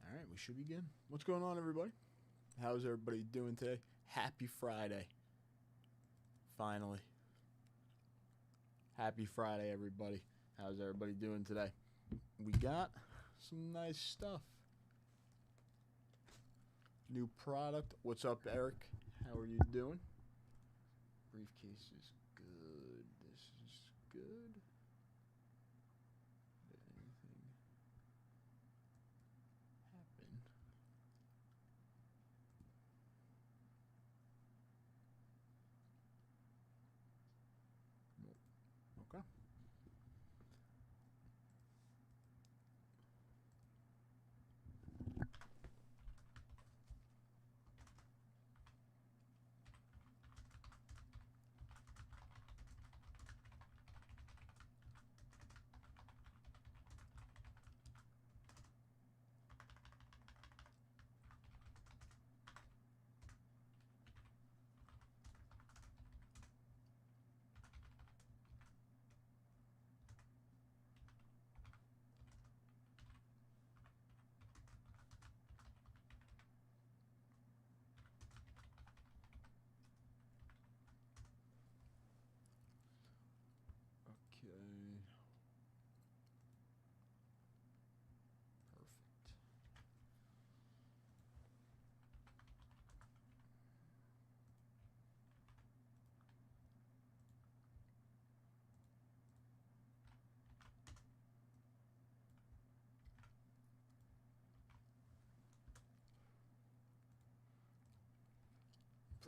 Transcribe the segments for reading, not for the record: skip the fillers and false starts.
All right, we should begin. What's going on, everybody? How's everybody doing today? Happy Friday. Finally. Happy Friday, everybody. How's everybody doing today? We got some nice stuff. New product. What's up, Eric? How are you doing? Briefcase is good. This is good. Did anything happen? Nope. Okay. Okay.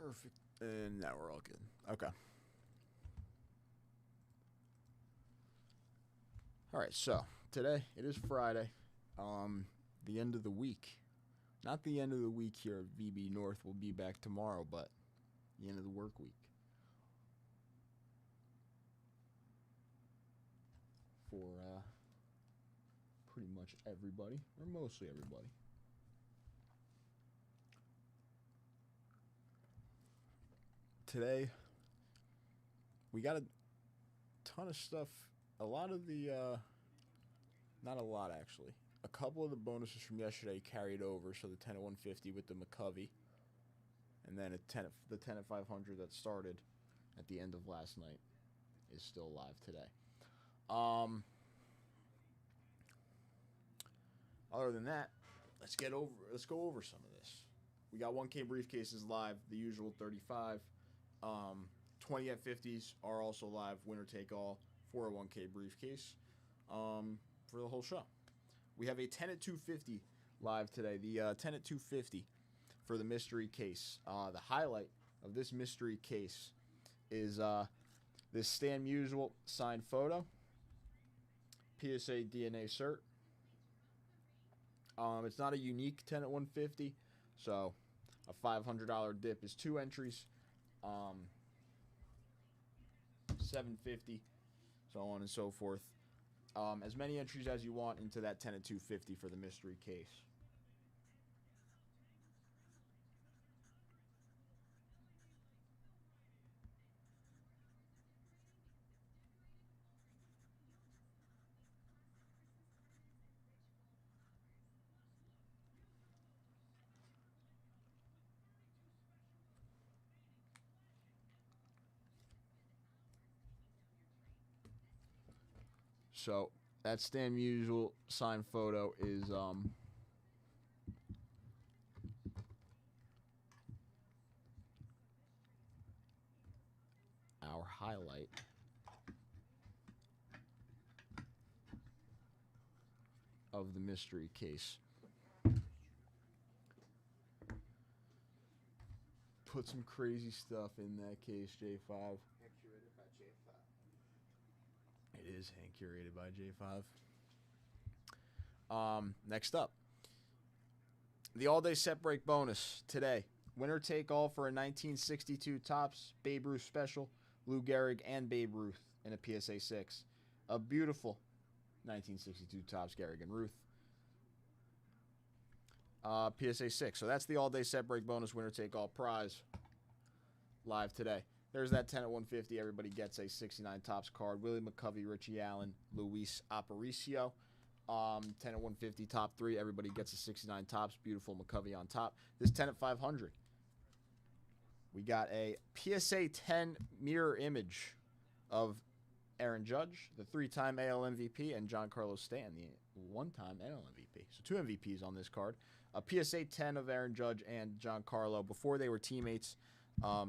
Perfect. Perfect. And now we're all good. Okay. All right, so today it is Friday, the end of the week. Not the end of the week here at VB North. We'll be back tomorrow, but the end of the work week for pretty much everybody, or mostly everybody. Today we got a ton of stuff. A lot of the, not a lot actually. A couple of the bonuses from yesterday carried over, so the 10 at 150 with the McCovey, and then the 10 at 500 that started at the end of last night is still live today. Other than that, let's go over some of this. We got 1K briefcases live, the usual 35. 20 at 50s are also live, winner take all for a 1K briefcase for the whole show. We have a 10 at 250 live today. The 10 at 250 for the mystery case. The highlight of this mystery case is this Stan Musial signed photo, PSA DNA cert. It's not a unique 10 at 150, so a $500 dip is 2 entries. 750, so on and so forth. As many entries as you want into that 10 at 250 for the mystery case. So that Stan Musial signed photo is our highlight of the mystery case. Put some crazy stuff in that case, J5. Curated by J5. It is hand curated by J5. Next up, the all-day set break bonus today. Winner take all for a 1962 Topps Babe Ruth special, Lou Gehrig and Babe Ruth in a PSA 6. A beautiful 1962 Topps Gehrig and Ruth. PSA 6. So that's the all-day set break bonus winner take all prize live today. There's that 10 at 150. Everybody gets a 69 Topps card. Willie McCovey, Richie Allen, Luis Aparicio. 10 at 150, top 3. Everybody gets a 69 tops. Beautiful McCovey on top. This 10 at 500. We got a PSA 10 mirror image of Aaron Judge, the 3-time AL MVP, and Giancarlo Stanton, the 1-time NL MVP. So 2 MVPs on this card. A PSA 10 of Aaron Judge and Giancarlo before they were teammates.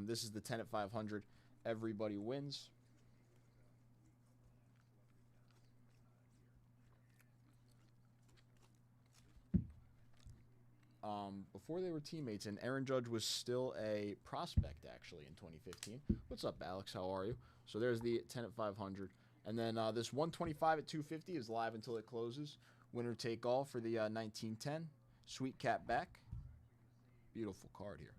This is the 10 at 500. Everybody wins. Before they were teammates, and Aaron Judge was still a prospect, actually, in 2015. What's up, Alex? How are you? So there's the 10 at 500. And then this 125 at 250 is live until it closes. Winner take all for the 1910. Sweet Cat back. Beautiful card here.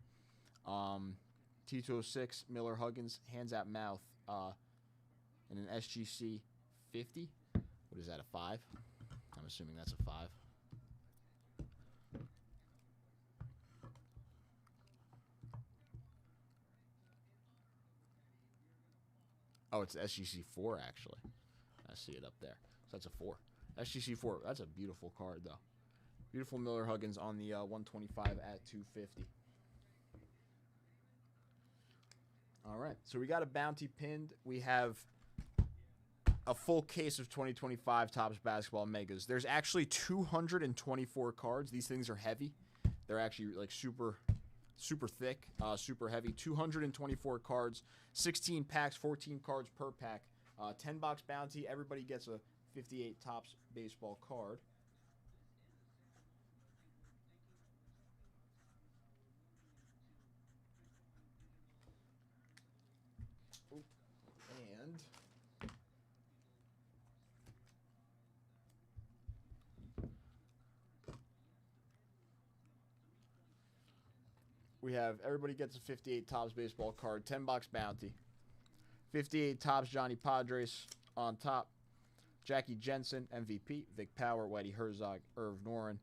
T206, Miller Huggins, hands at mouth, and an SGC 50. What is that, a 5? I'm assuming that's a 5. Oh, it's SGC 4, actually. I see it up there. So that's a 4. SGC 4, that's a beautiful card, though. Beautiful Miller Huggins on the 125 at 250. All right, so we got a bounty pinned. We have a full case of 2025 Topps Basketball Megas. There's actually 224 cards. These things are heavy. They're actually like super thick, super heavy. 224 cards, 16 packs, 14 cards per pack. 10-box bounty. Everybody gets a 58 Topps baseball card. And we have everybody gets a 58 Topps baseball card, 10-box bounty. 58 Topps Johnny Padres on top. Jackie Jensen, MVP. Vic Power, Whitey Herzog, Irv Noren,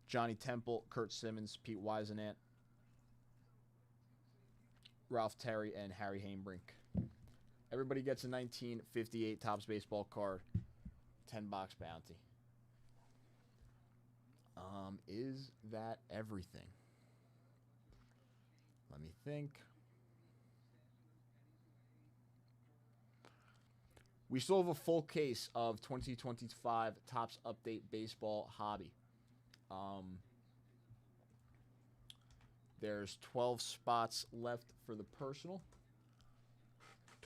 Johnny Temple, Kurt Simmons, Pete Weisenant, Ralph Terry, and Harry Hainbrink. Everybody gets a 1958 Topps baseball card, 10-box bounty. Is that everything? Let me think. We still have a full case of 2025 Topps Update Baseball Hobby. There's 12 spots left for the personal.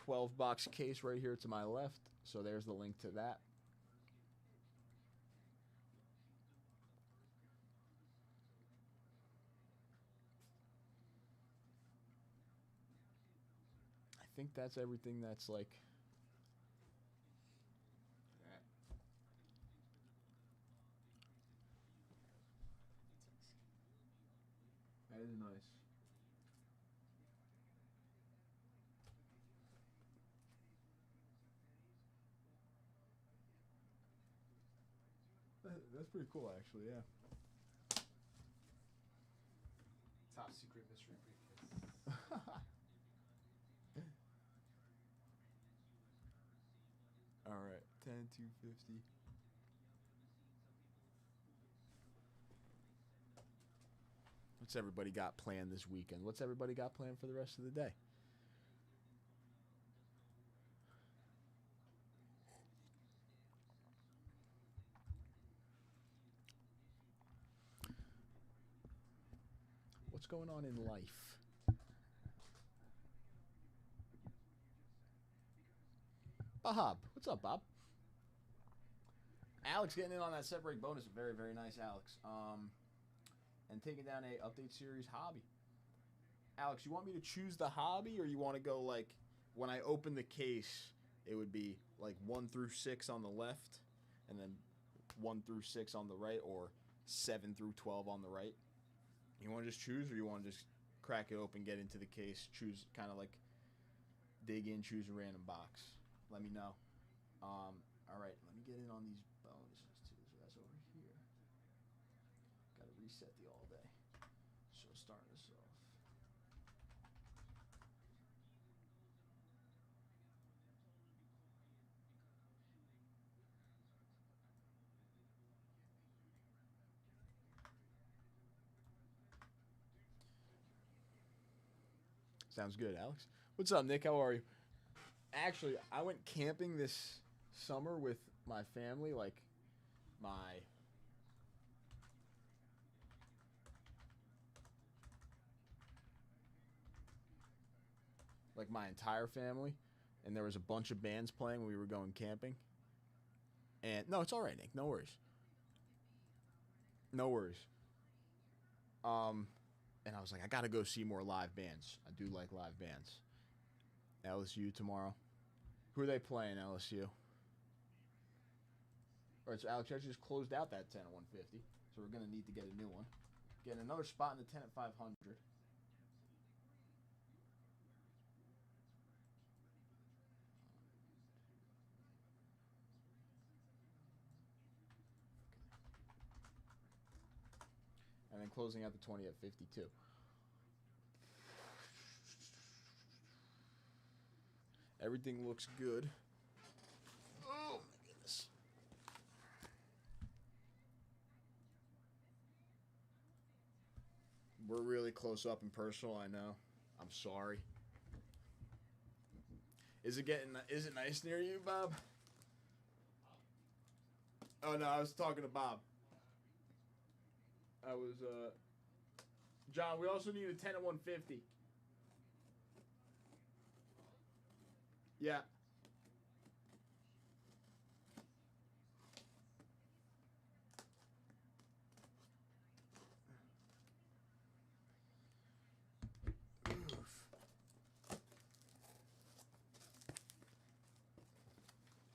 12-box case right here to my left. So there's the link to that. I think that's everything that's like... That is nice. That's pretty cool, actually, yeah. Top secret mystery briefcase. All right, 10, 250. What's everybody got planned this weekend? What's everybody got planned for the rest of the day? What's going on in life? Bob. What's up, Bob? Alex getting in on that set break bonus. Very, very nice, Alex. And taking down a update series hobby. Alex, you want me to choose the hobby, or you want to go like when I open the case, it would be like 1 through 6 on the left, and then 1 through 6 on the right, or 7 through 12 on the right? You want to just choose, or you want to just crack it open, get into the case, choose, kind of like dig in, choose a random box? Let me know. All right, let me get in on these bonuses too. So that's over here. Got to reset the all day. So starting us off. Sounds good, Alex. What's up, Nick? How are you? Actually, I went camping this summer with my family, like my entire family, and there was a bunch of bands playing when we were going camping. And no, it's all right, Nick. No worries. No worries. And I was like, I gotta go see more live bands. I do like live bands. LSU tomorrow. Who are they playing, LSU? All right, so Alex actually just closed out that 10 at 150, so we're gonna need to get a new one. Getting another spot in the 10 at 500. And then closing out the 20 at 52. Everything looks good. Oh my goodness. We're really close up and personal, I know. I'm sorry. Is it nice near you, Bob? Oh no, I was talking to Bob. I was John, we also need a 10 at 150. Yeah.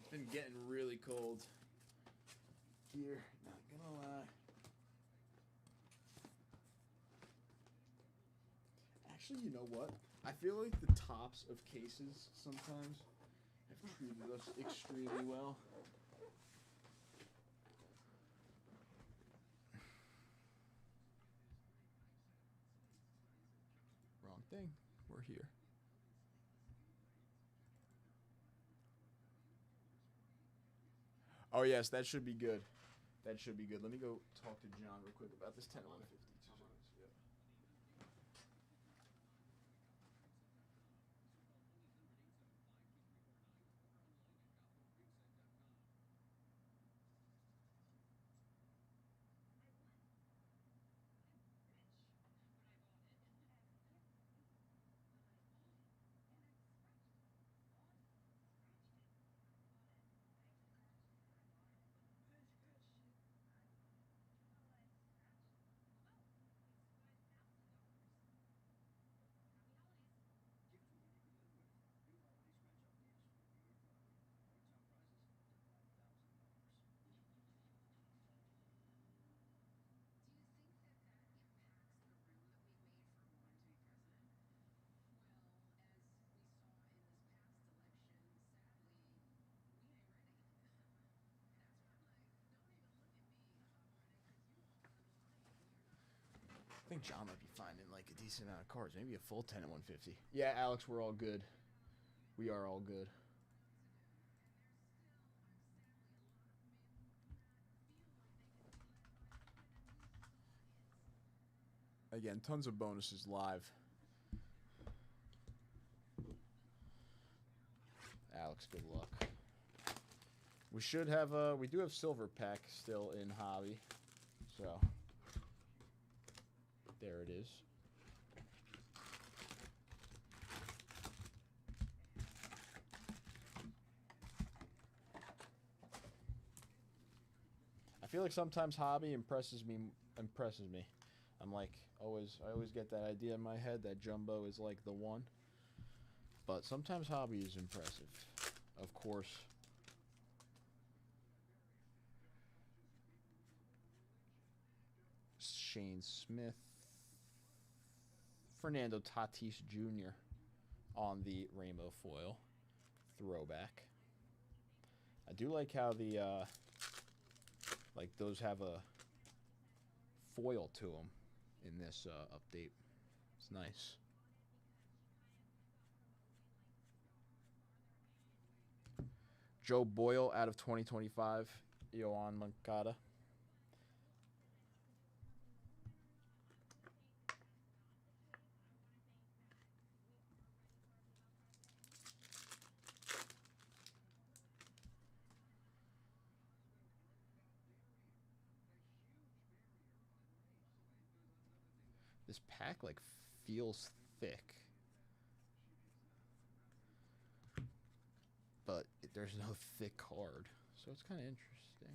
It's been getting really cold here, not gonna lie. Actually, you know what? I feel like the tops of cases sometimes have treated us extremely well. Wrong thing. We're here. Oh yes, that should be good. That should be good. Let me go talk to John real quick about this 10 at 150. I think John might be finding like a decent amount of cards. Maybe a full 10 at 150. Yeah, Alex, we're all good. We are all good. Again, tons of bonuses live. Alex, good luck. We should have we do have silver pack still in hobby. So there it is. I feel like sometimes hobby impresses me. I'm like I always get that idea in my head that jumbo is like the one. But sometimes hobby is impressive. Of course. Shane Smith. Fernando Tatis Jr. on the rainbow foil. Throwback. I do like how the like those have a foil to them in this update. It's nice. Joe Boyle out of 2025. Yoan Moncada. This pack, like, feels thick. But there's no thick card. So it's kind of interesting.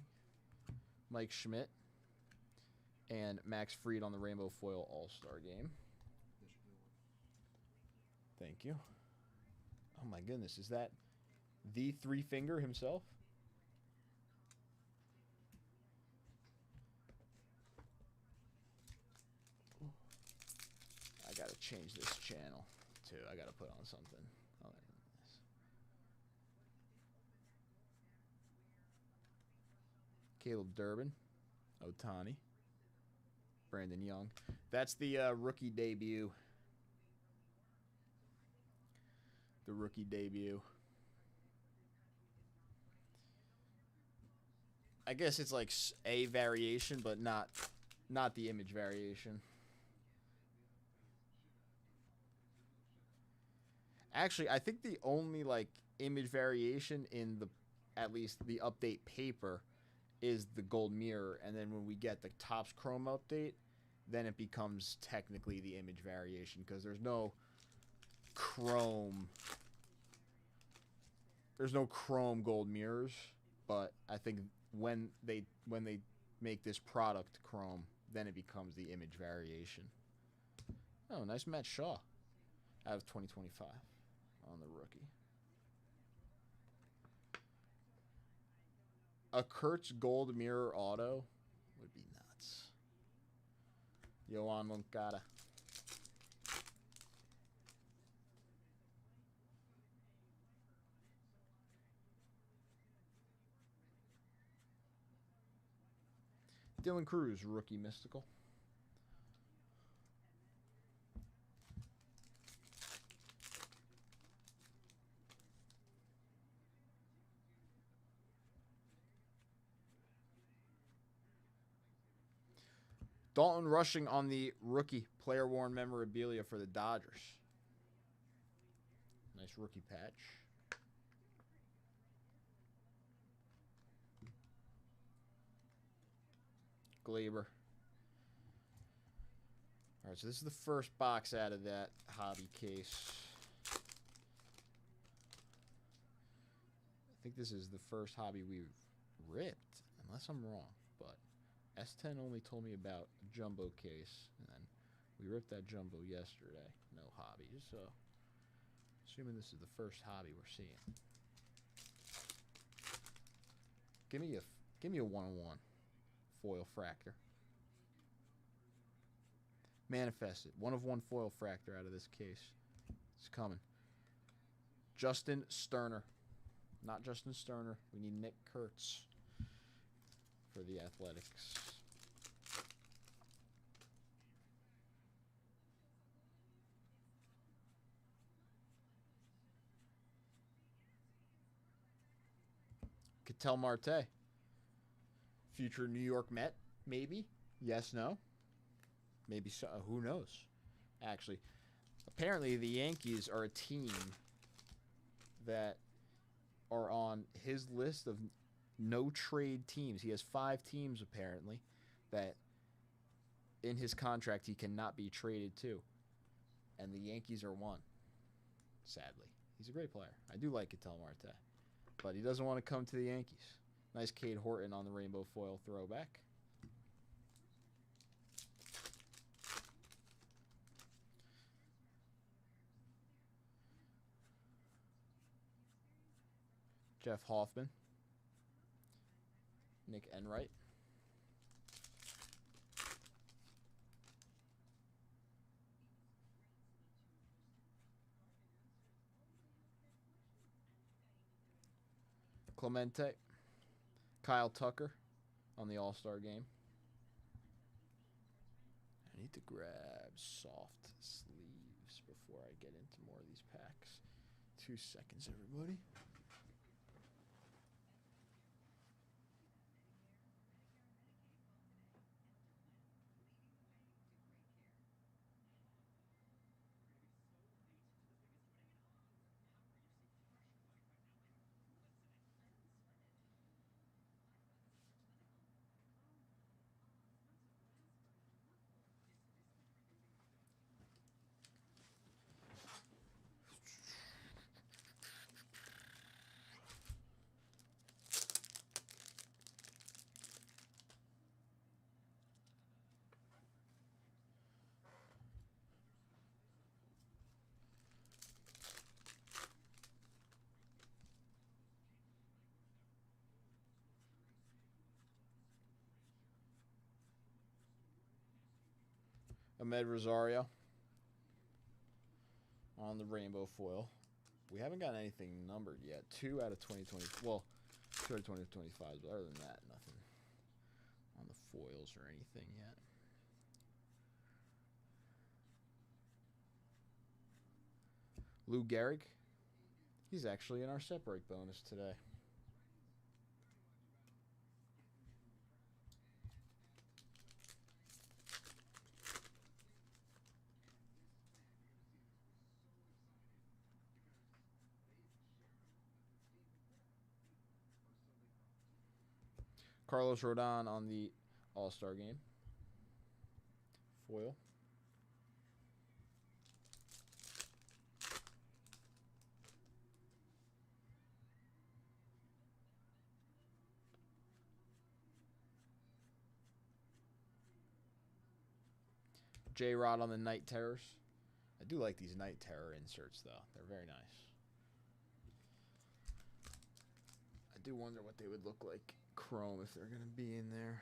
Mike Schmidt and Max Fried on the Rainbow Foil All-Star game. Thank you. Oh my goodness, is that the three finger himself? I gotta change this channel too. I gotta put on something other than this. Caleb Durbin, Otani, Brandon Young. That's the rookie debut. The rookie debut. I guess it's like a variation, but not the image variation. Actually, I think the only like image variation in the at least the update paper is the gold mirror, and then when we get the Topps Chrome update, then it becomes technically the image variation because there's no chrome. There's no chrome gold mirrors, but I think when they make this product chrome, then it becomes the image variation. Oh, nice Matt Shaw out of 2025 on the rookie. A Kurtz gold mirror auto would be nuts. Yohan Moncada. Dylan Cruz, rookie mystical. Dalton Rushing on the rookie player worn memorabilia for the Dodgers. Nice rookie patch. Glaber. All right, so this is the first box out of that hobby case. I think this is the first hobby we've ripped, unless I'm wrong, but S10 only told me about a jumbo case, and then we ripped that jumbo yesterday. No hobbies, so assuming this is the first hobby we're seeing. Give me a 101 foil fractor. Manifest it. 1/1 foil fractor out of this case. It's coming. Justin Sterner. Not Justin Sterner. We need Nick Kurtz for the Athletics. Ketel Marte. Future New York Met, maybe? Yes, no? Maybe so. Who knows? Actually, apparently the Yankees are a team that are on his list of no trade teams. He has 5 teams apparently that in his contract he cannot be traded to. And the Yankees are one. Sadly. He's a great player. I do like Ketel Marte. But he doesn't want to come to the Yankees. Nice Cade Horton on the rainbow foil throwback. Jeff Hoffman. Nick Enright. Clemente. Kyle Tucker on the All-Star game. I need to grab soft sleeves before I get into more of these packs. 2 seconds, everybody. Ahmed Rosario on the rainbow foil. We haven't got anything numbered yet. 2 out of 2020. Well, 2 out of 2025, but other than that, nothing on the foils or anything yet. Lou Gehrig. He's actually in our set break bonus today. Carlos Rodon on the All-Star game. Foil. J-Rod on the Night Terrors. I do like these Night Terror inserts, though. They're very nice. I do wonder what they would look like chrome if they're going to be in there.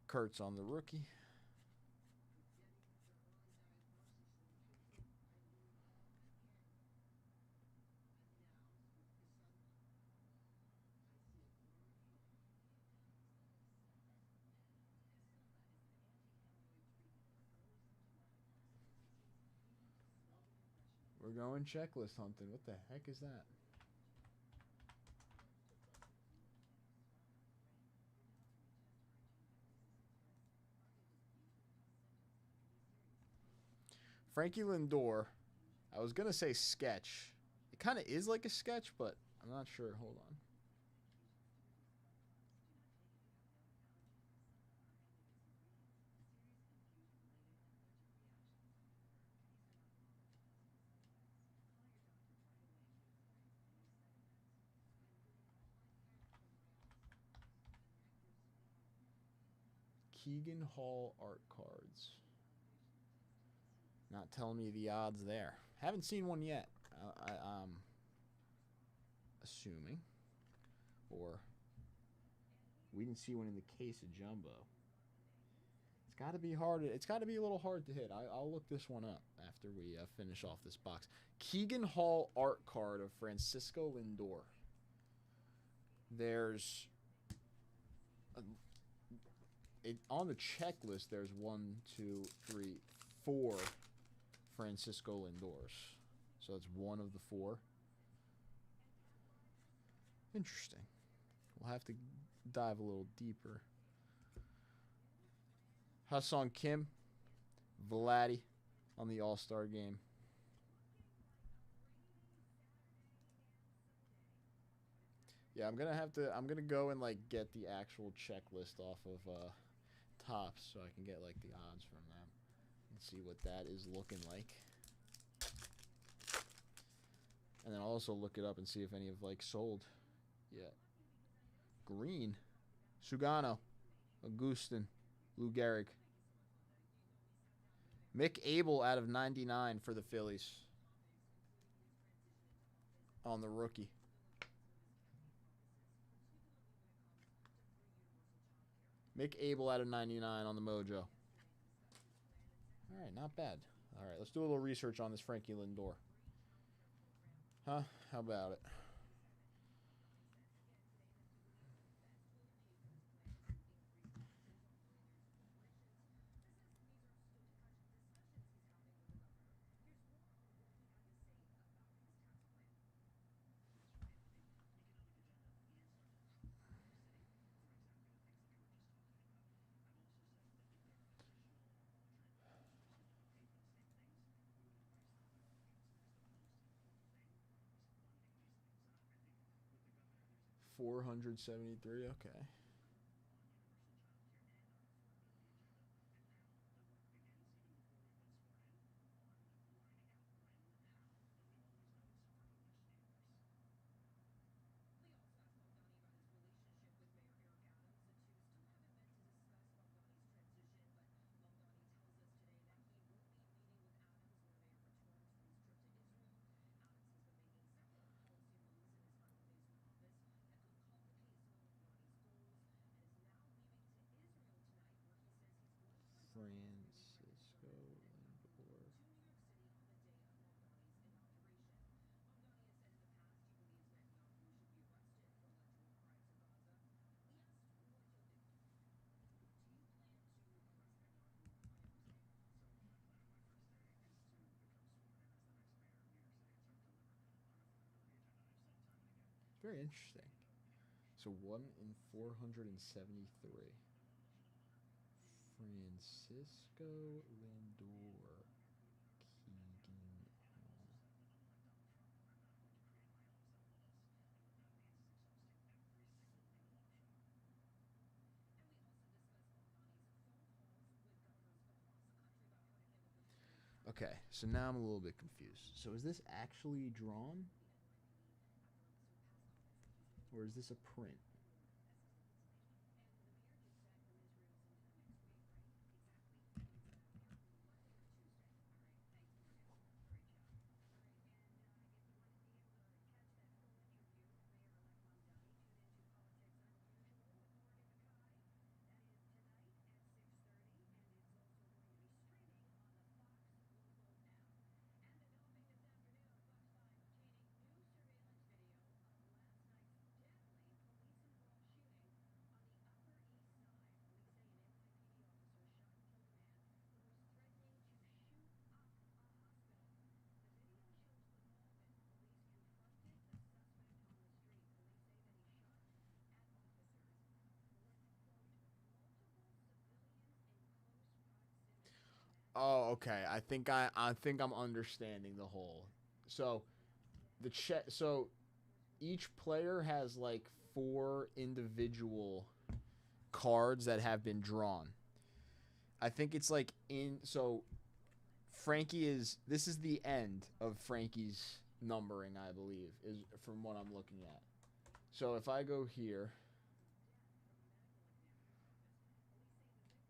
Kurtz on the rookie. We're going checklist hunting. What the heck is that? Frankie Lindor. I was going to say sketch. It kind of is like a sketch, but I'm not sure. Hold on. Keegan Hall art cards. Not telling me the odds there. Haven't seen one yet. I'm assuming. Or we didn't see one in the case of Jumbo. It's got to be hard. It's got to be a little hard to hit. I'll look this one up after we finish off this box. Keegan Hall art card of Francisco Lindor. There's on the checklist. There's 1, 2, 3, 4 Francisco Lindors. So it's one of the 4. Interesting. We'll have to dive a little deeper. Ha-Seong Kim, Vladdy on the All-Star game. Yeah, I'm gonna go and like get the actual checklist off of Topps so I can get like the odds from them and see what that is looking like. And then also look it up and see if any have like sold yet. Green, Sugano, Augustin, Lou Gehrig. Mick Abel out of 99 for the Phillies on the rookie. Mick Abel out of 99 on the Mojo. All right, not bad. All right, let's do a little research on this Frankie Lindor. Huh? How about it? 473. Okay. Francisco Lindor. Very interesting. So 1 in 473. Francisco Lindor. Keegan. Okay, so now I'm a little bit confused. So is this actually drawn? Or is this a print? Oh, okay. I think I'm understanding the whole. So so each player has like 4 individual cards that have been drawn. I think it's like so this is the end of Frankie's numbering, I believe, is from what I'm looking at. So if I go here,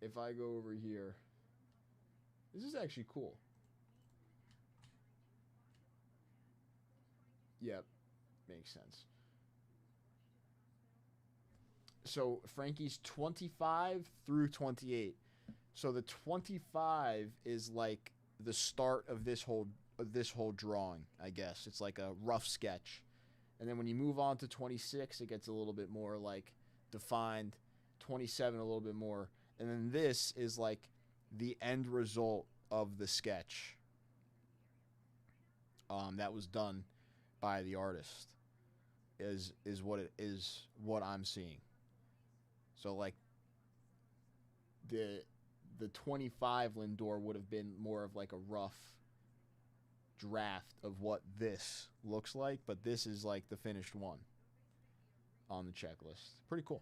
if I go over here, this is actually cool. Yep, makes sense. So Frankie's 25 through 28. So the 25 is like the start of this whole drawing, I guess. It's like a rough sketch. And then when you move on to 26, it gets a little bit more like defined. 27 a little bit more. And then this is like the end result of the sketch. That was done by the artist. Is what I'm seeing. So like the 25 Lindor would have been more of like a rough draft of what this looks like, but this is like the finished one on the checklist. Pretty cool.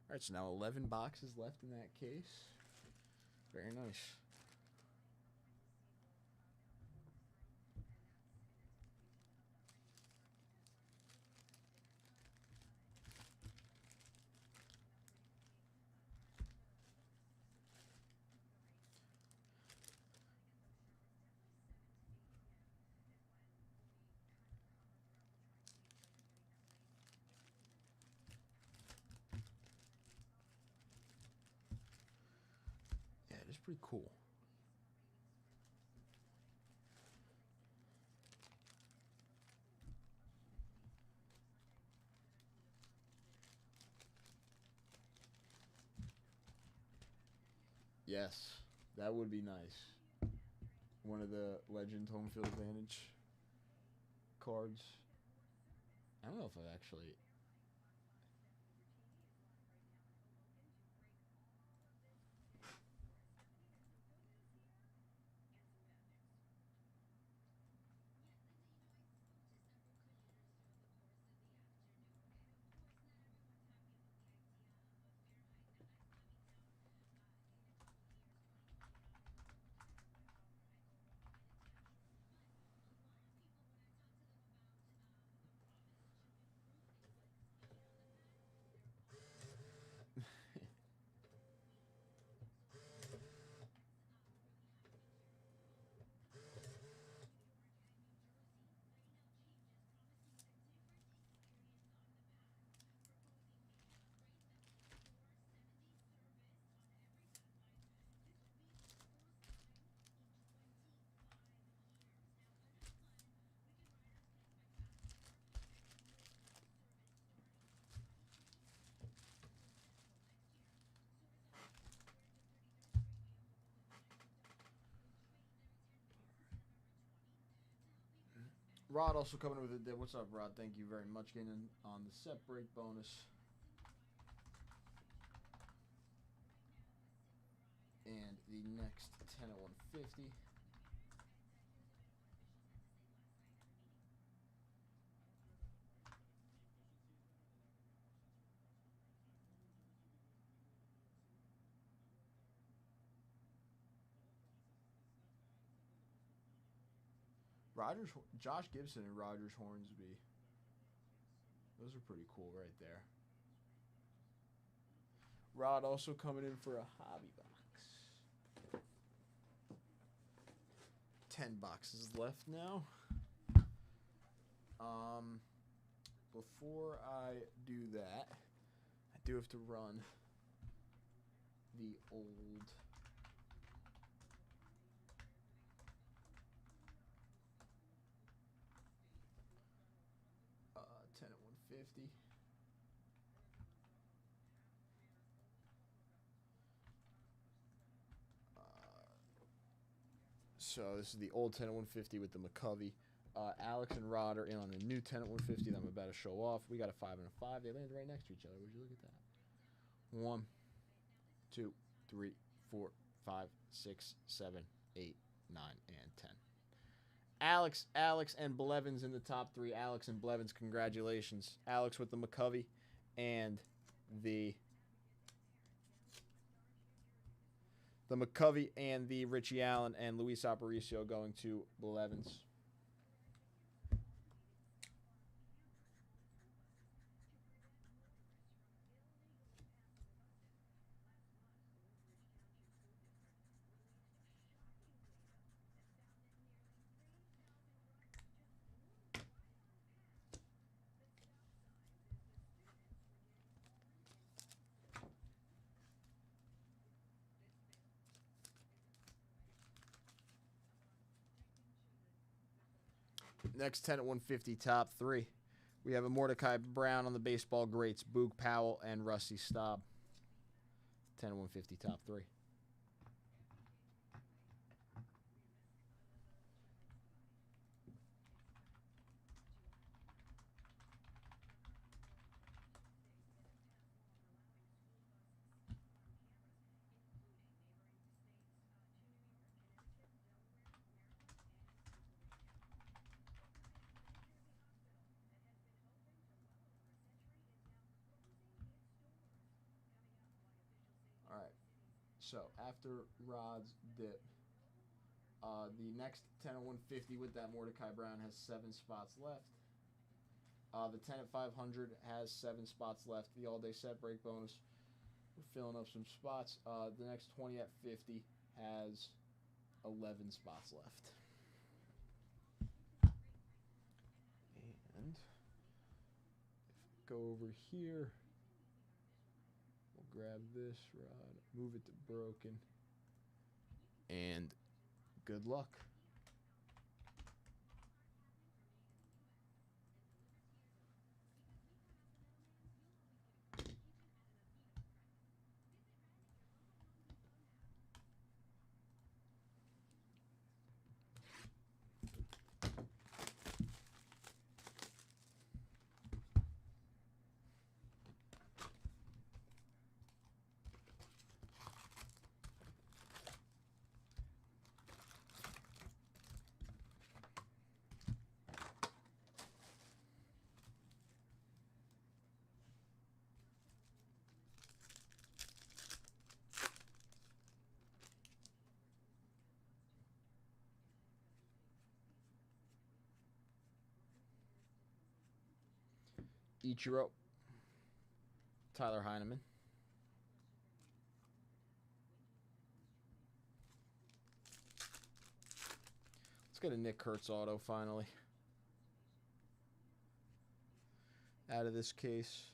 All right, so now 11 boxes left in that case. Very nice. Yeah, it is pretty cool. Yes, that would be nice. One of the Legend Home Field Advantage cards. I don't know if I've actually... Rod also coming with a dip. What's up, Rod? Thank you very much. Getting in on the set break bonus. And the next 10 at 150. Josh Gibson and Rogers Hornsby. Those are pretty cool right there. Rod also coming in for a hobby box. 10 boxes left now. Before I do that, I do have to run the old... 10 at 150. So this is the old 10 at 150 with the McCovey. Alex and Rod are in on the new 10 at 150 that I'm about to show off. We got a 5 and a 5. They landed right next to each other. Would you look at that? 1, 2, 3, 4, 5, 6, 7, 8, 9, and 10. Alex, and Blevins in the top 3. Alex and Blevins, congratulations. Alex with the McCovey and the McCovey and the Richie Allen and Luis Aparicio going to Blevins. Next 10 at 150, top 3. We have a Mordecai Brown on the baseball greats, Boog Powell, and Rusty Staub. 10 at 150, top 3. All right. So after Rod's dip, the next 10 at 150 with that Mordecai Brown has 7 spots left. The 10 at 500 has 7 spots left. The all-day set break bonus, we're filling up some spots. The next 20 at 50 has 11 spots left. And go over here. We'll grab this rod, move it to broken, and good luck. Ichiro. Tyler Heineman. Let's get a Nick Kurtz auto finally. Out of this case.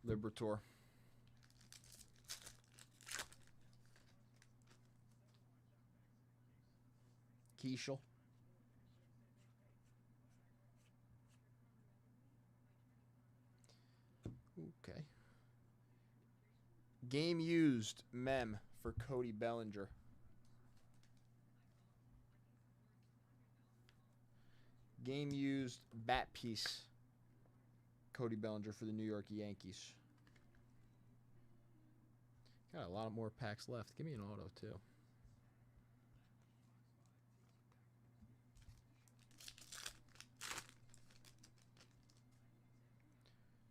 Libertor. Keishel. Okay. Game used mem for Cody Bellinger. Game used bat piece. Cody Bellinger for the New York Yankees. Got a lot more packs left. Give me an auto too.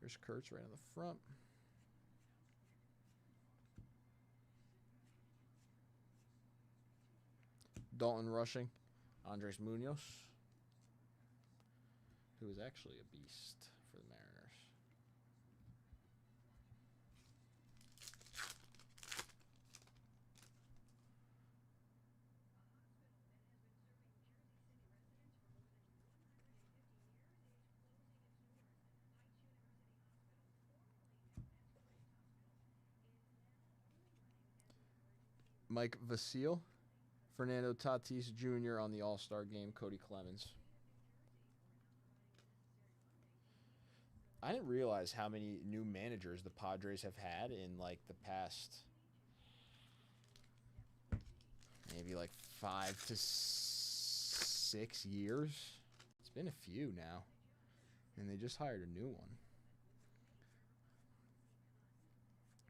There's Kurtz right on the front. Dalton rushing. Andres Munoz, who is actually a beast for the Mariners. Mike Vasile. Fernando Tatis Jr. on the All-Star game. Cody Clemens. I didn't realize how many new managers the Padres have had in like the past maybe like 5 to 6 years. It's been a few now. And they just hired a new one.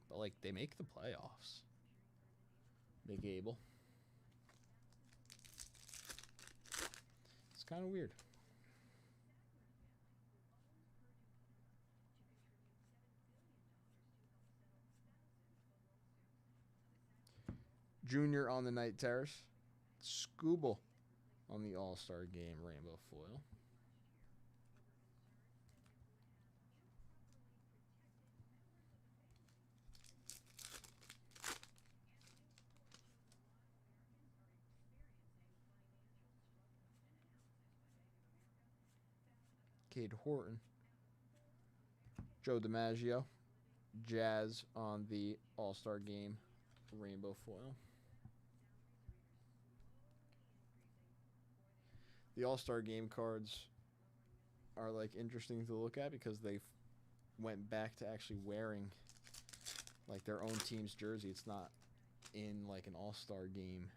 But like they make the playoffs. Big Abel. It's kind of weird. Junior on the Night Terrace. Scooble on the All-Star Game Rainbow Foil. Cade Horton. Joe DiMaggio. Jazz on the All-Star Game Rainbow Foil. The All-Star Game cards are like interesting to look at because they went back to actually wearing like their own team's jersey. It's not in like an All-Star Game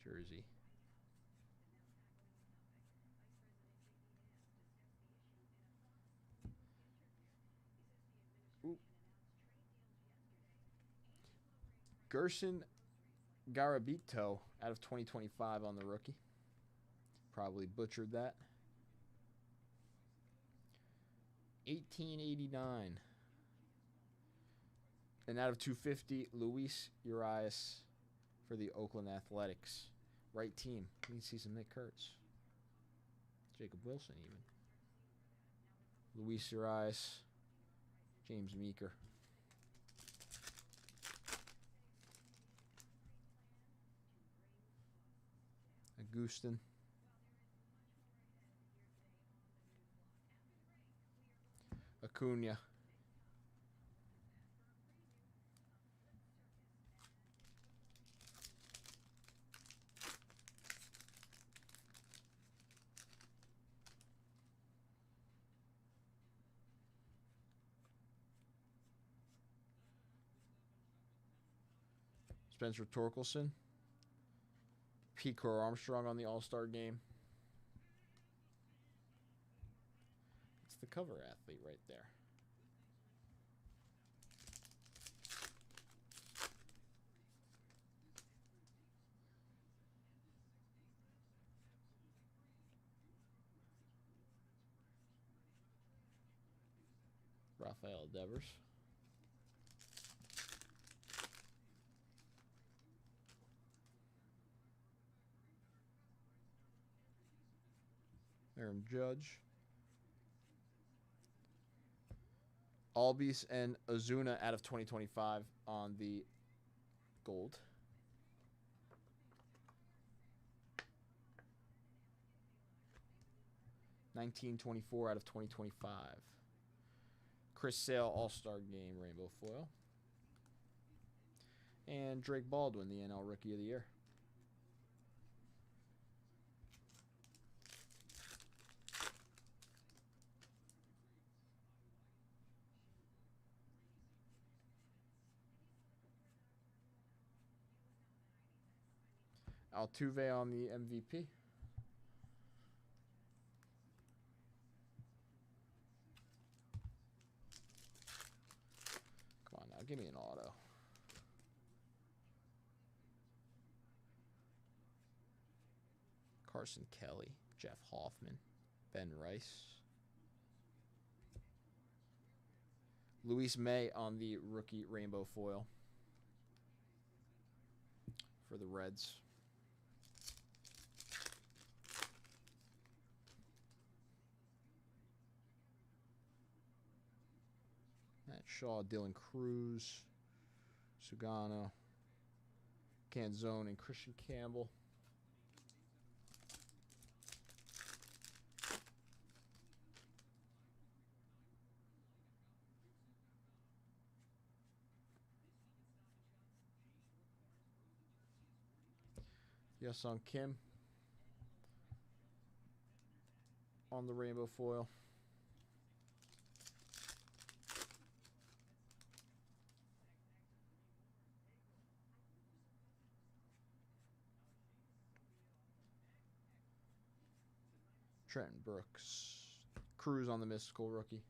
jersey. Ooh. Gerson Garabito out of 2025 on the rookie. Probably butchered that. 1889. And out of 250, Luis Urias for the Oakland Athletics. Right team. We need to see some Nick Kurtz. Jacob Wilson even. Luis Urias. James Meeker. Agustin. Acuna. Spencer Torkelson. Pete Armstrong on the All-Star Game. It's the cover athlete right there. Rafael Devers. Aaron Judge. Albies and Ozuna out of 2025 on the gold. $19.24 out of 2025. Chris Sale All-Star Game Rainbow Foil. And Drake Baldwin, the NL Rookie of the Year. Altuve on the MVP. Come on now, give me an auto. Carson Kelly, Jeff Hoffman, Ben Rice. Luis May on the rookie rainbow foil for the Reds. Matt Shaw, Dylan Cruz, Sugano, Canzone, and Christian Campbell. Yasung Kim on the rainbow foil. Trenton Brooks. Cruz on the mystical rookie.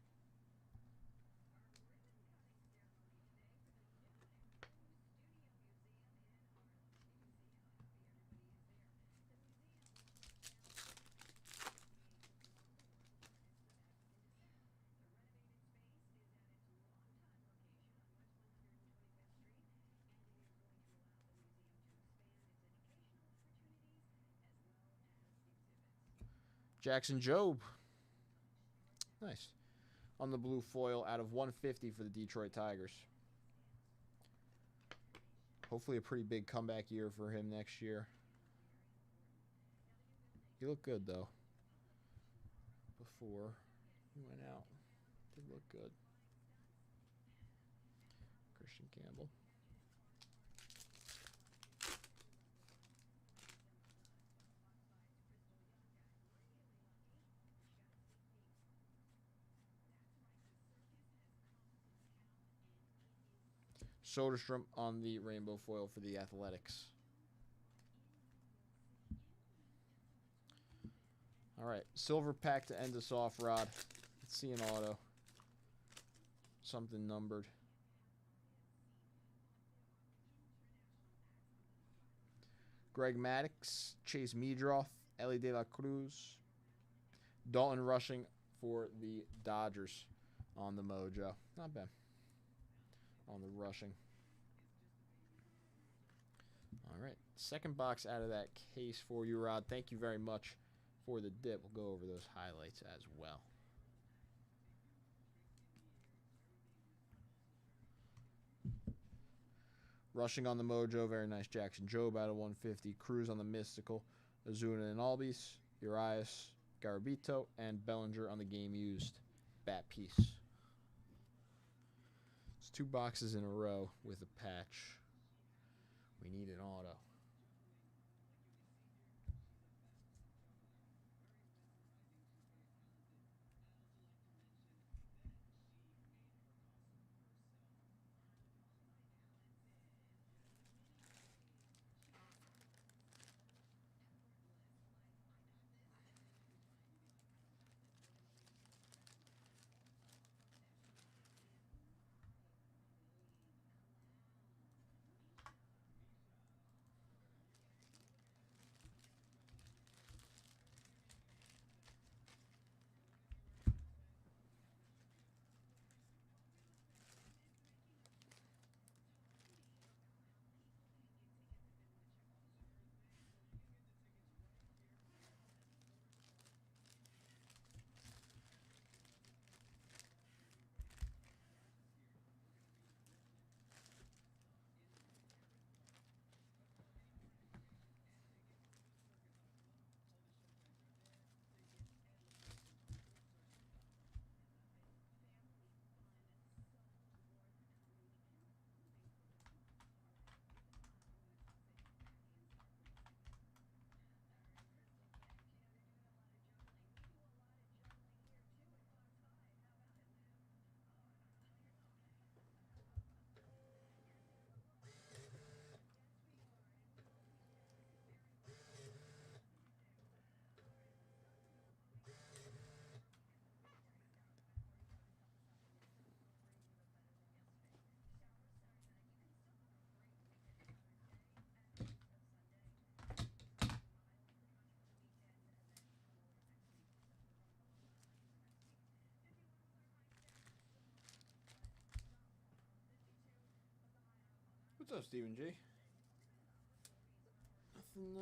Jackson Jobe. Nice. On the blue foil out of 150 for the Detroit Tigers. Hopefully a pretty big comeback year for him next year. He looked good, though, before he went out. Did look good. Christian Campbell. Soderstrom on the rainbow foil for the Athletics. All right, silver pack to end us off, Rod. Let's see an auto. Something numbered. Greg Maddux, Chase Meadroth, Ellie De La Cruz, Dalton Rushing for the Dodgers on the mojo. Not bad. On the rushing. All right, second box out of that case for you, Rod. Thank you very much for the dip. We'll go over those highlights as well. Rushing on the mojo, very nice. Jackson Jobe out of 150. Cruz on the mystical. Ozuna and Albies. Urias, Garabito, and Bellinger on the game used bat piece. It's 2 boxes in a row with a patch. We need an auto. What's up, Stephen G? Nothing,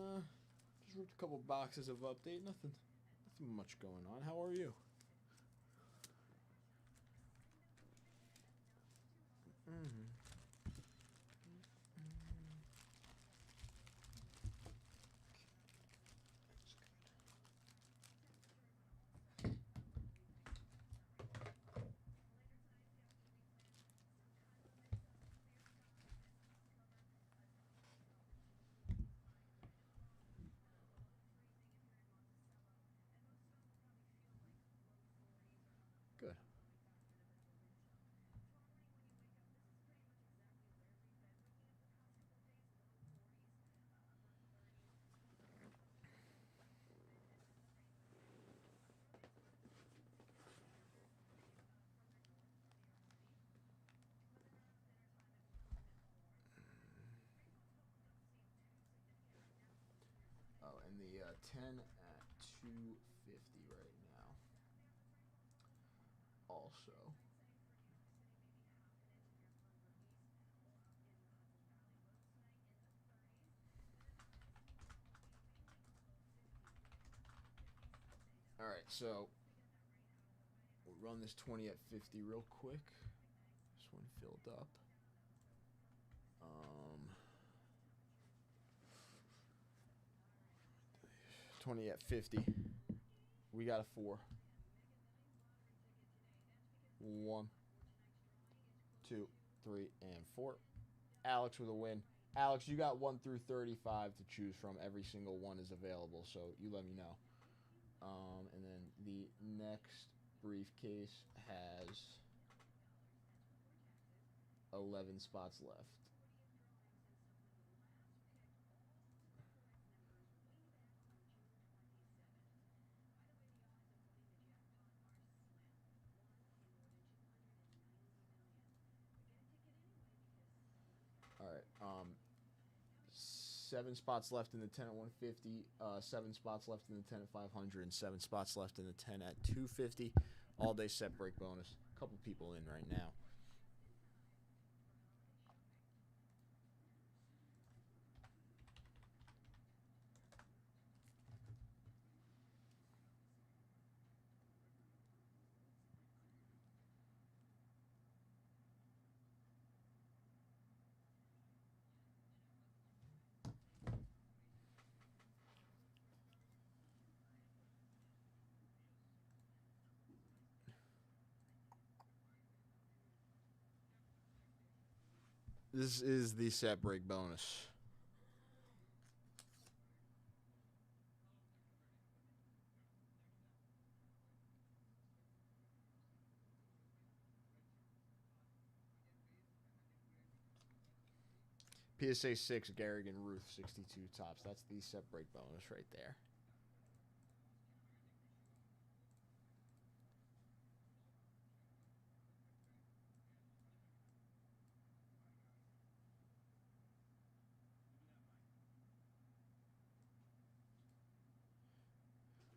just ripped a couple boxes of update. Nothing much going on. How are you? Mm-hmm. Good. Oh, and the 10 at 250 right now. Also. All right, so we'll run this 20 at 50 real quick. This one filled up. 20 at 50. We got a 4. 1, 2, 3, and 4. Alex with a win. Alex, you got 1 through 35 to choose from. Every single one is available, so you let me know. And then the next briefcase has 11 spots left. All right. 7 spots left in the 10 at 150. 7 spots left in the 10 at 500, and 7 spots left in the 10 at 250. All day set break bonus. A couple people in right now. This is the set break bonus. PSA 6, Garrigan Ruth, 62 tops. That's the set break bonus right there.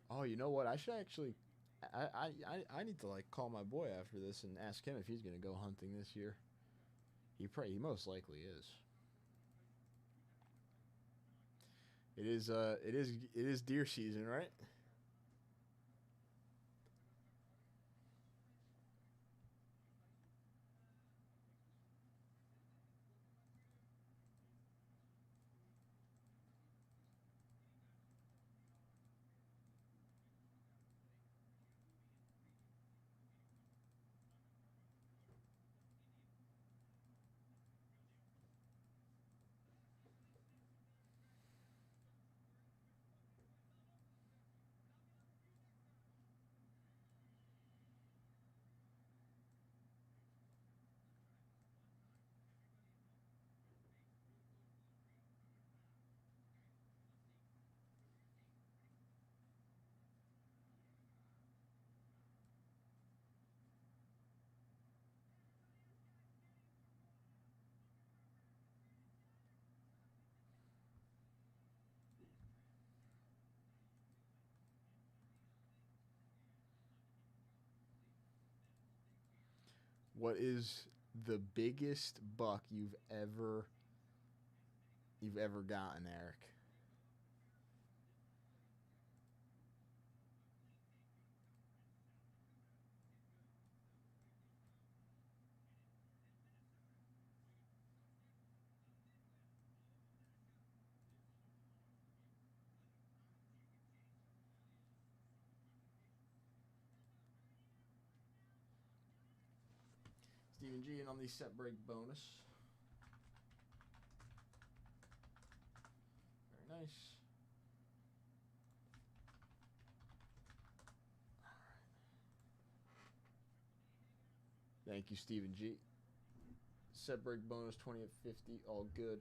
Oh, you know what? I should actually... I need to, like, call my boy after this and ask him if he's going to go hunting this year. He most likely is. It is deer season, right? What is the biggest buck you've ever you've ever gotten, Eric. Stephen G in on the set break bonus. Very nice. Thank you, Stephen G. Set break bonus 20 at 50. All good.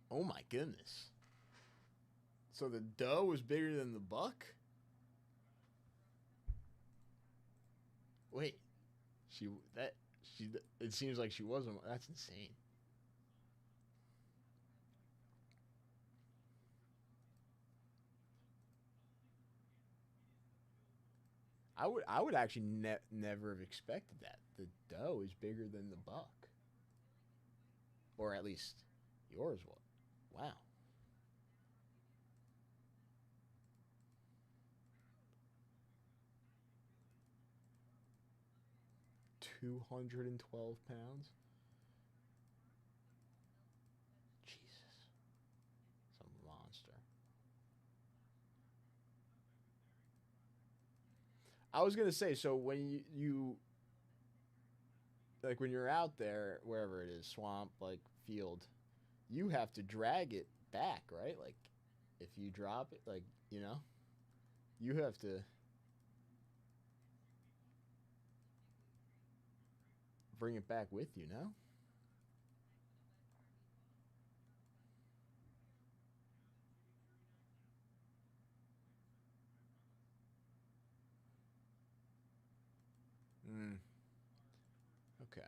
Oh my goodness. So the doe was bigger than the buck? Wait. It seems like she wasn't. That's insane. I would actually never have expected that. The doe is bigger than the buck. Or at least yours was. Wow. 212 pounds? Jesus. Some monster. I was going to say, so when you like when you're out there, wherever it is, swamp, like field, you have to drag it back, right? Like if you drop it, like, you have to bring it back with you, no? Mm. Okay.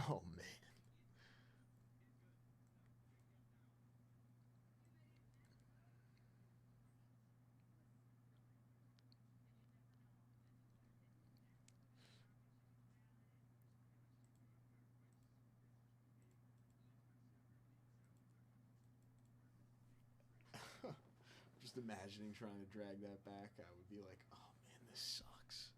Oh man. Just imagining trying to drag that back, I would be like, oh man, this sucks.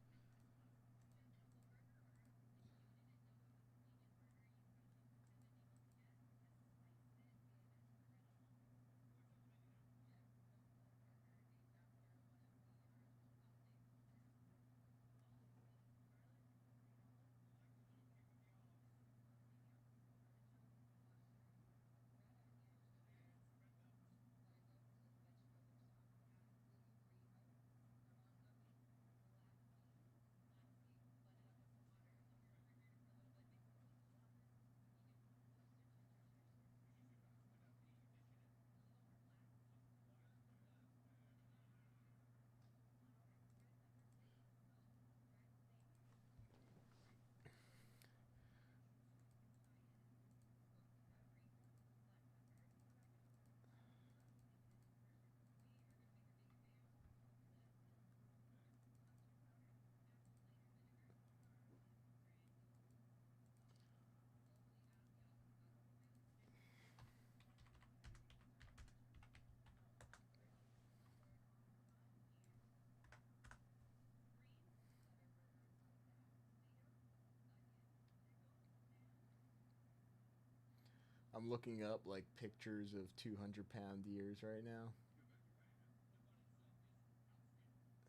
I'm looking up like pictures of 200-pound deers right now.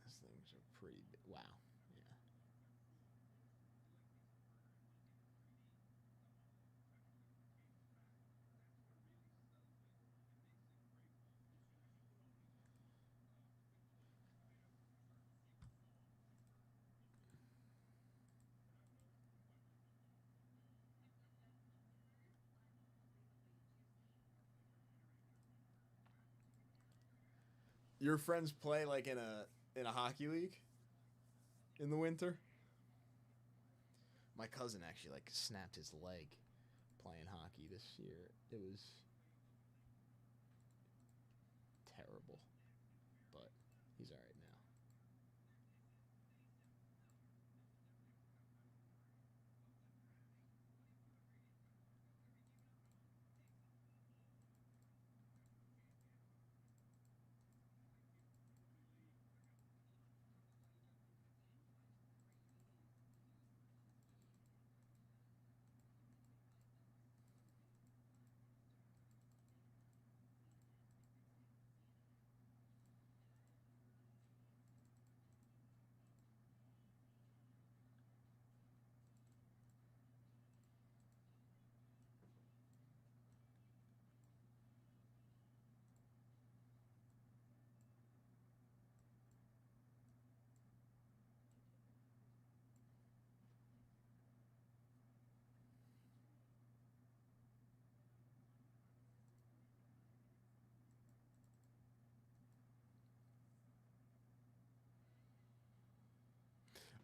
These things are pretty big. Wow. Yeah. Your friends play like in a hockey league in the winter? My cousin actually like snapped his leg playing hockey this year. It was terrible, but he's all right now.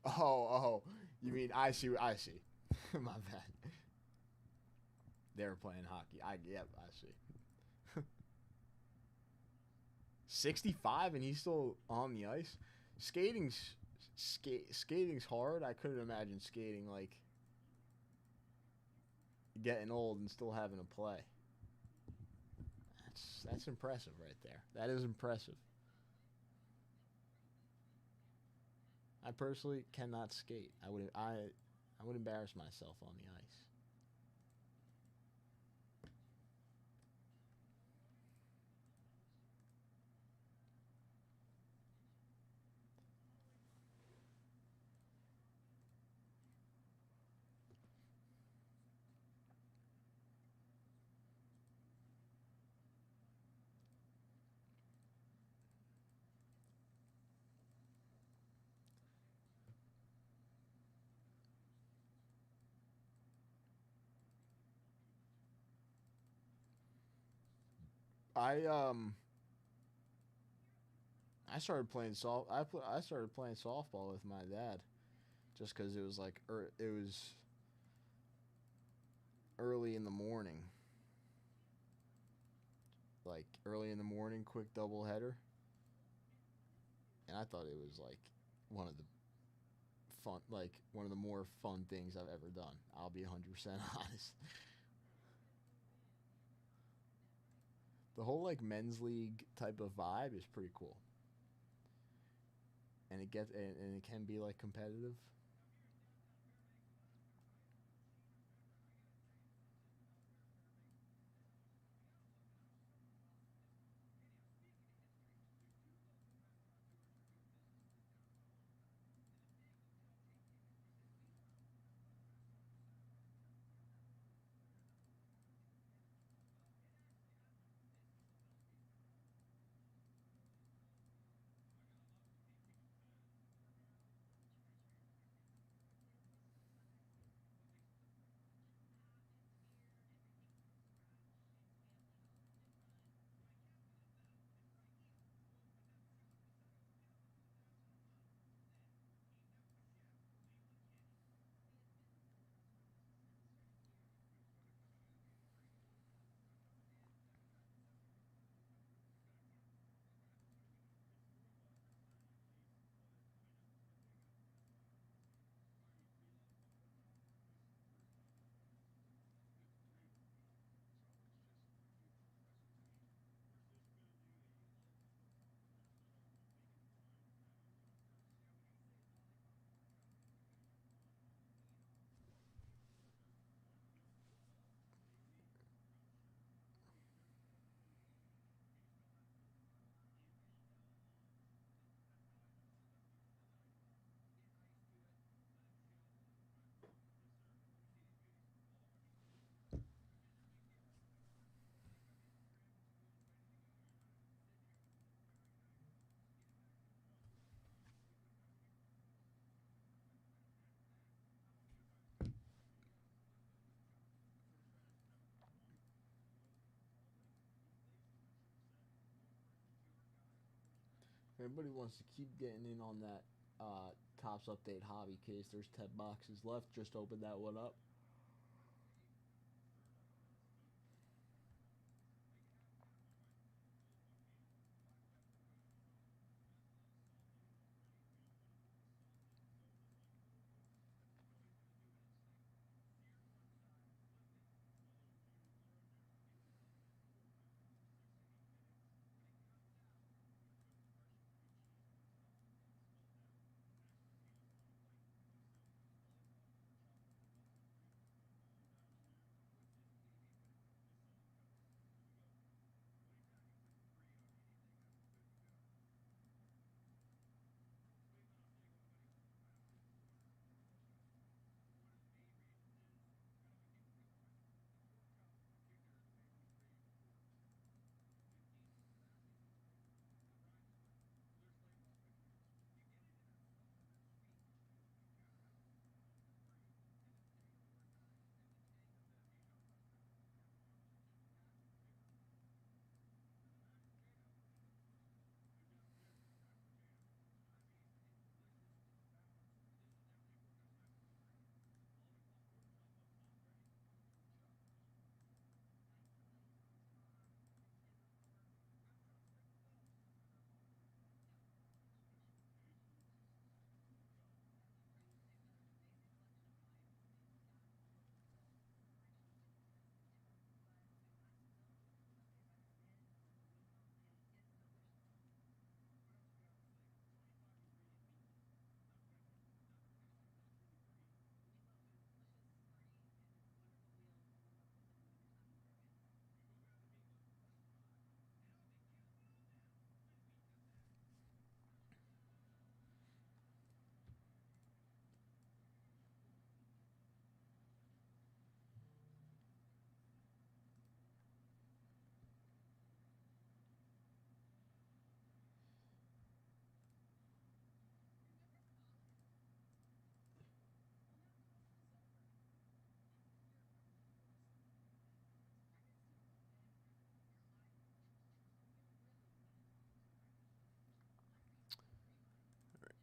Oh, you mean I see? I see. My bad. They were playing hockey. Yep, I see. 65 and he's still on the ice. Skating's hard. I couldn't imagine skating like getting old and still having to play. That's impressive right there. That is impressive. I personally cannot skate. I would embarrass myself on the ice. I I started playing I started playing softball with my dad, just because it was like it was early in the morning, like early in the morning, quick double header, and I thought it was like one of the one of the more fun things I've ever done. I'll be 100% honest. The whole like men's league type of vibe is pretty cool, and and it can be like competitive. anybody wants to keep getting in on that Tops Update hobby case, there's 10 boxes left. Just open that one up.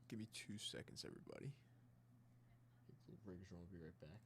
Give me 2 seconds, everybody. Breakers will be right back.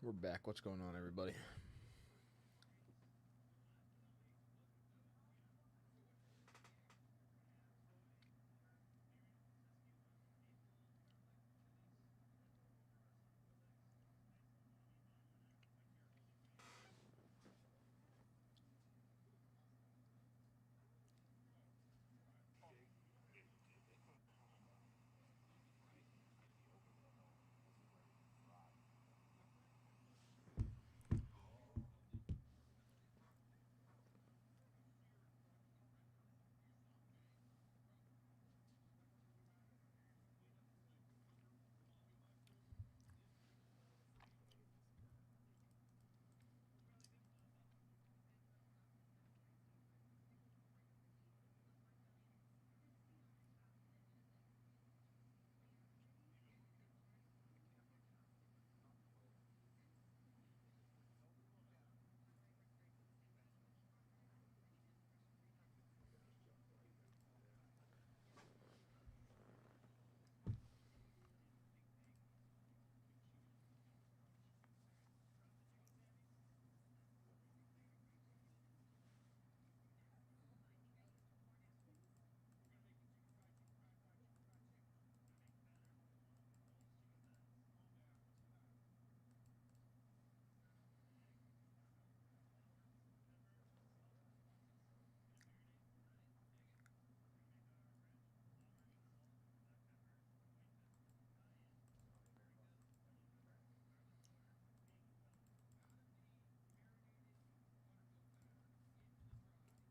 We're back. What's going on, everybody?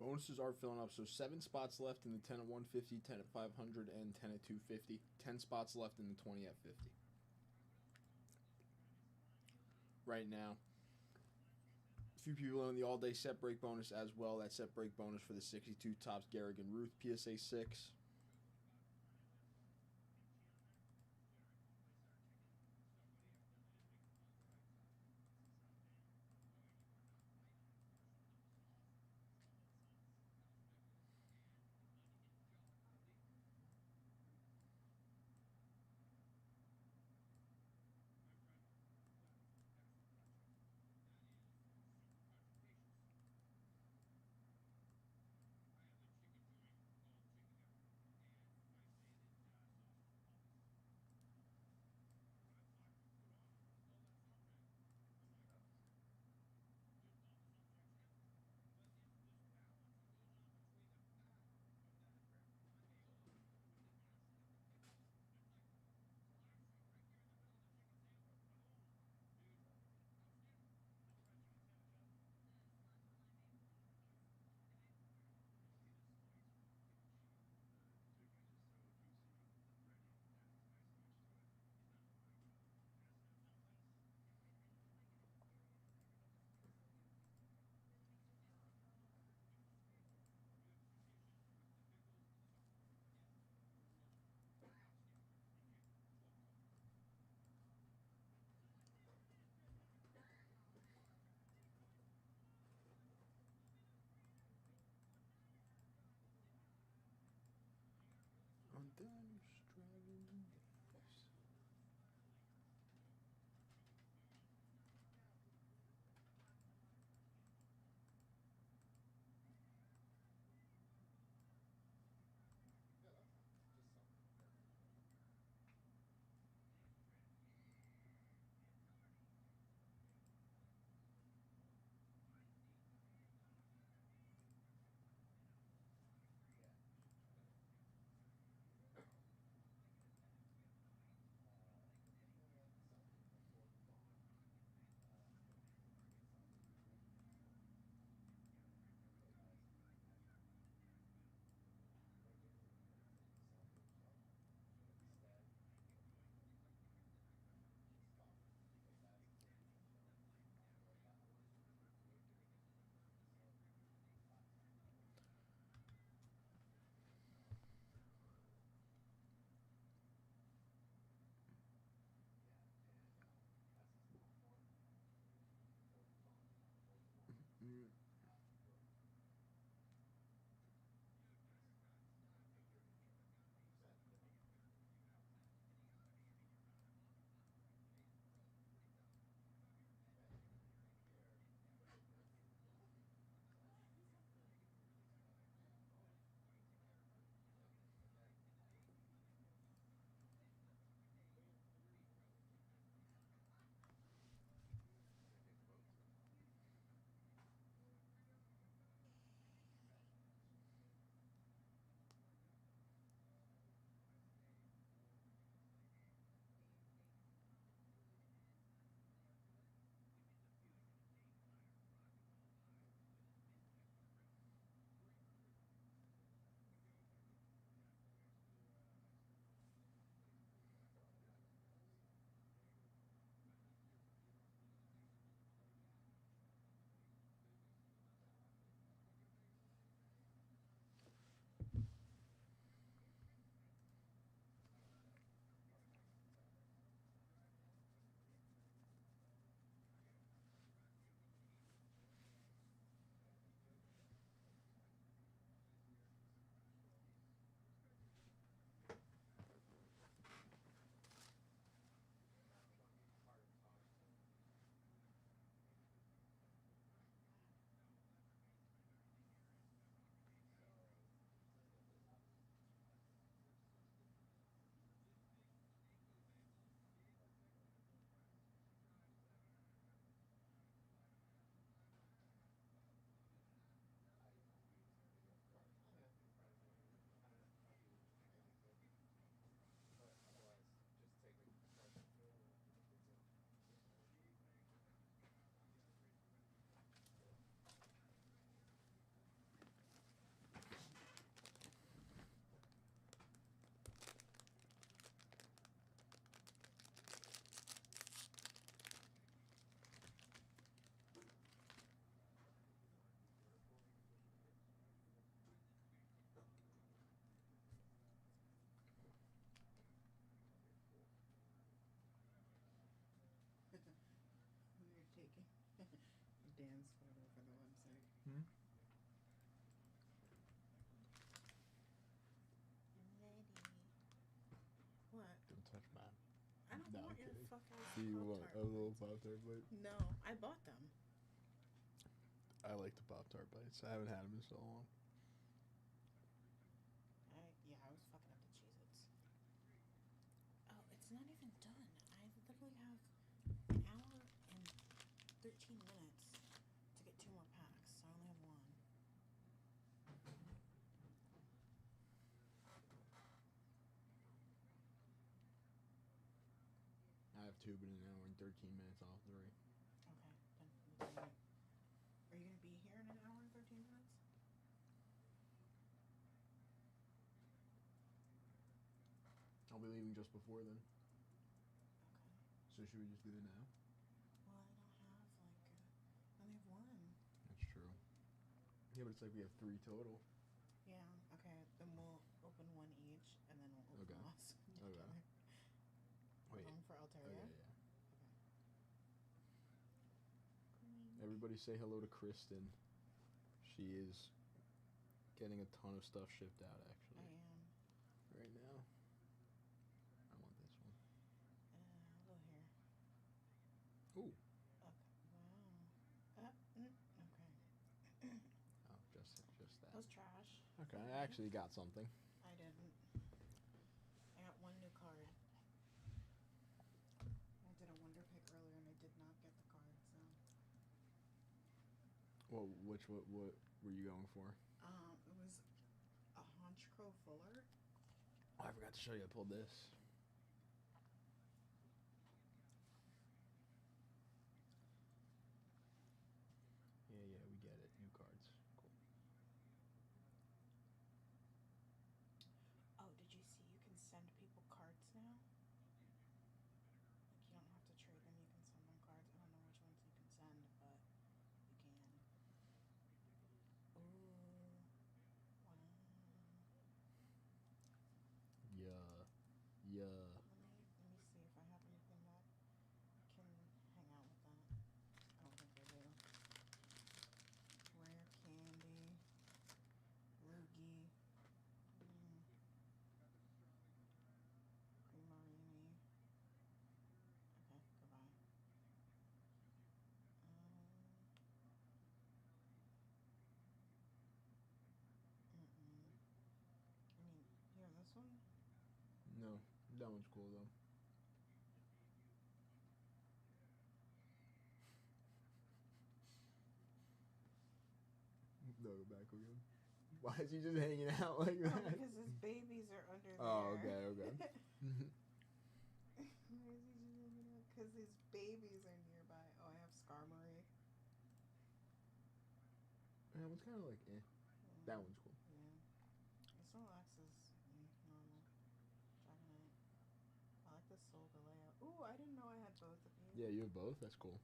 Bonuses are filling up, so 7 spots left in the 10 at 150, 10 at 500, and 10 at 250. 10 spots left in the 20 at 50. Right now, a few people in the all-day set break bonus as well. That set break bonus for the 62 tops Gehrig and Ruth, PSA 6. Hmm? What? Don't touch mine. I don't No, want I'm your kidding. fuck ass Do you want Pop-Tart a little bites. Pop-Tart bite? No, I bought them. I like the Pop-Tart bites. I haven't had them in so long. I was fucking up the Cheez-Its. Oh, it's not even done. I literally have an hour and 13 minutes to get 2 more packs. So I only have 1. I have 2, but an hour and 13 minutes off 3. Okay, then are you gonna be here in an hour and 13 minutes? I'll be leaving just before then. Okay. So should we just do it now? Well, I don't have I only have 1. That's true. Yeah, but it's like we have 3 total. Yeah. Okay. Then we'll open 1 each, and then we'll open Okay. loss Okay. together. Wait. Home for Altaria. Okay, yeah. Okay. Everybody say hello to Kristen. She is getting a ton of stuff shipped out, actually. I am. Right now. I want this one. Hello here. Ooh. Okay. Wow. Okay. Oh, just that. That was trash. Okay, I actually got something. I didn't. I got 1 new card. I did a Wonder Pick earlier and I did not get the card, so. Well, what were you going for? It was a Honchcrow Fuller. Oh, I forgot to show you. I pulled this. Yeah, we get it. New cards. Cool. Oh, did you see you can send people cards now? Like, you don't have to trade them, you can send them cards. I don't know which ones you can send, but you can. Ooh. Wow. Yeah. Let me see if I have anything that can hang out with that. I don't think I do. Rare Candy. Loogie. Marini. Okay, goodbye. I mean, here, this one? No, that one's cool though. No, go back again. Why is he just hanging out like that? Oh, because his babies are under there. Oh, okay. Why is he just hanging out? Because his babies are nearby. Oh, I have Skarmory. That one's kind of like eh. Yeah. That one's cool. Yeah. Snorlax is normal. Dragonite. I like the Solga layout. Ooh, I didn't know I had both of you. Yeah, you have both. That's cool.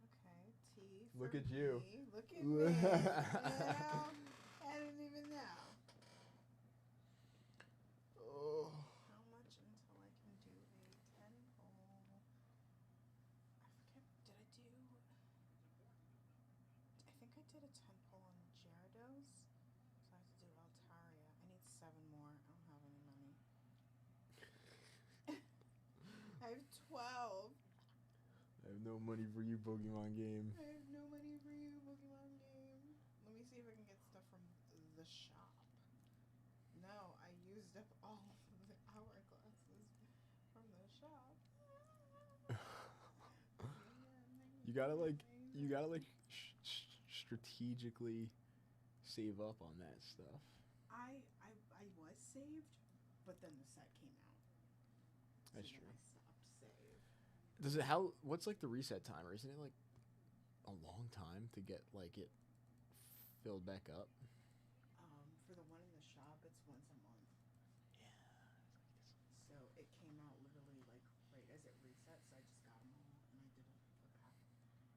Okay, T for Look at you. me. Look at me. Yeah, I didn't even know. Oh. How much until I can do a 10 pull? I forget. Did I do? I think I did a 10 pull on Gyarados. So I have to do Altaria. I need 7 more. I don't have any money. I have 12. I have no money for you, Pokemon game. I have no money for you, Pokemon game. Let me see if I can get stuff from the shop. No, I used up all of the hourglasses from the shop. You gotta strategically save up on that stuff. I was saved, but then the set came out. That's so true. I stopped save. Does it what's like the reset timer? Isn't it like a long time to get like it filled back up? For the one in the shop, it's once a month. Yeah. So it came out literally like right as it reset, so I just got them all and I did it for the pack.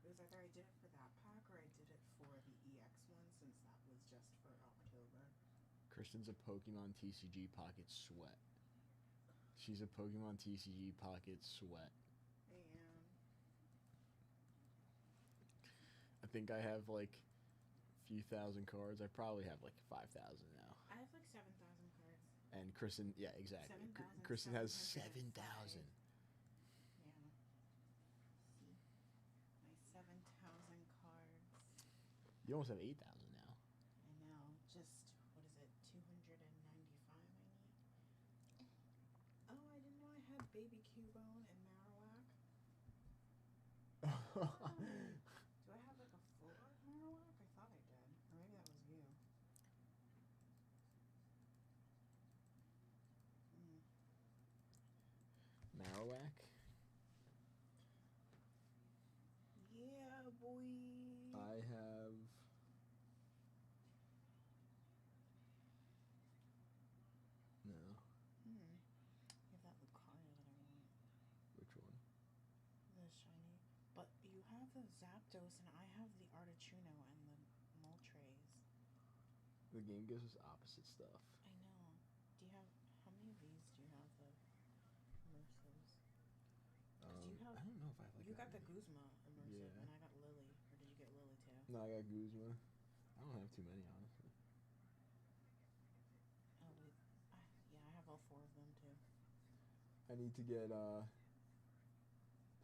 It was either I did it for that pack or I did it for the EX one since that was just for October. Kristen's a Pokemon TCG Pocket Sweat. She's a Pokemon TCG Pocket Sweat. I am. I think I have like few thousand cards. I probably have like 5,000 now. I have like 7,000 cards. And Kristen, yeah, exactly. Kristen has 7,000. Yeah. See, my 7,000 cards. You almost have 8,000 now. I know. Just what is it? 295. I need. Oh, I didn't know I had Baby Cubone and Marowak. Do I have like a full art Marowak? I thought I did. Or maybe that was you. Marowak? Yeah, boy. I have. No. You have that Lucario that I want. Which one? The shiny. But you have the Zapdos and I have the Articuno and the Moltres. The game gives us opposite stuff. I know. Do you have how many of these do you have the immersives? Because you have I don't know if I have like you got that the many. Guzma immersive Yeah. and I got Lily. Or did you get Lily too? No, I got Guzma. I don't have too many, honestly. Oh wait, yeah, I have all 4 of them too. I need to get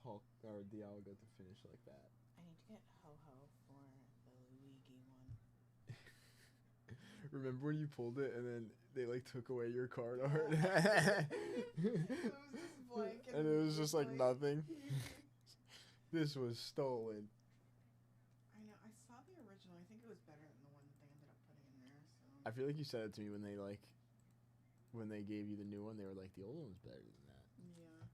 Hulk or Dialga to finish like that. I need to get Ho-Ho for the Luigi one. Remember when you pulled it and then they like took away your card art? So it was just blank And it was just like nothing. This was stolen. I know. I saw the original. I think it was better than the one that they ended up putting in there. So I feel like you said it to me when they gave you the new one. They were like, the old one's better than that. yeah.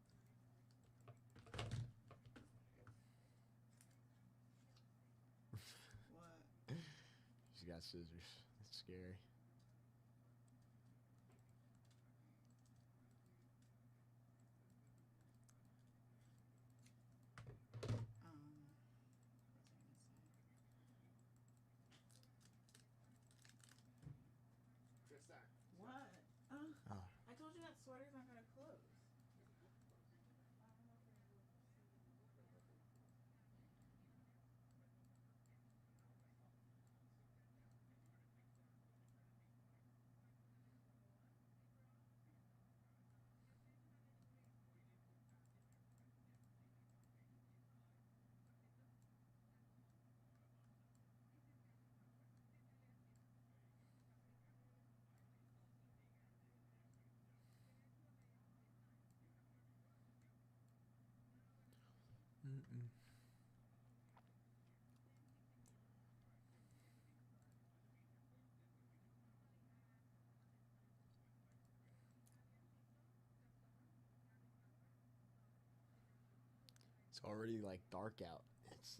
What? She's got scissors. It's scary. Tristan. What? Oh. I told you that sweater's not gonna close. Mm-mm. It's already like dark out. It's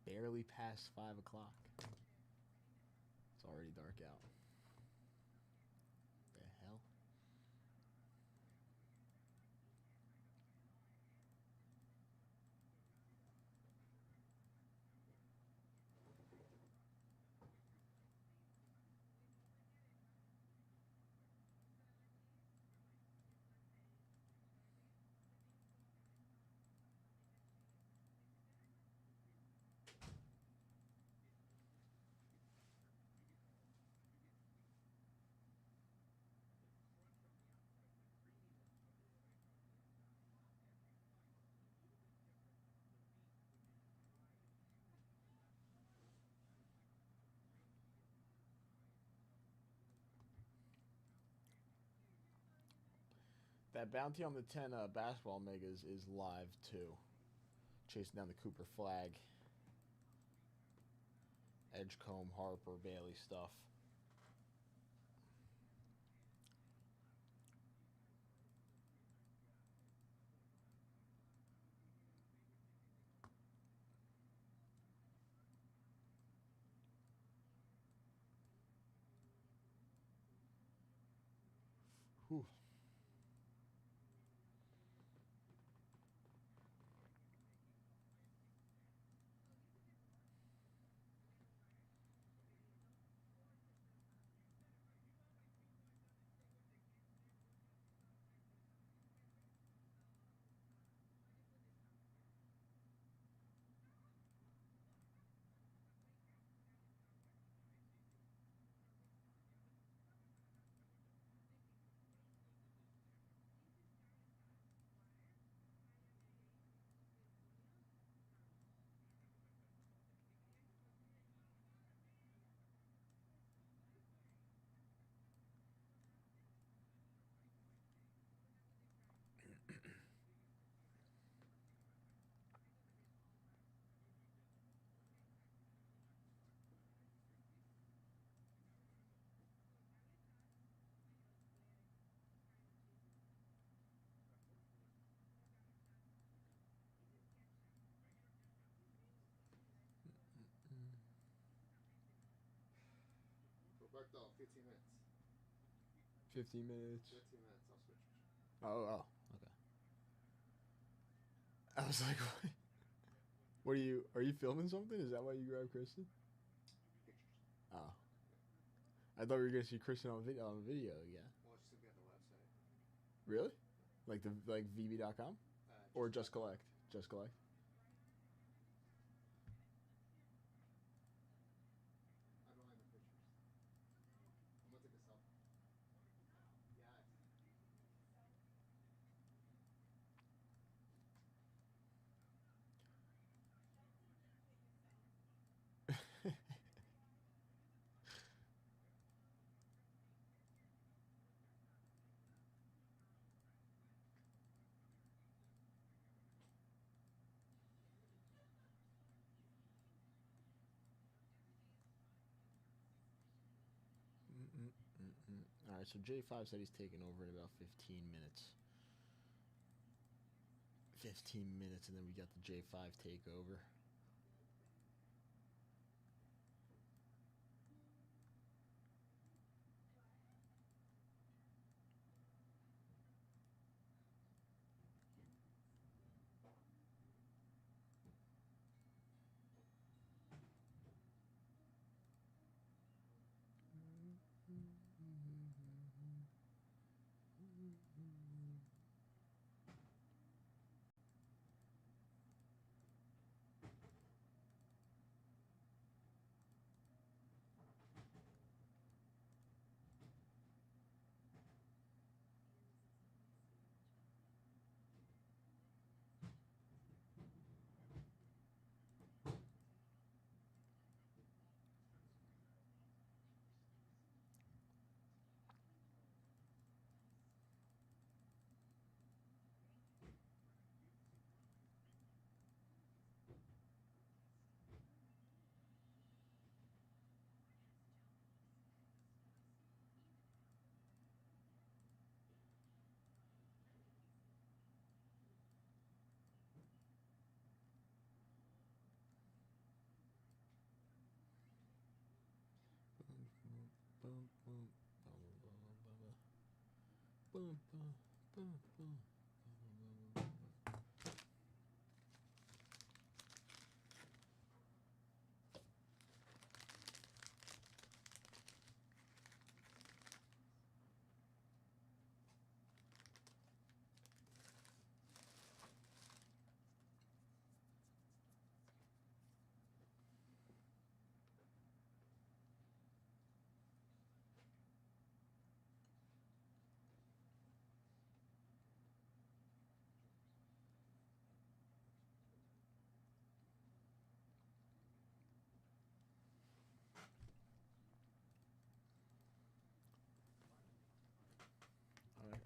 barely past 5 o'clock. It's already dark out. The hell? That bounty on the 10 basketball megas is live too. Chasing down the Cooper flag. Edgecombe, Harper, Bailey stuff. Whew. But though, 15 minutes. 15 minutes. 15 minutes, I'll switch. Oh, okay. I was like, what? What are you filming something? Is that why you grabbed Kristen? Pictures. Oh. I thought we were gonna see Kristen on video again. Well, she's gonna be on the website. Really? Like VB.com? Or Just Collect? Just Collect? I don't like the pictures. I'm gonna take a selfie. Yes. All right, so J5 said he's taking over in about 15 minutes. 15 minutes, and then we got the J5 takeover.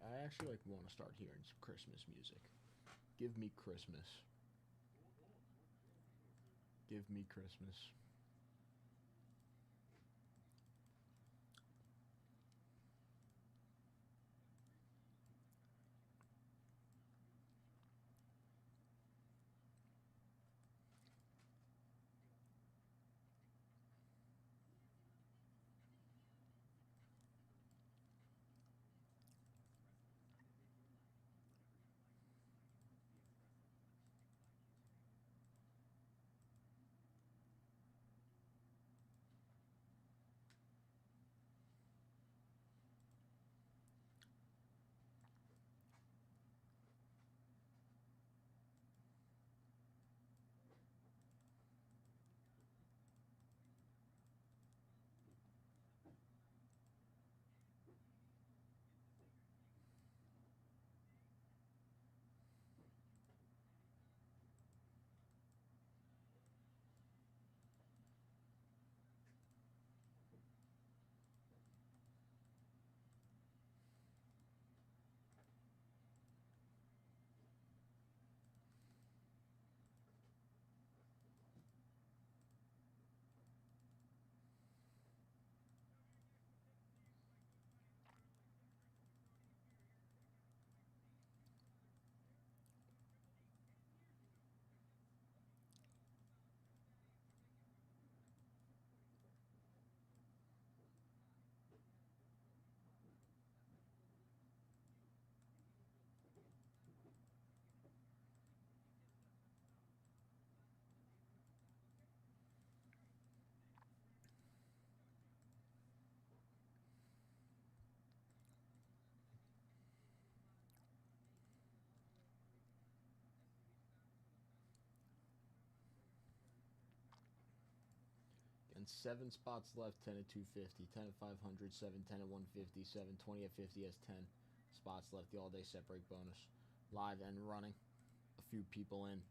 I actually want to start hearing some Christmas music. Give me Christmas. Give me Christmas. and 7 spots left. 10 at 250, 10 at 500, 7, 10 at 150, 7, 20 at 50 has 10 spots left. The all-day set break bonus, live and running. A few people in.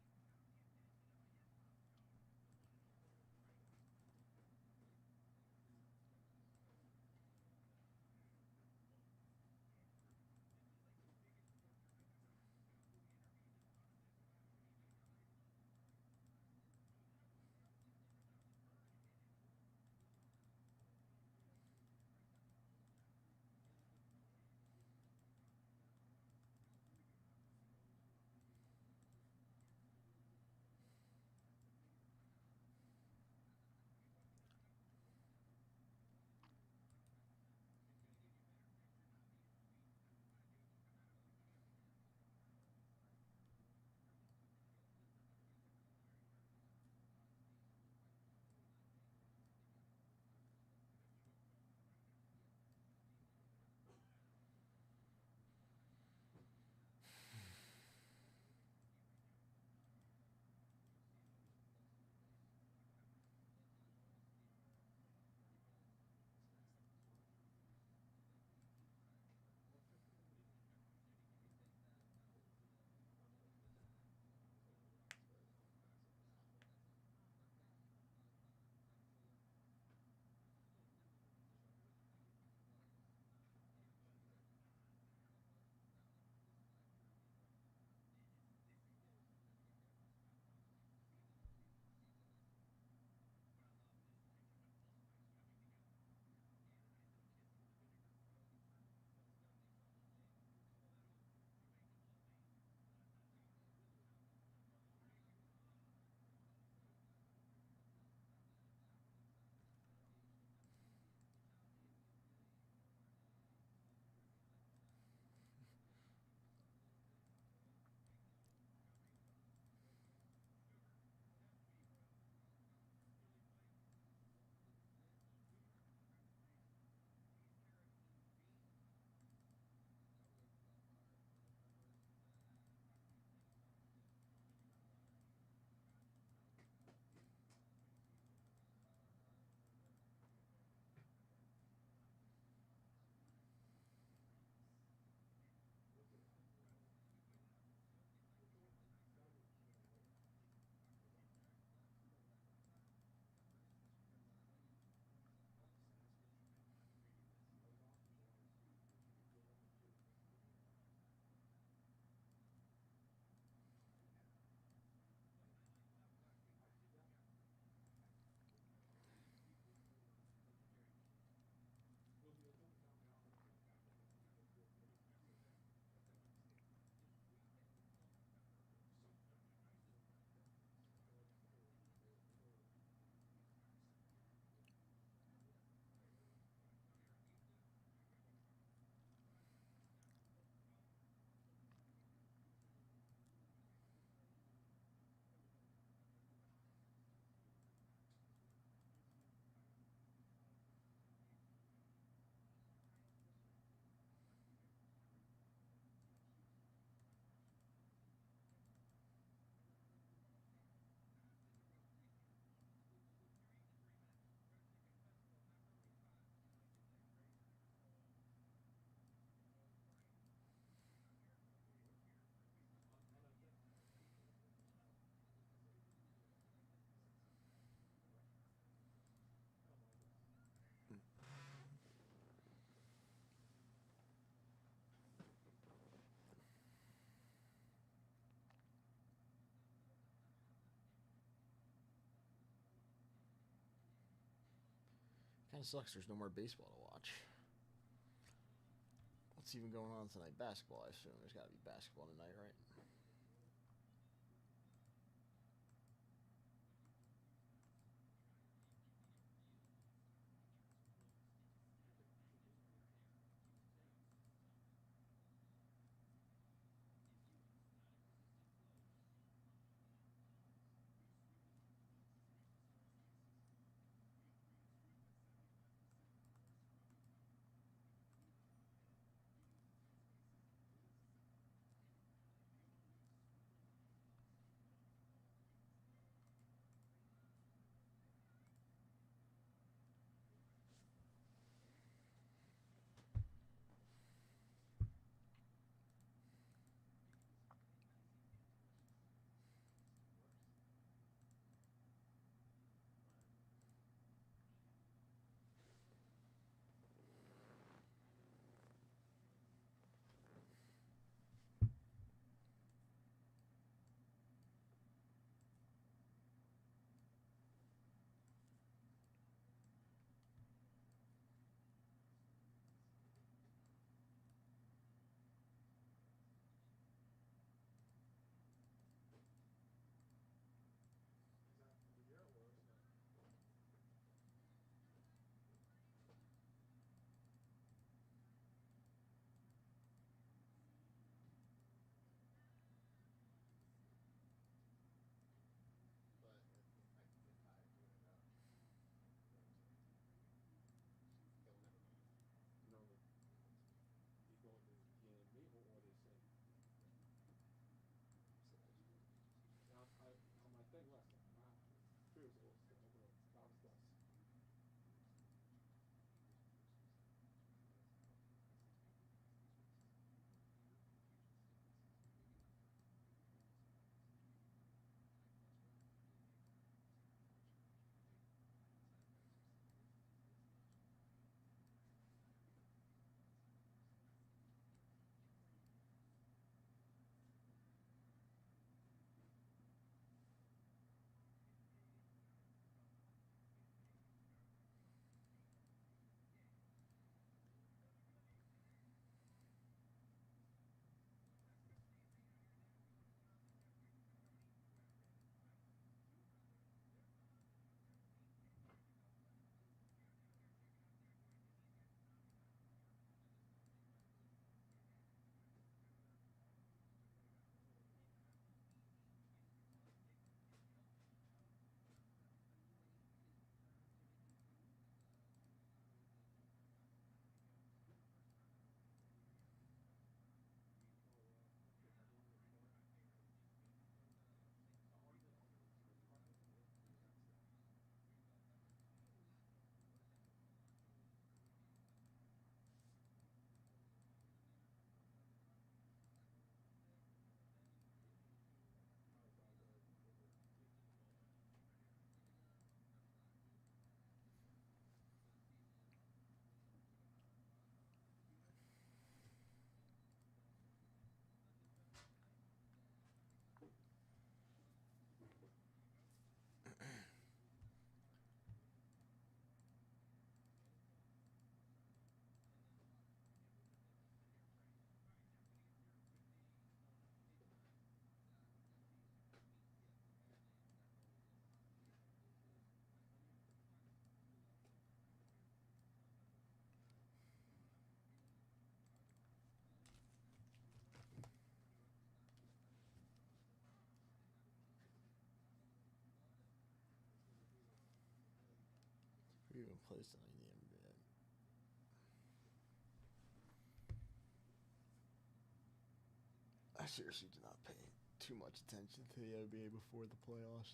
Kind of sucks there's no more baseball to watch. What's even going on tonight? Basketball, I assume. There's got to be basketball tonight, right? even placed on the NBA? I seriously do not pay too much attention to the NBA before the playoffs.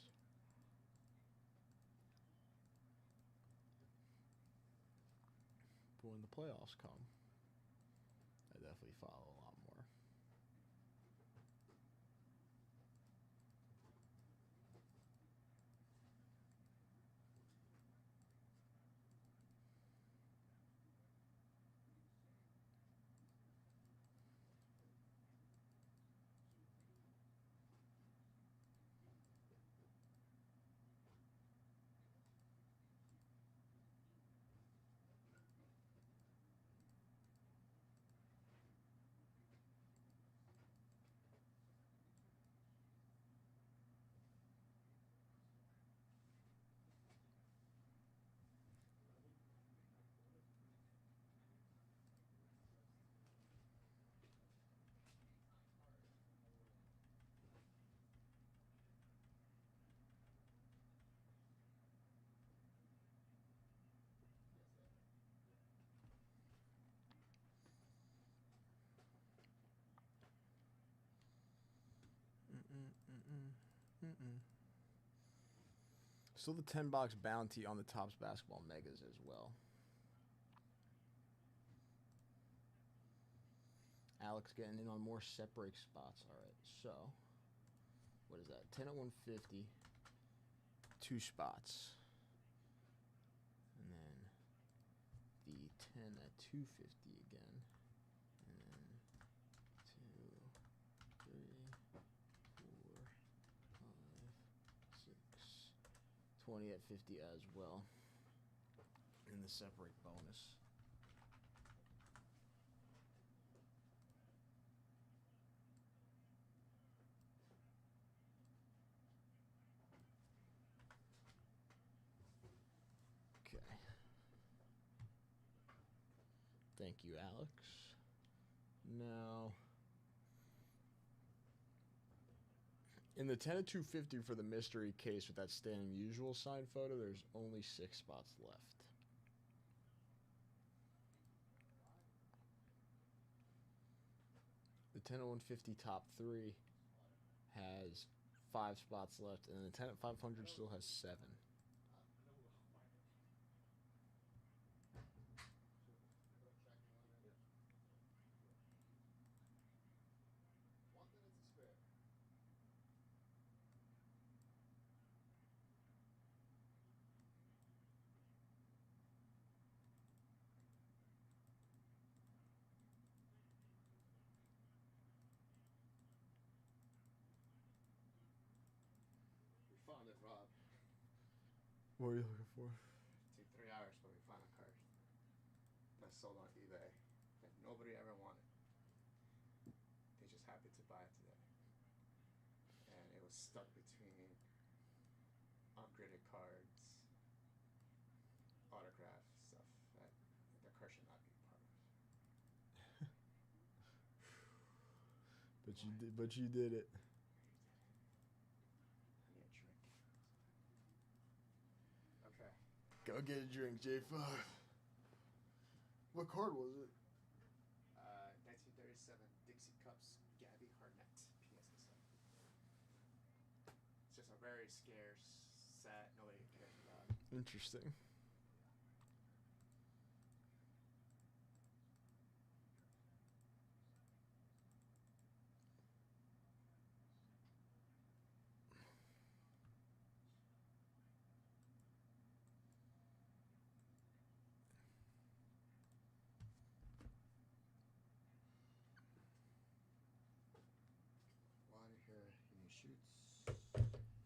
But when the playoffs come, I definitely follow a lot more. Still the $10 bounty on the Topps Basketball Megas as well. Alex getting in on more set break spots. All right, so what is that? 10 at 150, 2 spots. And then the 10 at 250 again. And then 2, 3, 4, 5, 6, 20 at 50 as well. And the set break bonus. Okay. Thank you, Alex. Now, in the 10 at 250 for the mystery case with that standing usual signed photo, there's only 6 spots left. The 10 at 150 top 3 has 5 spots left, and the 10 at 500 still has 7. Found it, Rob. What are you looking for? It took 3 hours, but we found a card that sold on eBay that nobody ever wanted. They just happened to buy it today. And it was stuck between ungraded cards, autograph stuff that the card should not be part of. But you did it. Go get a drink, J5. What card was it? 1937 Dixie Cups Gabby Harnett PSA. It's just a very scarce set. Nobody cares about. Interesting.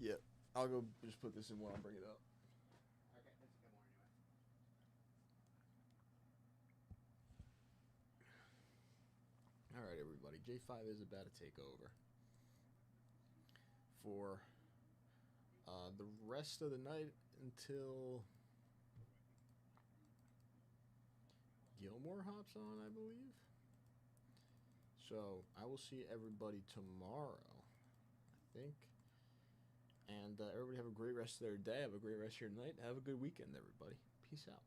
Yeah, I'll go just put this in while I bring it up. Okay, let's get more anyway. All right, everybody. J5 is about to take over for the rest of the night until Gilmore hops on, I believe. So I will see everybody tomorrow, I think. And everybody have a great rest of their day. Have a great rest of your night. Have a good weekend, everybody. Peace. Peace out.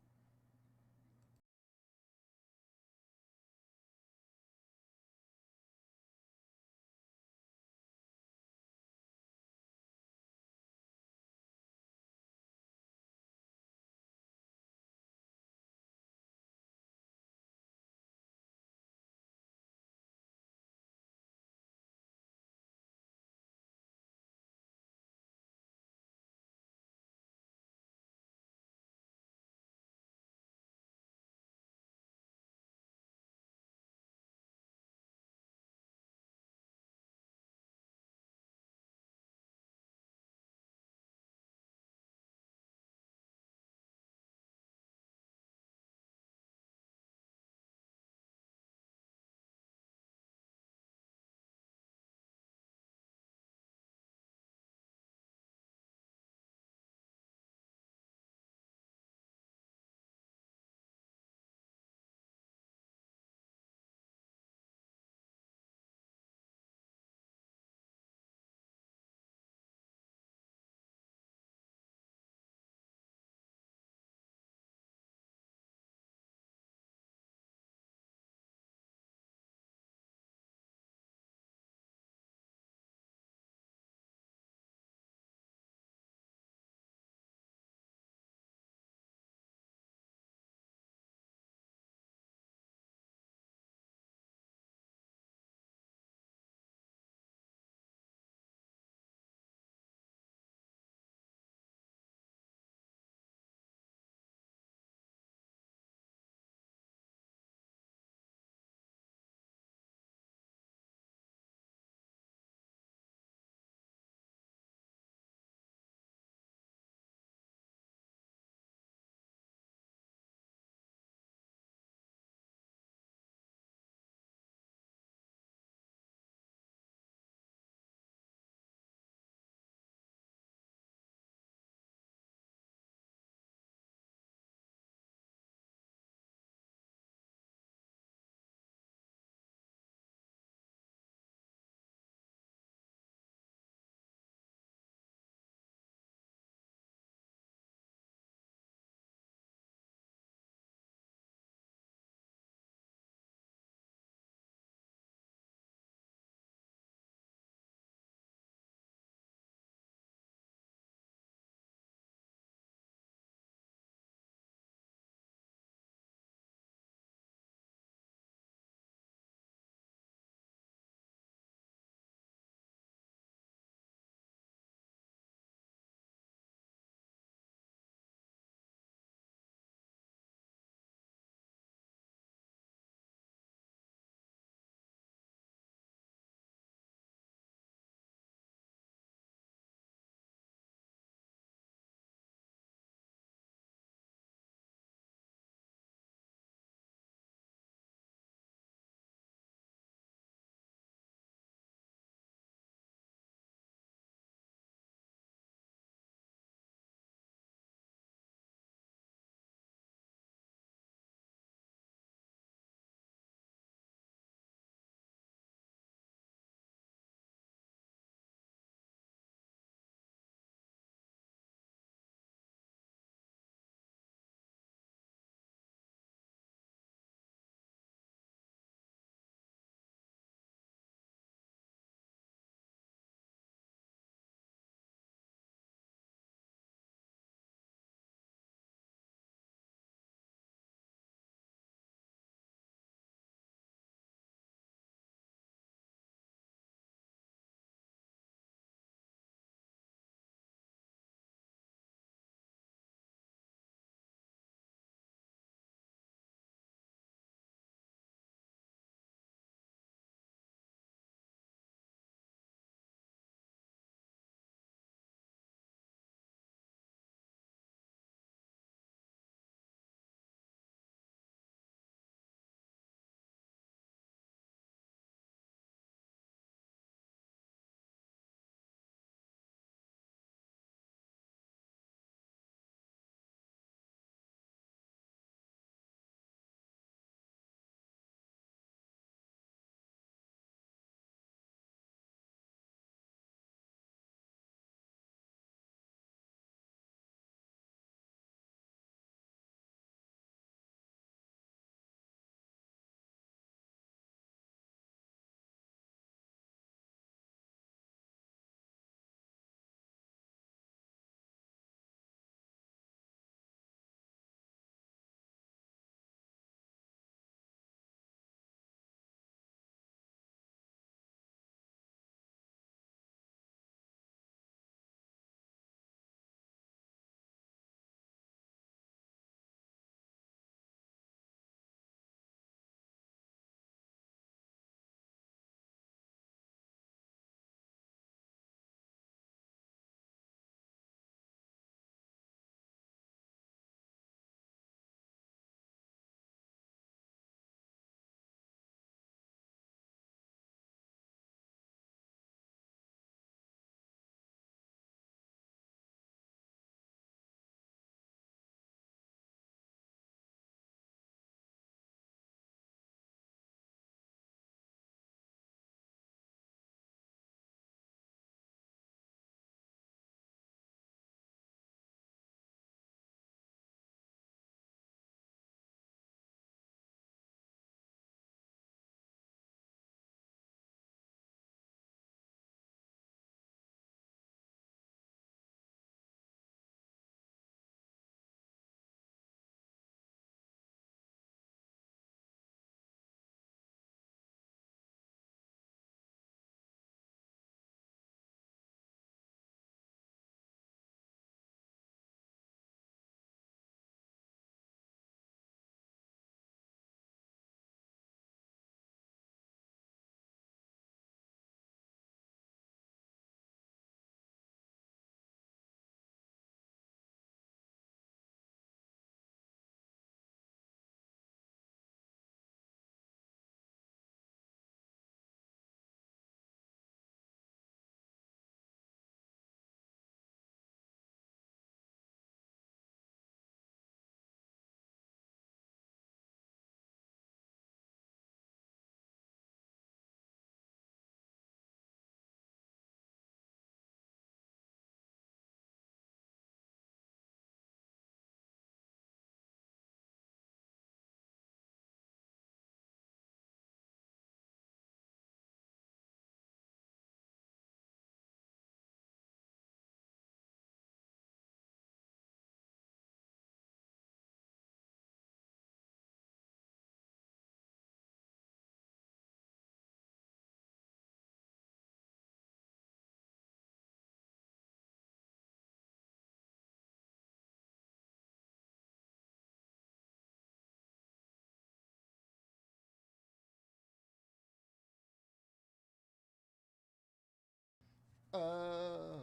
Oh.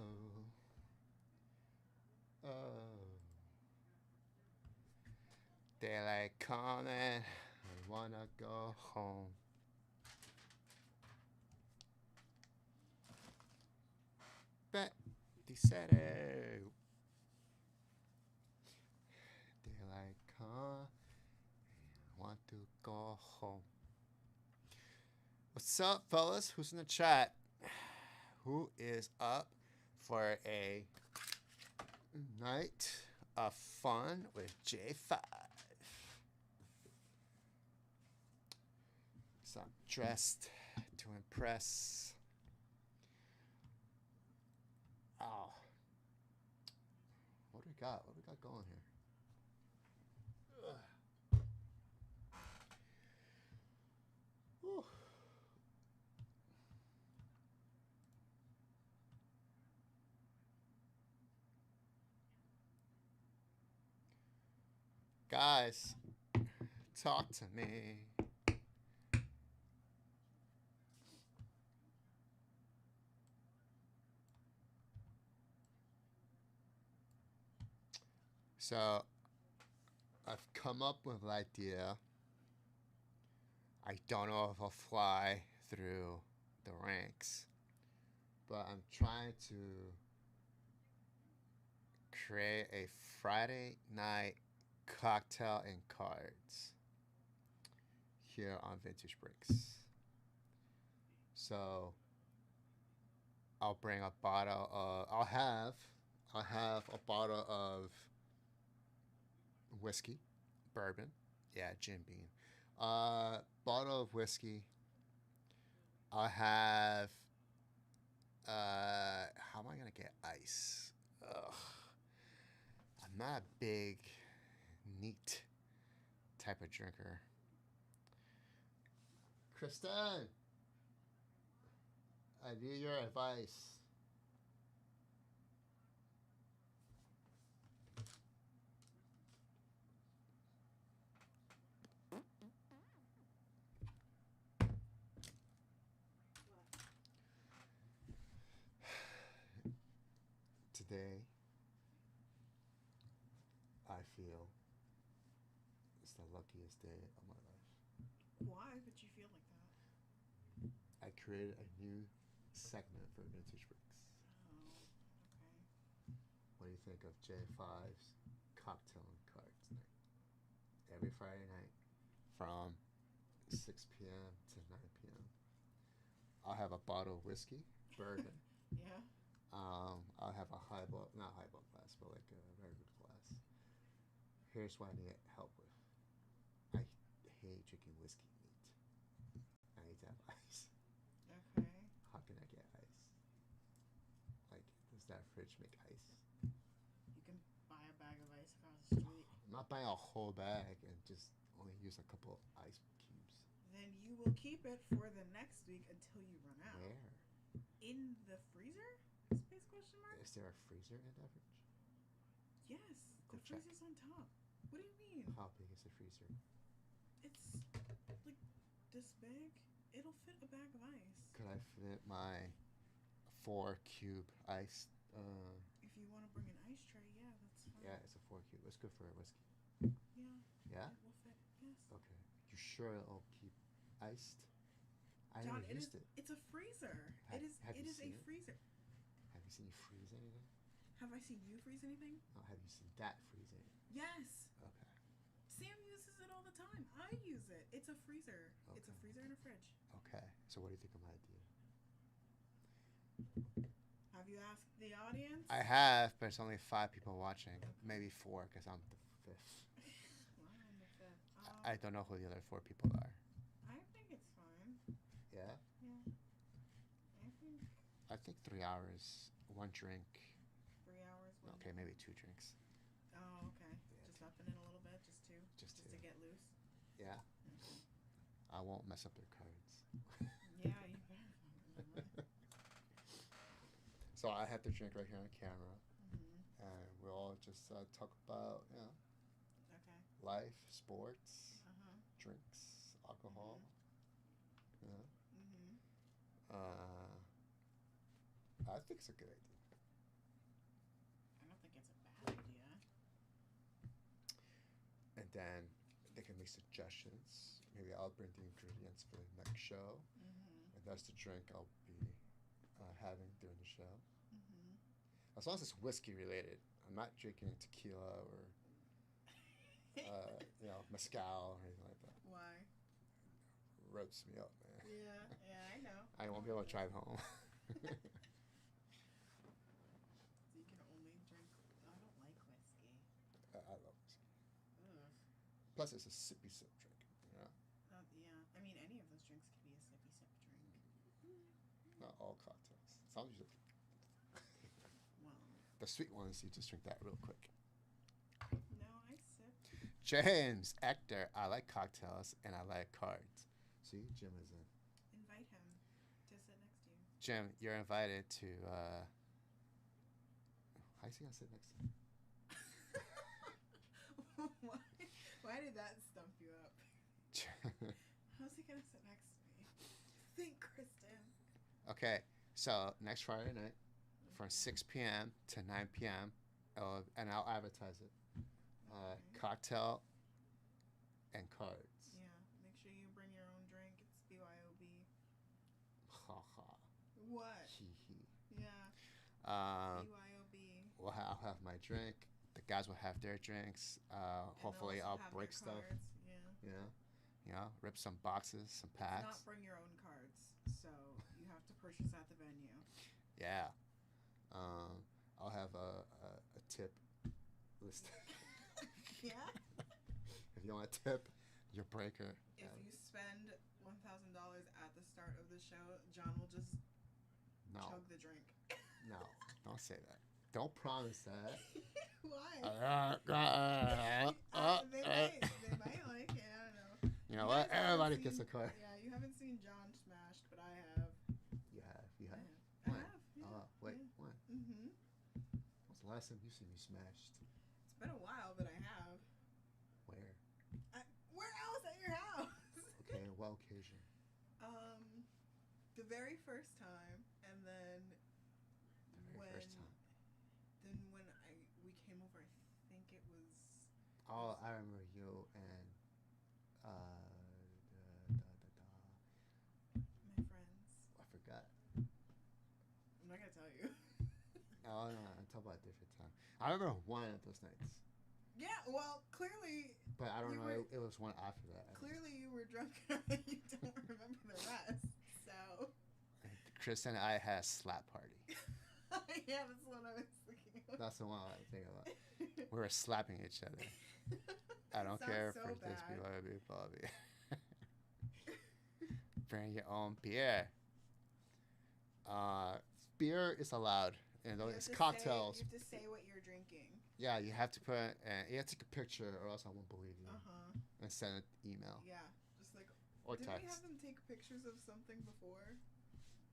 Oh. Daylight coming. I wanna go home. Bet the city. Daylight come. I want to go home. What's up, fellas? Who's in the chat? Who is up for a night of fun with J5? So I'm dressed to impress. Oh. What do we got? What do we got going here? Whew. Guys, talk to me. So, I've come up with an idea. I don't know if I'll fly through the ranks, but I'm trying to create a Friday night cocktail and cards here on Vintage Bricks. So I'll bring a bottle of I'll have a bottle of whiskey, bourbon, yeah, Jim Beam. Bottle of whiskey. I'll have how am I gonna get ice? Ugh. I'm not a big neat type of drinker. Kristen, I need your advice. Today, I feel it's the luckiest day of my life. Why would you feel like that? I created a new segment for Vintage Bricks. Oh, okay. What do you think of J5's Cocktail and Cards night? Every Friday night from 6 p.m. to 9 p.m. I'll have a bottle of whiskey, bourbon. Yeah. I'll have a not highball glass, but like a very good glass. Here's what I need help with. I hate drinking whiskey neat. I need to have ice. Okay. How can I get ice? Like, does that fridge make ice? You can buy a bag of ice across the street. I'm not buying a whole bag and just only use a couple of ice cubes. Then you will keep it for the next week until you run out. Where? In the freezer? Space question mark? Is there a freezer in that fridge? Yes. Go The check. freezer's on top. What do you mean? How big is the freezer? It's like this big. It'll fit a bag of ice. Could I fit my 4-cube ice? If you want to bring an ice tray, yeah, that's fine. Yeah, it's a 4-cube. It's good for a whiskey. Yeah. Yeah? It will fit. Yes. Okay. You sure it'll keep iced? I John, never used it. It's a freezer. Have It you is a seen it? freezer. Have you seen you freeze anything? Have I seen you freeze anything? No, have you seen that freeze anything? Yes. Okay. Sam uses it all the time. I use it. It's a freezer. It's a Okay. freezer and a fridge. Okay. So what do you think of my idea? Have you asked the audience? I have, but it's only 5 people watching. Maybe 4 because I'm the 5th. Well, I'm the fifth. I don't know who the other 4 people are. I think it's fine. Yeah? Yeah. I think 3 hours, 1 drink. 3 hours. Okay, maybe 2 drinks. Oh, okay. Yeah, Just upping it a little bit, just two. Just to two. get loose. Yeah? Okay. I won't mess up their cards. Yeah, you better. So I have the drink right here on camera. Mm-hmm. And we'll all just talk about, Okay. life, sports, Uh-huh. drinks, alcohol. Mm-hmm. Uh, I think it's a good idea. I don't think it's a bad idea. And then they can make suggestions. Maybe I'll bring the ingredients for the next show. Mm-hmm. And that's the drink I'll be having during the show. Mm-hmm. As long as it's whiskey related. I'm not drinking tequila or mezcal or anything like that. Why? Roasts me up, man. Yeah, I know. I won't be able to drive home. So you can only drink. I don't like whiskey. I love whiskey. Ugh. Plus, it's a sippy sip drink. Yeah. I mean, any of those drinks could be a sippy sip drink. Not all cocktails. Some you Well. the sweet ones, you just drink that real quick. No, I sip. James, actor. I like cocktails and I like cards. See, Jim is in. Invite him to sit next to you. Jim, you're invited to. How is he gonna sit next to me? Why did that stump you up? How's he gonna sit next to me? Think, Kristen. Okay, so next Friday night, from 6 p.m. to 9 p.m., and I'll advertise it. Okay. Cocktail and cards. Yeah, make sure you bring your own drink. It's BYOB. Ha ha. What? Hee hee. Yeah. BYOB. I'll have my drink. The guys will have their drinks. Hopefully, they'll I'll also have break their stuff. cards. Yeah. Rip some boxes, some Not packs. bring your own cards, so you have to purchase at the venue. Yeah. I'll have a tip list. Yeah. If you want a tip, your breaker. If you spend $1,000 at the start of the show, John will just chug the drink. No, don't say that. Don't promise that. Why? They might like it. I don't know. You know what? Everybody gets a card. Yeah, you haven't seen John smashed, but I have. You have. I have. When? I have. Yeah. Wait, Yeah. when? Mm-hmm. When's the last time you see me smashed? It's been a while, but I have. Where? Where else at your house? Okay, what occasion? The very first time, and then The very first time. Then when we came over, I think it was. Oh, I remember you and My friends. I forgot. I'm not gonna tell you. Oh no, I'm talking about a different time. I remember one of those nights. Yeah, well, clearly. But I don't know. were- It was one after that. Clearly, you were drunk and you don't remember the rest. So. Chris and I had a slap party. Yeah, that's what I was thinking of. That's the one I was thinking about. We were slapping each other. I don't Sounds care so for this bad. Bobby. Bring your own beer. Beer is allowed. You know, You it's have to cocktails. you have to say what you're drinking. Yeah, you have to put. You have to take a picture, or else I won't believe you. And send an email Yeah, just like. or Did we have text. them take pictures of something before?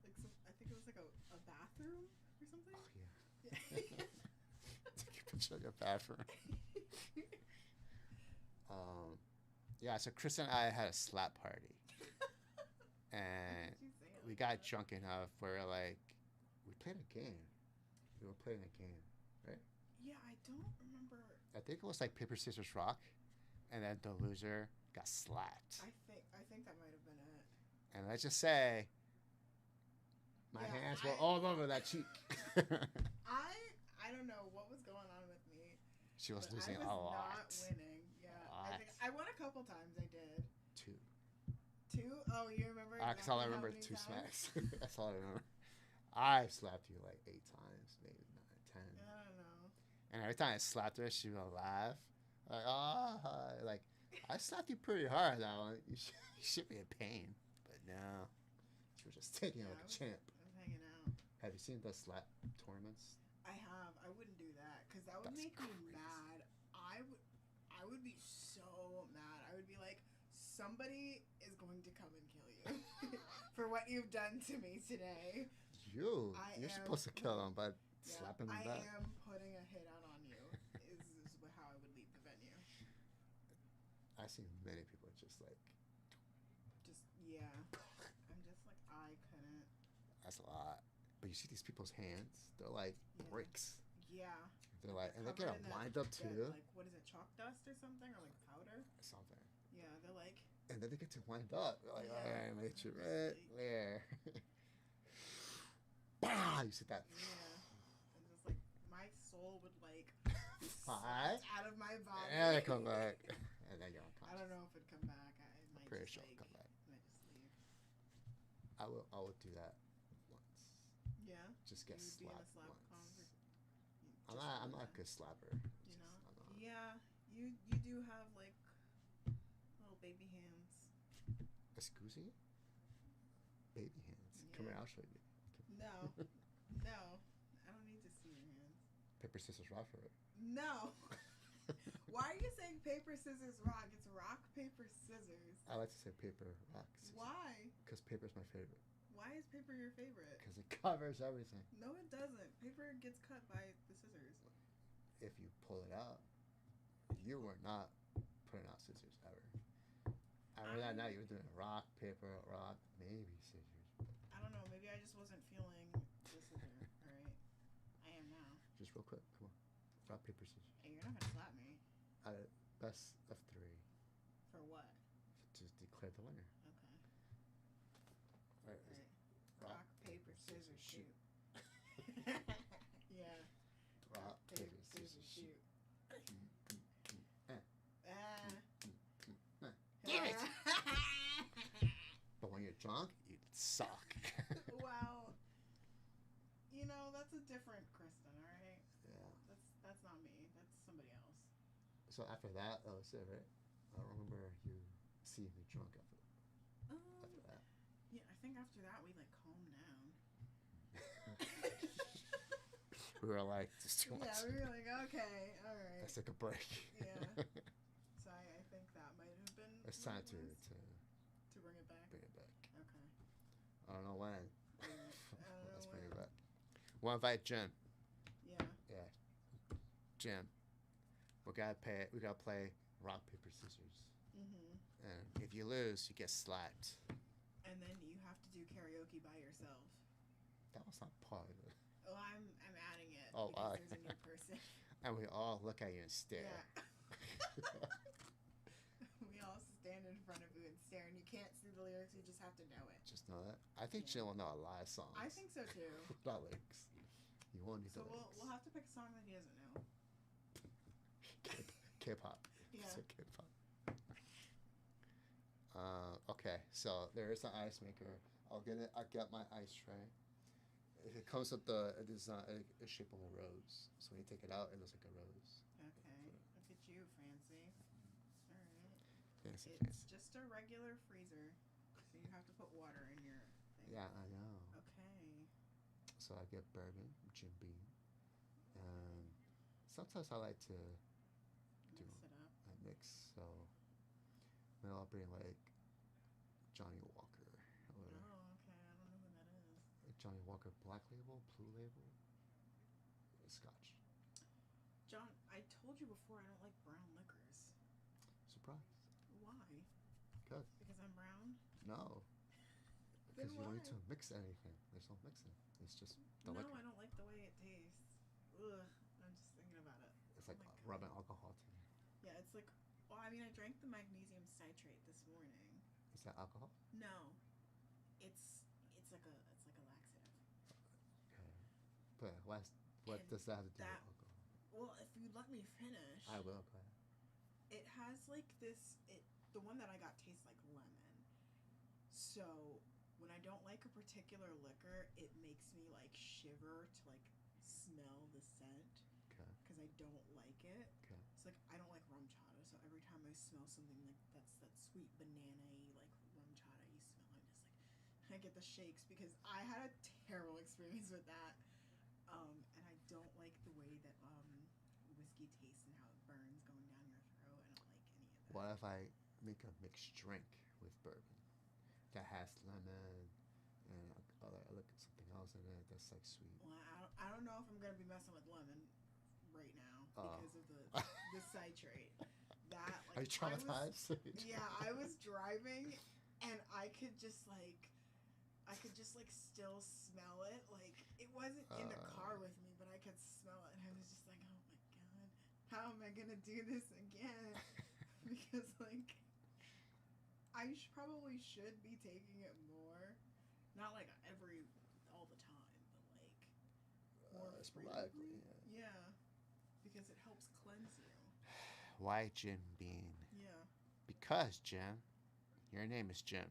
Like I think it was like a bathroom or something. Oh yeah. Yeah. Take a picture of your bathroom. Yeah, so Chris and I had a slap party, and Did you say it we like got that? drunk enough where we played a game. We were playing a game, right? Yeah, I don't remember. I think it was like paper scissors rock, and then the loser got slapped. I think that might have been it. And let's just say, my Yeah, hands were all over that cheek. I don't know what was going on with me. She was but losing I was a lot. not winning. Yeah, A I think I won a couple times. I did. 2. 2? Oh, you remember? That's all I exactly how remember. many 2 times? smacks. That's all I remember. I slapped you like 8 times, maybe 9, 10. I don't know. And every time I slapped her, she would laugh. Like, oh, like, I slapped you pretty hard that one. You should be in pain. But no. She was just taking it like a champ. I was hanging out. Have you seen the slap tournaments? I have. I wouldn't do that because that would That's make me crazy. mad. I would be so mad. I would be like, somebody is going to come and kill you for what you've done to me today. You're am- supposed to kill them by Yeah, slapping them I back. am putting a hit out on you. is how I would leave the venue. I've seen many people just like, Just yeah. I'm just like I couldn't. that's a lot. But you see these people's hands; they're like bricks. Yeah. They're like, and they Covered get in that lined up too. like, what is it, chalk dust or something, or like powder? Something. Yeah, they're like. And then they get to wind up. They're like, Yeah. all right, make sure right there. Bah! You see that? Yeah. And just like my soul would like Hi. out of my body. And they come back. And then you're unconscious. I don't know if it'd come back. I might Pretty just, sure like, it'll come back. might just leave. I will do that once. Yeah. Just get You would be in a slapped slap once. conver- I'm not a good slapper. You know? I'm not. Yeah. You do have like little baby hands. Excuse me? Baby hands. Come here, Yeah. I'll show you. No. No. I don't need to see your hands. Paper, scissors, rock for it. No. Why are you saying paper, scissors, rock? It's rock, paper, scissors. I like to say paper, rock, scissors. Why? Because paper's my favorite. Why is paper your favorite? Because it covers everything. No, it doesn't. Paper gets cut by the scissors. If you pull it out, you were not putting out scissors ever. I remember that night you were doing rock, paper, rock, maybe scissors. I don't know. Maybe I just wasn't feeling the scissor. All right. I am now. Just real quick, come on. Rock, paper, scissors. Hey, you're not gonna slap me. Best of 3 For what? to declare the winner. Okay. All right. Right. Rock, paper, scissors, shoot. Yeah. Rock, paper, scissors, shoot. Damn it! But when you're drunk, you suck. Well, you know, that's a different Kristen, alright? Yeah. That's not me. That's somebody else. So after that, that was it, right? I don't remember you seeing me drunk after that. Yeah, I think after that we like calmed down. We were like, just too much. Yeah, we were like, okay, alright. Let's take a break. Yeah. So I think that might have been. It's time to bring it back. bring it back. Okay. I don't know when. I don't know Let's bring when. it back. We'll invite Jim. Yeah. Yeah. Jim. We gotta play rock, paper, scissors. Mhm. And if you lose, you get slapped. And then you have to do karaoke by yourself. That was not part of it. Oh, I'm adding it Oh, because there's a new person. And we all look at you and stare. Yeah. We all stand in front of you and stare, and you can't see the lyrics. You just have to know it. Just know that. I think Yeah. Jim will know a lot of songs. I think so too. Not lyrics. You won't need So the lyrics. we'll have to pick a song that he doesn't know. K-pop. Yeah. So K-pop. Okay, so there is an ice maker. I'll get my ice tray. It comes with the design, a shape of a rose. So when you take it out, it looks like a rose. Okay. Look at you, fancy. All right. Fancy, It's fancy. just a regular freezer, so you have to put water in your thing. Yeah, I know. Okay. So I get bourbon, Jim Beam, and sometimes I like to Mix it up. mix. So maybe I'll bring like Johnny Walker or Oh, okay. I don't know who that is. Johnny Walker Black Label, Blue Label, Scotch. John, I told you before I don't like brown liquors. Surprise. Why? Good. Because I'm brown? No. Then Because you don't need why? to mix anything. There's no mixing. It's just the No, liquor. I don't like the way it tastes. Ugh. I'm just thinking about it. It's like Oh my God. rubbing alcohol to me. Yeah, it's like. Well, I mean, I drank the magnesium citrate this morning. Is that alcohol? No, it's like a laxative. Okay. But what And does that have to do that- with alcohol? Well, if you let me finish, I will. Go ahead. it has like this. The one that I got tastes like lemon. So when I don't like a particular liquor, it makes me like shiver to like smell the scent Okay. because I don't like it. Okay. It's like I don't like rum chata, so every time I smell something like that's that sweet banana-y like rum chata you smell, I'm just like I get the shakes because I had a terrible experience with that. And I don't like the way that whiskey tastes and how it burns going down your throat. I don't like any of that. What if I make a mixed drink with bourbon that has lemon and something else in it that's like sweet? Well, I don't know if I'm gonna be messing with lemon right now Oh. because of the citrate. That like Are you traumatized? I was driving and I could just like I could just like still smell it. Like it wasn't in the car with me, but I could smell it, and I was just like, oh my god, how am I gonna do this again? Because like I probably should be taking it more, not like all the time, but like more sporadically. frequently. Yeah, because it helps cleanse you. Why Jim Bean? Yeah. Because Jim, your name is Jim.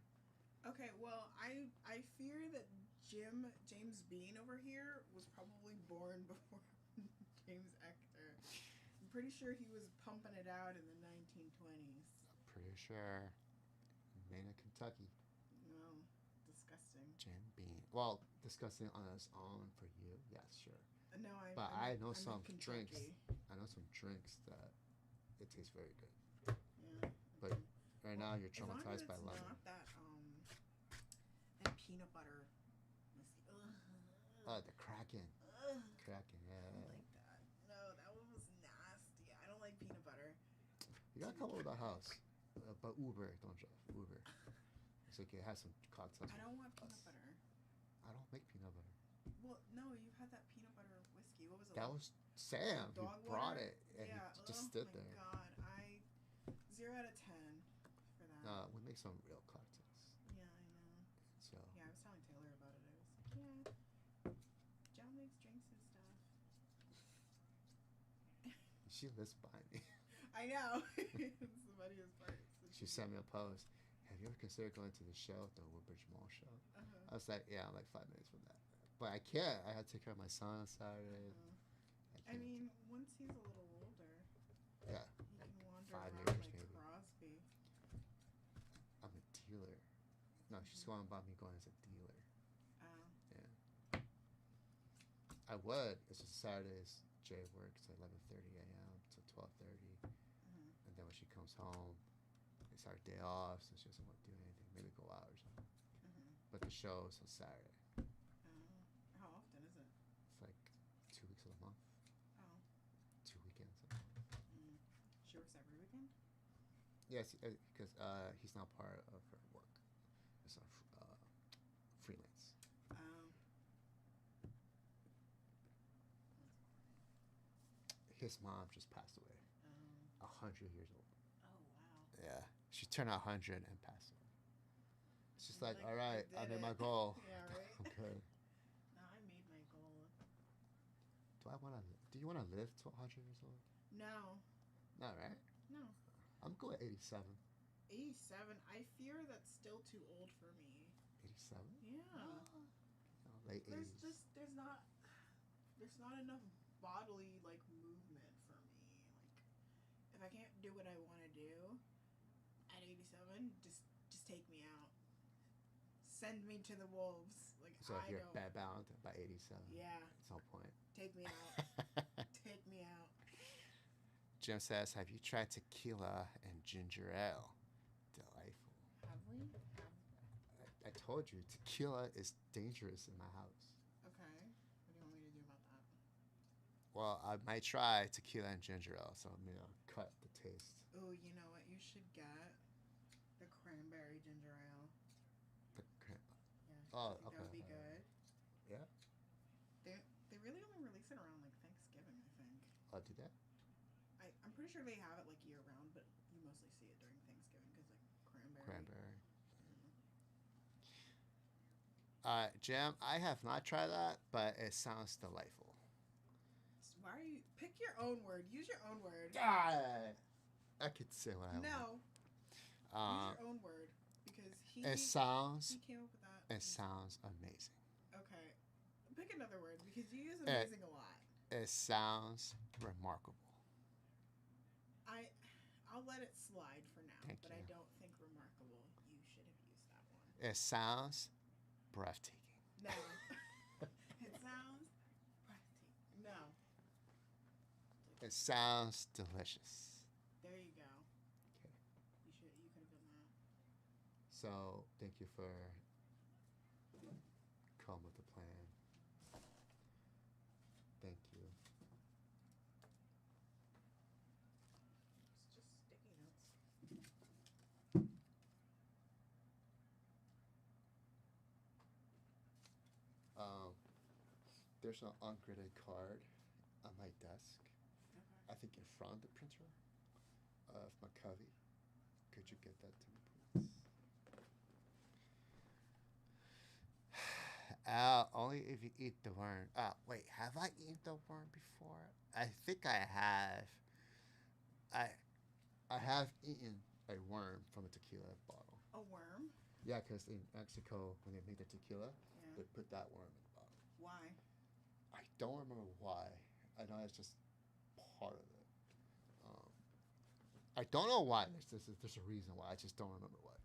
Okay, well, I fear that James Bean over here was probably born before James Ector. I'm pretty sure he was pumping it out in the 1920s. Pretty sure. Made in Kentucky. No, disgusting. Jim Bean. Well, disgusting on its own for you. Yes, sure. No, I know I'm some in drinks. Kentucky. I know some drinks that it tastes very good. Yeah. But right now you're As long as traumatized by it's lemon. not that peanut butter whiskey. The Kraken. Kraken, I yeah. don't like that. No, that one was nasty. I don't like peanut butter. You gotta come over to the house. But Uber, don't drive. Uber. It's like it has some cocktails. I don't want peanut butter. I don't make peanut butter. Well, no, you had that peanut butter whiskey. What was it? That was Sam who dog brought water? it, and Yeah. he just stood there. Oh my god, 0 out of 10 for that. We make some real cocktails. Yeah, I know. So Yeah, I was telling Taylor about it. I was like, yeah, John makes drinks and stuff. she lives by me. I know. It's the funniest part. She sent me a post. Have you ever considered going to the show, the Woodbridge Mall show? Uh-huh. I was like, yeah, I'm like 5 minutes from that. But I can't. I had to take care of my son on Saturday. I mean, once he's a little older, yeah, he can wander 5 around years like maybe. Crosby. I'm a dealer. No, she's going about me going as a dealer. Oh. Yeah. I would. It's just Saturdays. Jay works at 11:30 a.m. to 12:30, and then when she comes home, it's our day off, so she doesn't want to do anything. Maybe go out or something. But the show is on Saturday. How often is it? It's like 2 weeks of the month. Oh. 2 weekends. She works every weekend? Yes, because he's not part of her work. It's not freelance. Oh. His mom just passed away. 100 years old. Oh, wow. Yeah. She turned 100 and passed away. It's just You're like, like, all right, I made my goal. Yeah, right? I'm good. No, I made my goal. Do you want to live to 100 years old? No. No, right? No. I'm going 87. 87. I fear that's still too old for me. 87? Yeah. Late 80s. There's not enough bodily like movement for me. Like if I can't do what I want to do at 87, just take me out. Send me to the wolves. Like So if you're bedbound by 87, yeah, it's no point. take me out. Take me out. Jim says, have you tried tequila and ginger ale? Delightful. Have we? I told you, tequila is dangerous in my house. Okay. What do you want me to do about that? Well, I might try tequila and ginger ale, so I'm going to cut the taste. Oh, you know what? You should get the cranberry ginger ale. Yeah. Oh, I think okay. That would be good. Yeah? They really only release it around like Thanksgiving, I think. I'll do that. I'm pretty sure they have it like year round, but you mostly see it during Thanksgiving because like cranberry. Jam, I have not tried that, but it sounds delightful. Why are you... Pick your own word. Use your own word. God! I could say what I want. No. Use your own word. Because he came up with that. It sounds amazing. Okay. Pick another word because you use amazing a lot. It sounds remarkable. I'll let it slide for now. Thank but you. I don't think remarkable. You should have used that one. It sounds breathtaking. No. It sounds breathtaking. No. It sounds delicious. There you go. Okay. You could have done that. So, thank you for coming with the plan. Thank you. It's just sticky notes. there's an ungraded card on my desk. Okay. I think in front of the printer of McCovey. Could you get that to me, please? Only if you eat the worm. Wait, have I eaten the worm before? I think I have. I have eaten a worm from a tequila bottle. A worm? Yeah, because in Mexico, when they make the tequila, Yeah. they put that worm in the bottle. Why? I don't remember why. I know it's just part of it. I don't know why. There's a reason why. I just don't remember why.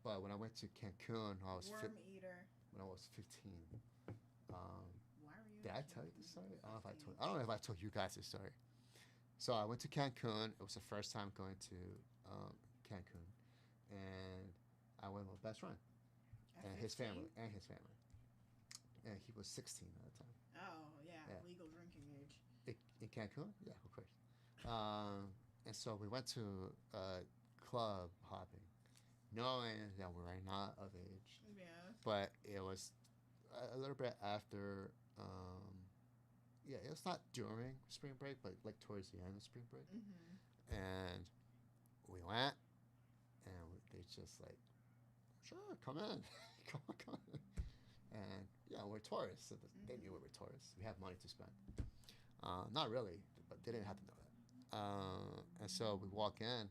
But when I went to Cancun, when I was Worm eater. when I was 15. Why were you? Did I tell you the story? I don't know if I told you guys the story. So I went to Cancun. It was the first time going to Cancun, and I went with my best friend and his family. And he was 16 at the time. Oh yeah, legal drinking age. In Cancun? Yeah, of course. And so we went to club hopping, knowing that we were not of age. Yeah. But it was a little bit after. It was not during spring break, but like towards the end of spring break. Mm-hmm. And we went, and they just like, sure, come in, come in. And we're tourists. So they knew we were tourists. We have money to spend. Not really, but they didn't have to know that. And so we walk in,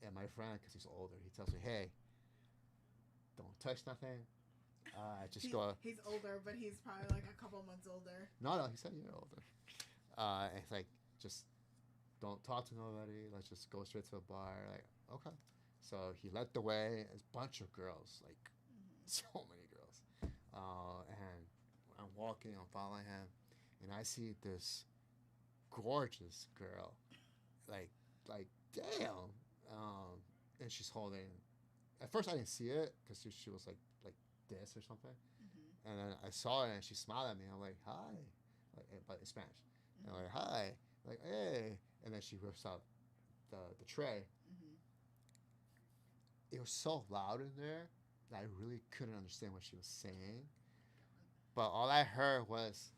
and my friend, because he's older, he tells me, "Hey, don't touch nothing. Go." He's older, but he's probably like a couple months older. No, he's 10 years older. And it's like, just don't talk to nobody. Let's just go straight to the bar. Like, okay. So he led the way. It's a bunch of girls, like so many girls. And I'm walking, I'm following him, and I see this gorgeous girl, like damn. And she's holding. At first, I didn't see it because she was like this or something. Mm-hmm. And then I saw her and she smiled at me. I'm like, hi, but in Spanish. Mm-hmm. And I'm like, hi, like, hey. And then she rips out the tray. Mm-hmm. It was so loud in there that I really couldn't understand what she was saying. But all I heard was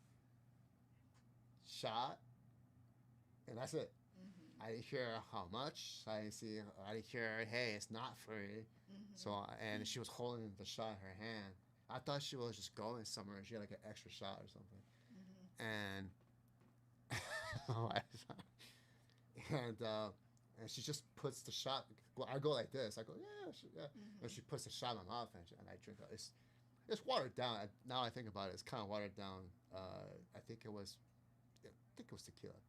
shot, and that's it. Mm-hmm. I didn't hear how much. I didn't hear, hey, it's not free. Mm-hmm. So, and she was holding the shot in her hand. I thought she was just going somewhere. She had like an extra shot or something. Mm-hmm. And she just puts the shot. Well, I go like this. I go, yeah. Mm-hmm. And she puts the shot in my mouth, and I drink it. It's watered down. Now I think about it, it's kind of watered down. I think it was tequila.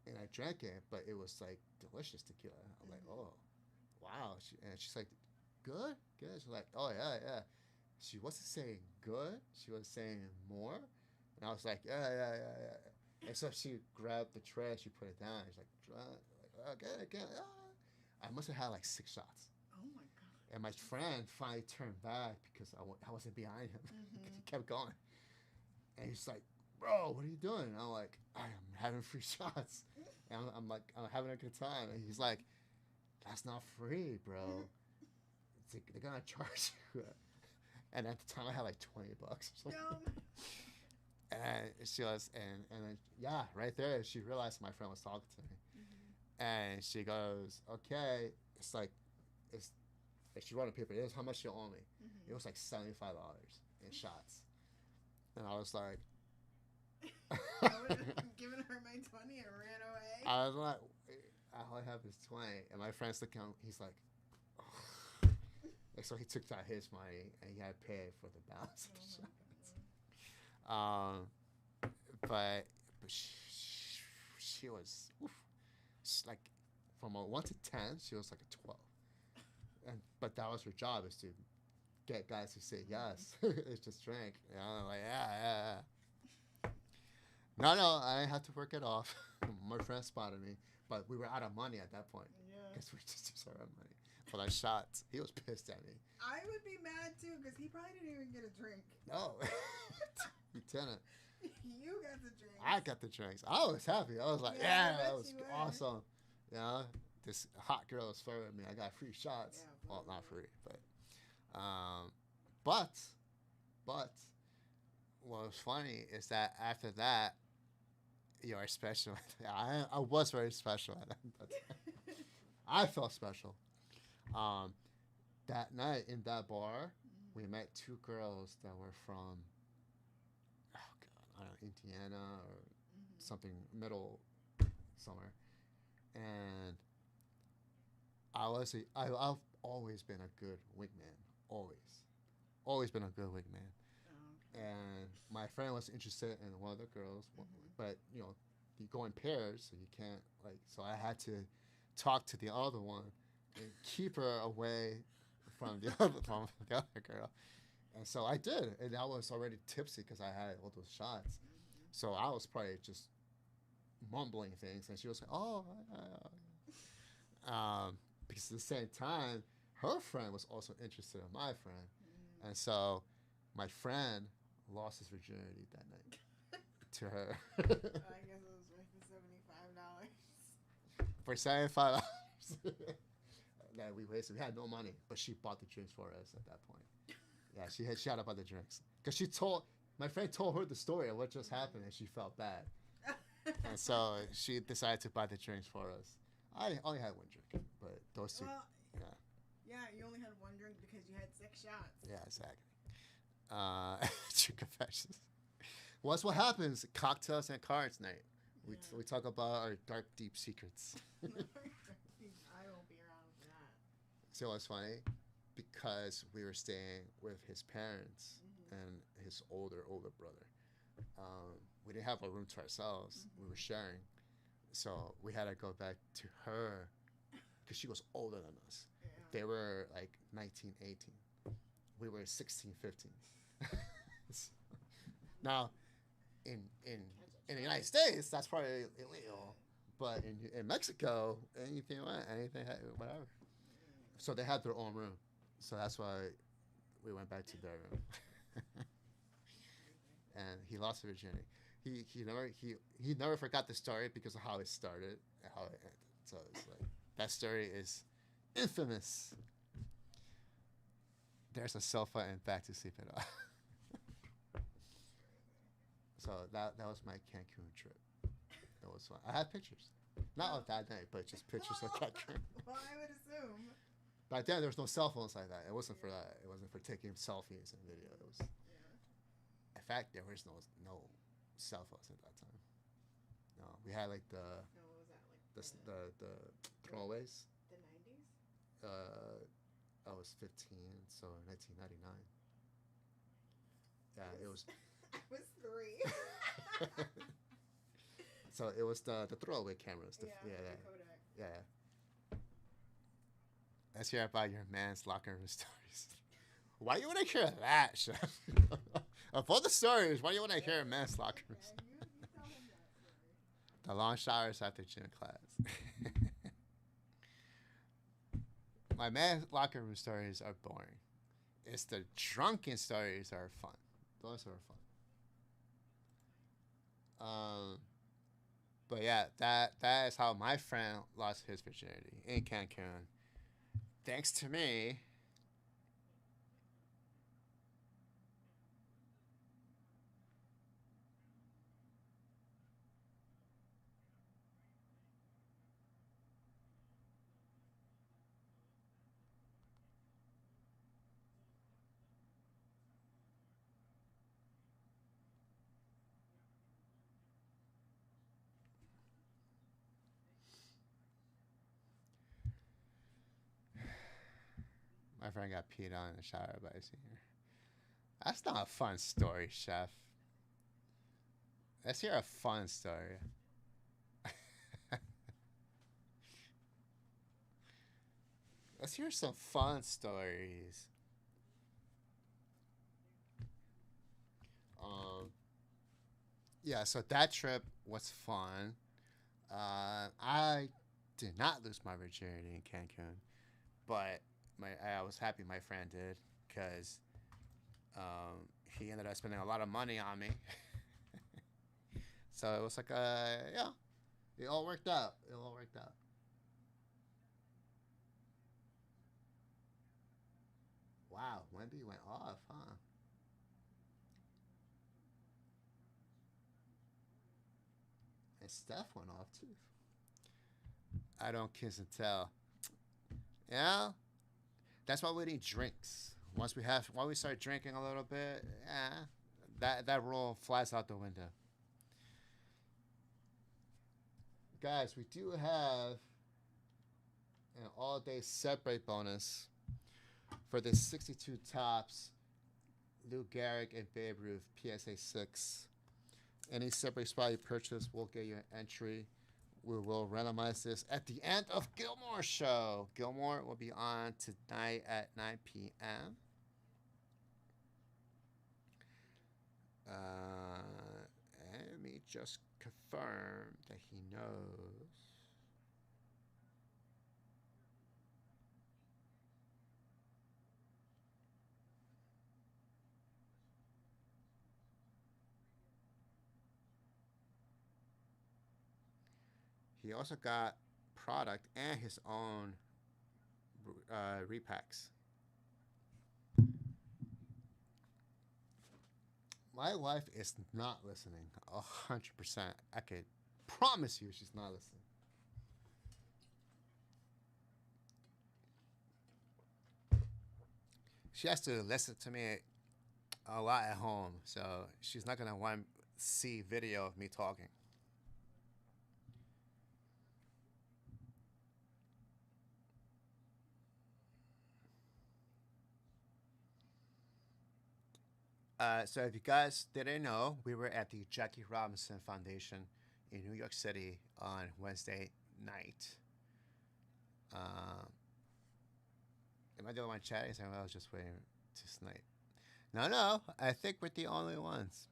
And I drank it, but it was like delicious tequila. I'm like, oh, wow. And she's like, good. She's like, oh yeah. She wasn't saying good. She was saying more. And I was like, yeah. And so she grabbed the tray. She put it down. She's like, okay. I must have had like 6 shots. Oh my god. And my friend finally turned back because I wasn't behind him. Mm-hmm. He kept going. And he's like, bro, what are you doing? And I'm like, I'm having free shots. And I'm like, I'm having a good time. And he's like, that's not free, bro. It's like, they're gonna charge you. And at the time, I had like $20 or something. And she was, and then, right there, she realized my friend was talking to me. Mm-hmm. And she goes, okay, it's like she wrote on paper, it was how much you owe me. Mm-hmm. It was like $75 in shots. And I was like, I would have given her my 20 and ran away. I was like, all I have is 20. And my friend's looking at me, he's like, oh. And so he took out his money and he had to pay for the balance of the shots. But she was like, from a 1 to 10, she was like a 12. But that was her job, is to get guys to say yes. It's just drink. You know, like, yeah. No, I didn't have to work it off. My friend spotted me, but we were out of money at that point. Yeah. Because we just used our money for like shots. He was pissed at me. I would be mad too, because he probably didn't even get a drink. No. He didn't. You got the drinks. I got the drinks. I was happy. I was like, that was awesome. You know, this hot girl was flirting with me. I got free shots. Yeah, well, not free, but what was funny is that after that, you are special. I was very special at that time. I felt special. Um, that night in that bar, we met two girls that were from, oh God, I don't know, Indiana or something middle somewhere, and I've always been a good wingman, always been a good wingman. And my friend was interested in one of the girls, but you know, you go in pairs, so you can't like. So I had to talk to the other one and keep her away from the other girl. And so I did, and I was already tipsy because I had all those shots. So I was probably just mumbling things, and she was like, "Oh," because at the same time, her friend was also interested in my friend, and so my friend lost his virginity that night to her. I guess it was worth the $75. For $75 that we wasted. We had no money, but she bought the drinks for us at that point. Yeah, she had to buy the drinks because my friend told her the story of what just happened, and she felt bad, and so she decided to buy the drinks for us. I only had one drink, but those two. Well, yeah. Yeah, you only had one drink because you had 6 shots. Yeah, exactly. True confessions. Well, that's what happens. Cocktails and cards night. We talk about our dark, deep secrets. I won't be around for that. So it's funny because we were staying with his parents and his older brother. We didn't have a room to ourselves. We were sharing. So we had to go back to her because she was older than us. Yeah. They were like 19, 18. We were 16, 15. Now, in the United States, that's probably illegal. But in Mexico, anything, whatever. So they had their own room. So that's why we went back to their room. And he lost his virginity. He never forgot the story because of how it started and how it ended. So it's like that story is infamous. There's a sofa and back to sleep it off. So that was my Cancun trip. It was fun. I had pictures, not of that night, but just pictures of Cancun. Well, I would assume. Back then, there was no cell phones like that. It wasn't for that. It wasn't for taking selfies and video. It was. In fact, there was no cell phones at that time. No, we had like No, what was that like? the throwaways. The 90s. I was 15, so 1999. Yeah, it was. I was 3. So it was the throwaway cameras. The Kodak. Yeah. Let's hear about your man's locker room stories. Why you want to hear that, Chef? Of all the stories, why do you want to hear a man's locker room story? You tell him that story. The long showers after gym class. My man's locker room stories are boring. It's the drunken stories that are fun. Those are fun. But yeah, that is how my friend lost his virginity in Cancun. Thanks to me. My friend got peed on in the shower by a senior. That's not a fun story, Chef. Let's hear a fun story. Let's hear some fun stories. Yeah, so that trip was fun. I did not lose my virginity in Cancun, but I was happy my friend did because he ended up spending a lot of money on me. So it was like yeah, it all worked out. Wow, Wemby went off, huh? And Steph went off too. I don't kiss and tell. Yeah, that's why we need drinks. Once we start drinking a little bit, that rule flies out the window. Guys, we do have an all-day set break bonus for the 62 tops Lou Gehrig and Babe Ruth PSA 6. Any set break spot you purchase will get you an entry. We will randomize this at the end of Gilmore's show. Gilmore will be on tonight at 9 p.m. Let me just confirm that he knows. He also got product and his own repacks. My wife is not listening 100%. I could promise you she's not listening. She has to listen to me a lot at home, so she's not going to want to see video of me talking. So if you guys didn't know, we were at the Jackie Robinson Foundation in New York City on Wednesday night. Am I the only one chatting? I was just waiting to snipe. No, I think we're the only ones.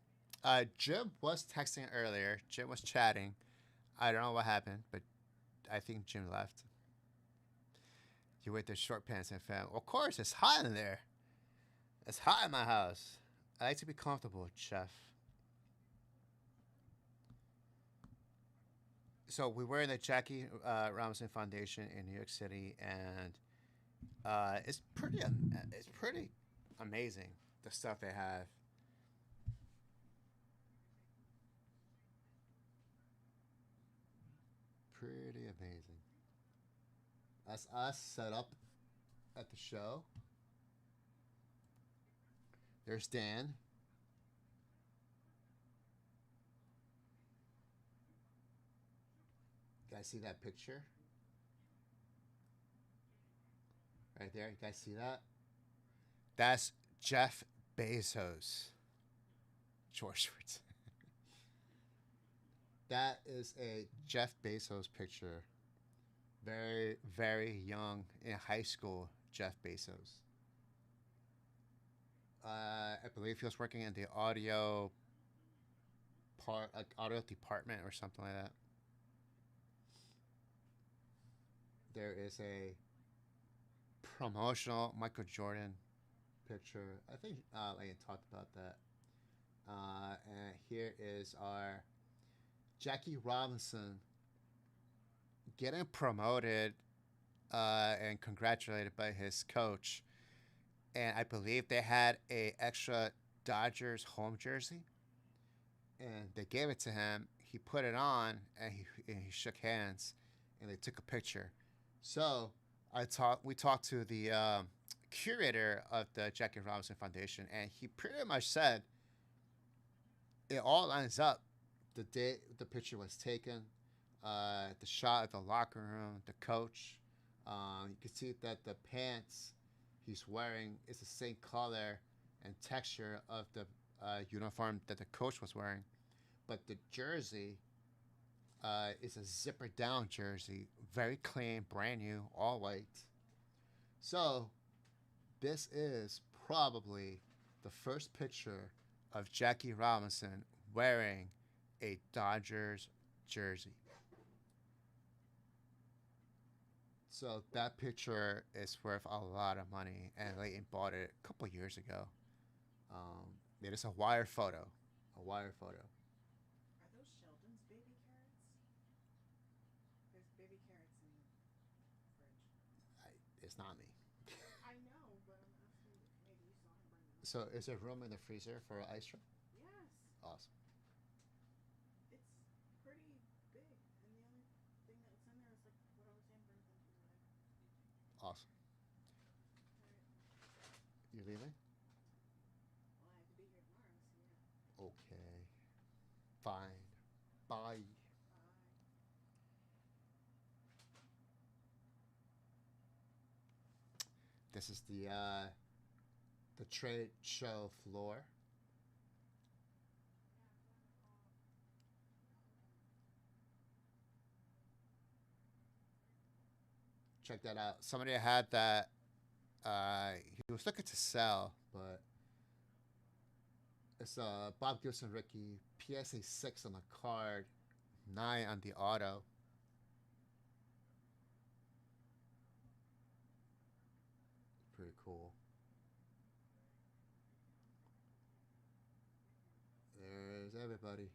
Jim was texting earlier. Jim was chatting. I don't know what happened, but I think Jim left. You wear the short pants and fam. Of course, it's hot in there. It's hot in my house. I like to be comfortable, chef. So we were in the Jackie Robinson Foundation in New York City, and it's pretty amazing the stuff they have. Pretty amazing. That's us set up at the show. There's Dan. You guys see that picture? Right there. You guys see that? That's Jeff Bezos. George Schwartz. That is a Jeff Bezos picture. Very, very young in high school, Jeff Bezos. I believe he was working in the audio department or something like that. There is a promotional Michael Jordan picture. I think I talked about that. And here is our Jackie Robinson getting promoted and congratulated by his coach. And I believe they had a extra Dodgers home jersey, and they gave it to him. He put it on, and he shook hands, and they took a picture. So we talked to the curator of the Jackie Robinson Foundation, and he pretty much said it all lines up. The day the picture was taken, the shot of the locker room, the coach. You can see that the pants he's wearing is the same color and texture of the uniform that the coach was wearing, but the jersey is a zipper down jersey, very clean, brand new, all white. So this is probably the first picture of Jackie Robinson wearing a Dodgers jersey. So that picture is worth a lot of money, and Leighton bought it a couple years ago. It is a wire photo. A wire photo. Are those Sheldon's baby carrots? There's baby carrots in the fridge. It's not me. I know, but I'm asking if maybe you saw him bring them up. So is there room in the freezer for an ice tray? Yes. Awesome. It's pretty You leaving? Well, I have to be here tomorrow, so yeah. Okay. Fine. Bye. Bye. This is the trade show floor. Check that out. Somebody had that. He was looking to sell, but it's Bob Gibson Ricky PSA 6 on the card, 9 on the auto. Pretty cool. There's everybody.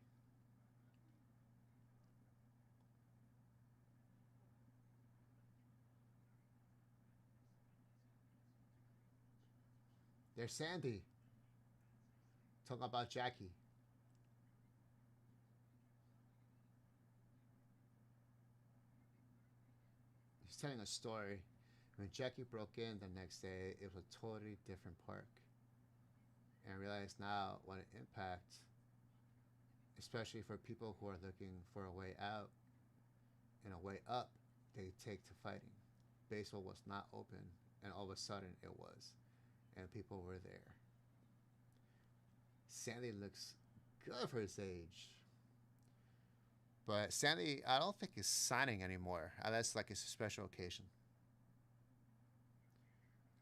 There's Sandy. Talking about Jackie. He's telling a story. When Jackie broke in the next day, it was a totally different park. And I realize now what an impact, especially for people who are looking for a way out and a way up, they take to fighting. Baseball was not open, and all of a sudden it was. And people were there. Sandy looks good for his age. But Sandy, I don't think is signing anymore. Unless like it's a special occasion.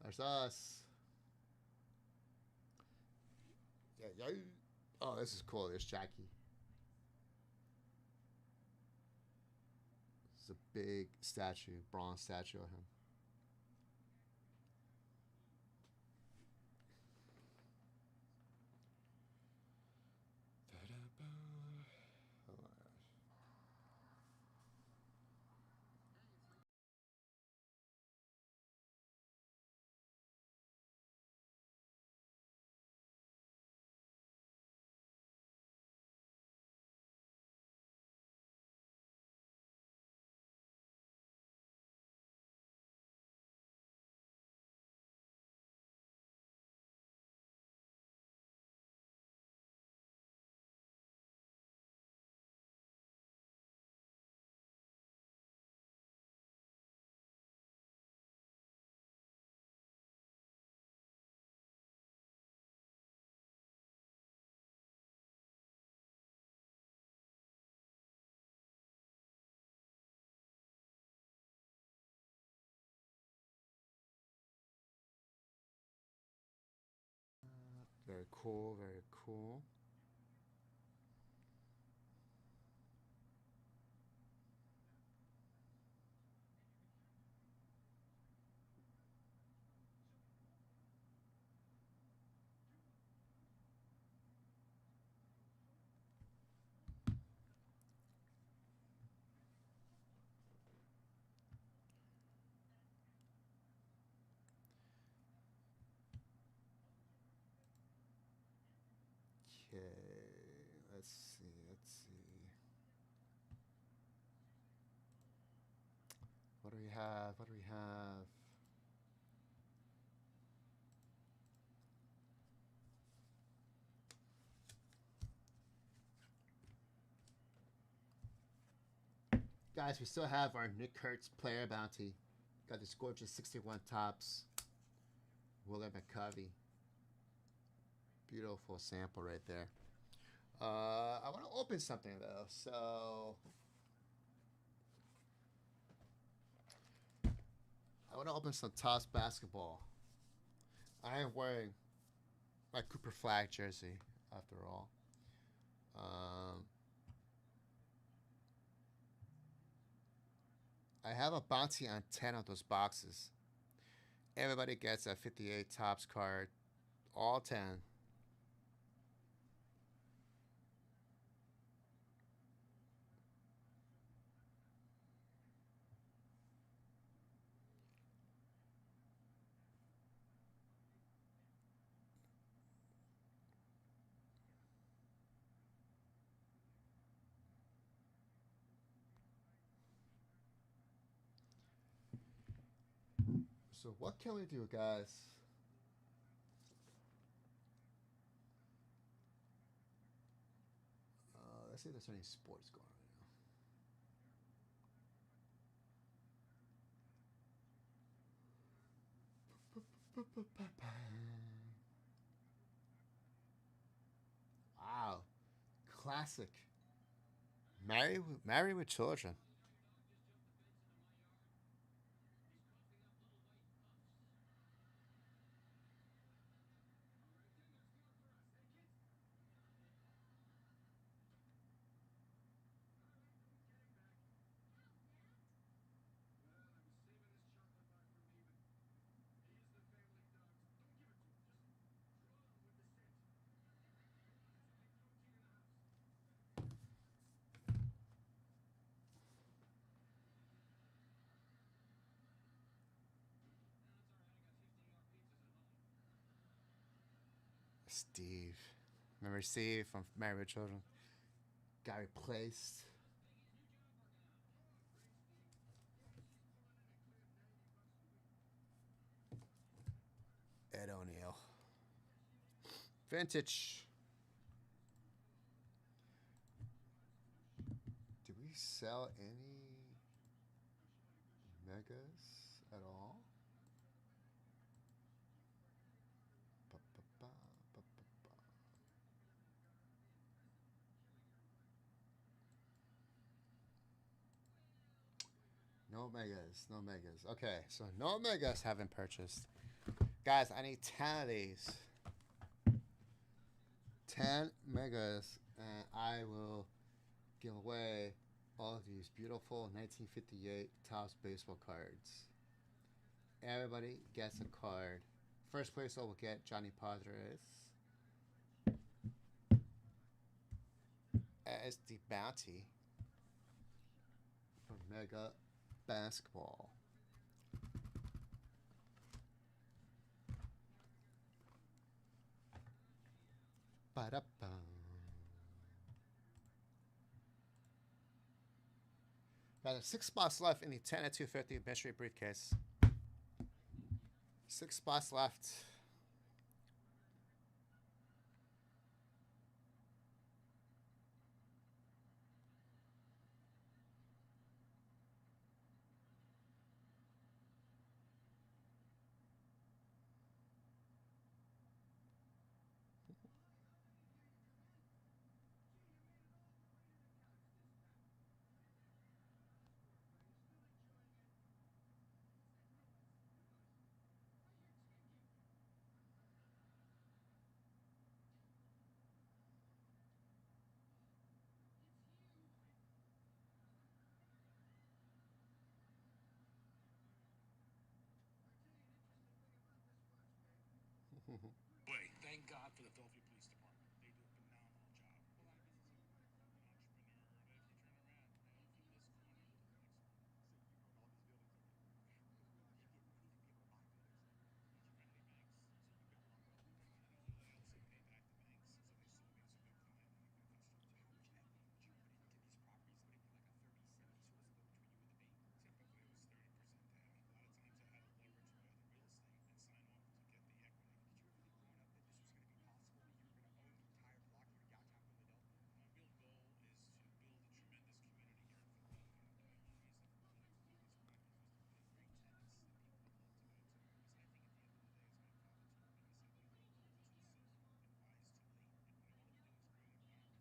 There's us. Yeah. Oh, this is cool. There's Jackie. It's a big statue, bronze statue of him. Very cool, very cool. Okay, let's see, let's see. What do we have? What do we have? Guys, we still have our Nick Kurtz player bounty. Got this gorgeous 61 tops. William McCovey. Beautiful sample right there. I want to open something though, so I want to open some Tops basketball. I am wearing my Cooper Flag jersey after all. I have a bounty on 10 of those boxes. Everybody gets a 58 Tops card, all 10. So what can we do, guys? Let's see if there's any sports going on right now. Wow. Classic. Marry with children. Steve. Remember Steve from Married with Children? Got replaced. Ed O'Neill. Vintage. Do we sell any megas at all? No megas, no megas. Okay, so no megas haven't purchased. Guys, I need 10 of these. 10 megas, and I will give away all of these beautiful 1958 Topps baseball cards. Everybody gets a card. First place will get Johnny Padres as the bounty for Mega Basketball. Ba-da-ba. There's 6 spots left in the 10 at 250 mystery briefcase. 6 spots left. Thank God for the Philadelphia Police Department. They do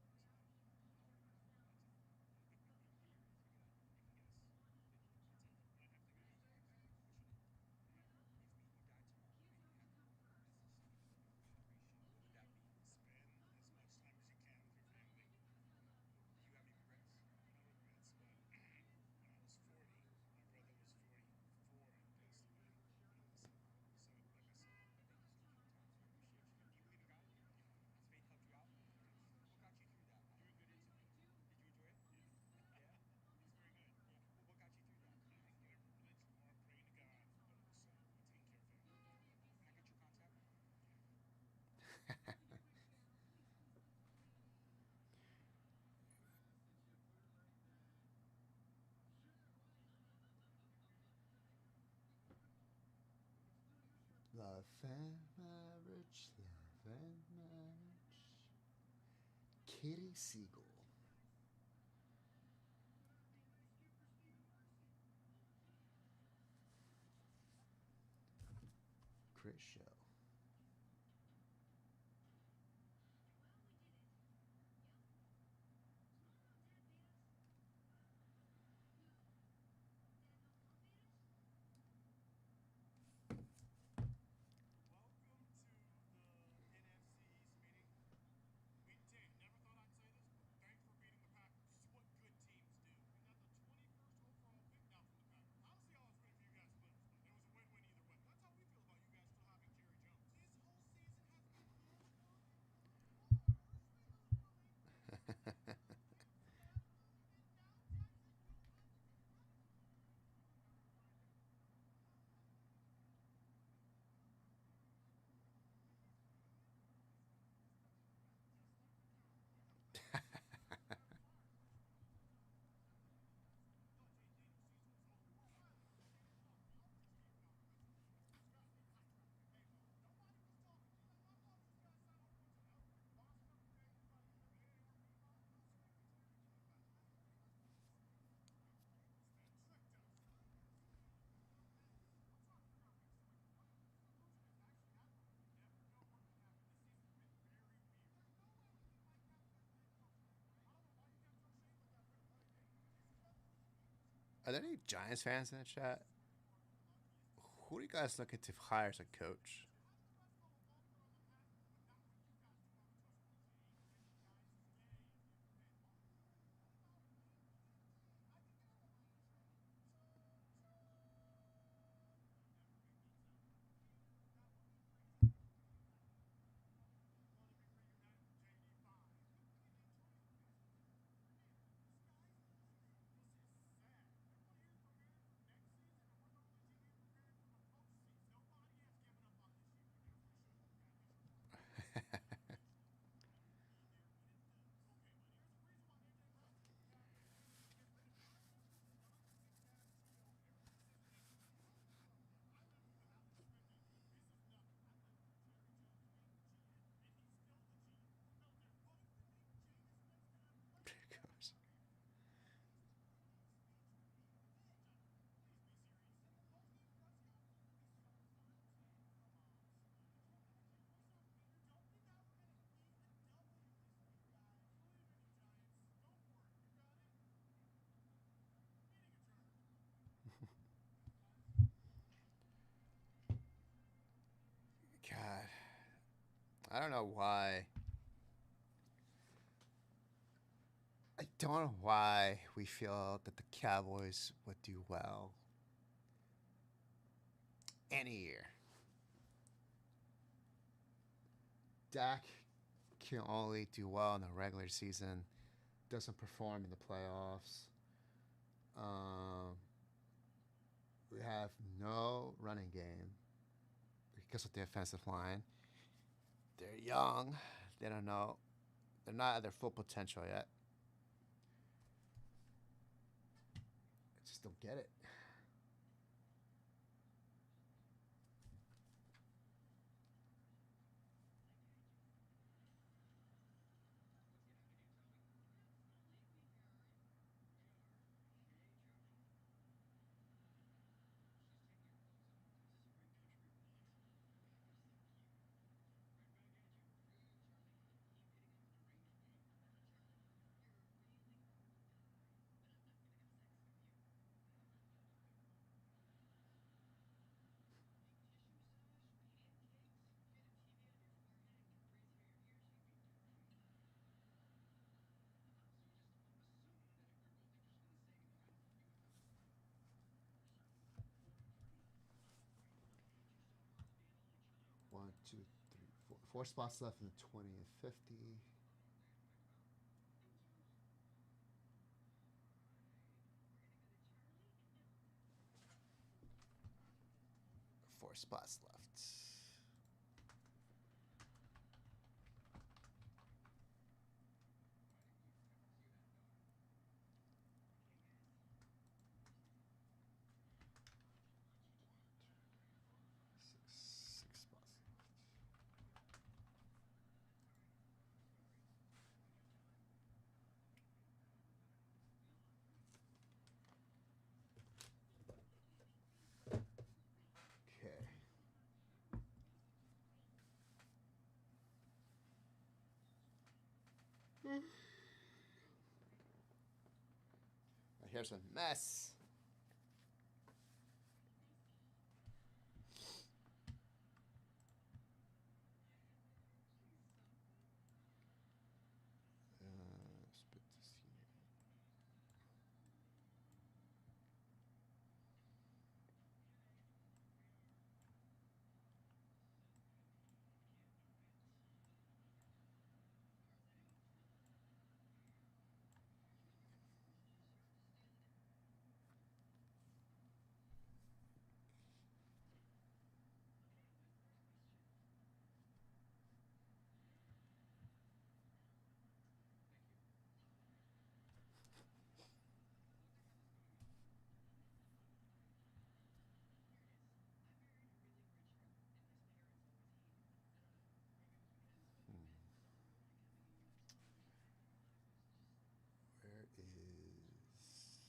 a phenomenal job. Love and marriage, love and marriage. Katie Siegel. Great show. Welcome to the NFC East meeting. Dave, never thought I'd say this, but thanks for beating the Packers. This is what good teams do. You got the 21st overall pick now from the Packers. Honestly, I was rooting for you guys to lose, but it was a win-win either way. That's how we feel about you guys still having Jerry Jones. This whole season has been Are there any Giants fans in the chat? Who are you guys looking to hire as a coach? God, I don't know why. I don't know why we feel that the Cowboys would do well any year. Dak can only do well in the regular season, doesn't perform in the playoffs. We have no running game because of the offensive line. They're young. They don't know. They're not at their full potential yet. I just don't get it. One, two, three, four. 4 spots left in the 20 and 50. Four spots left. Six spots left. Okay. Here's a mess. Spit this here. Where is...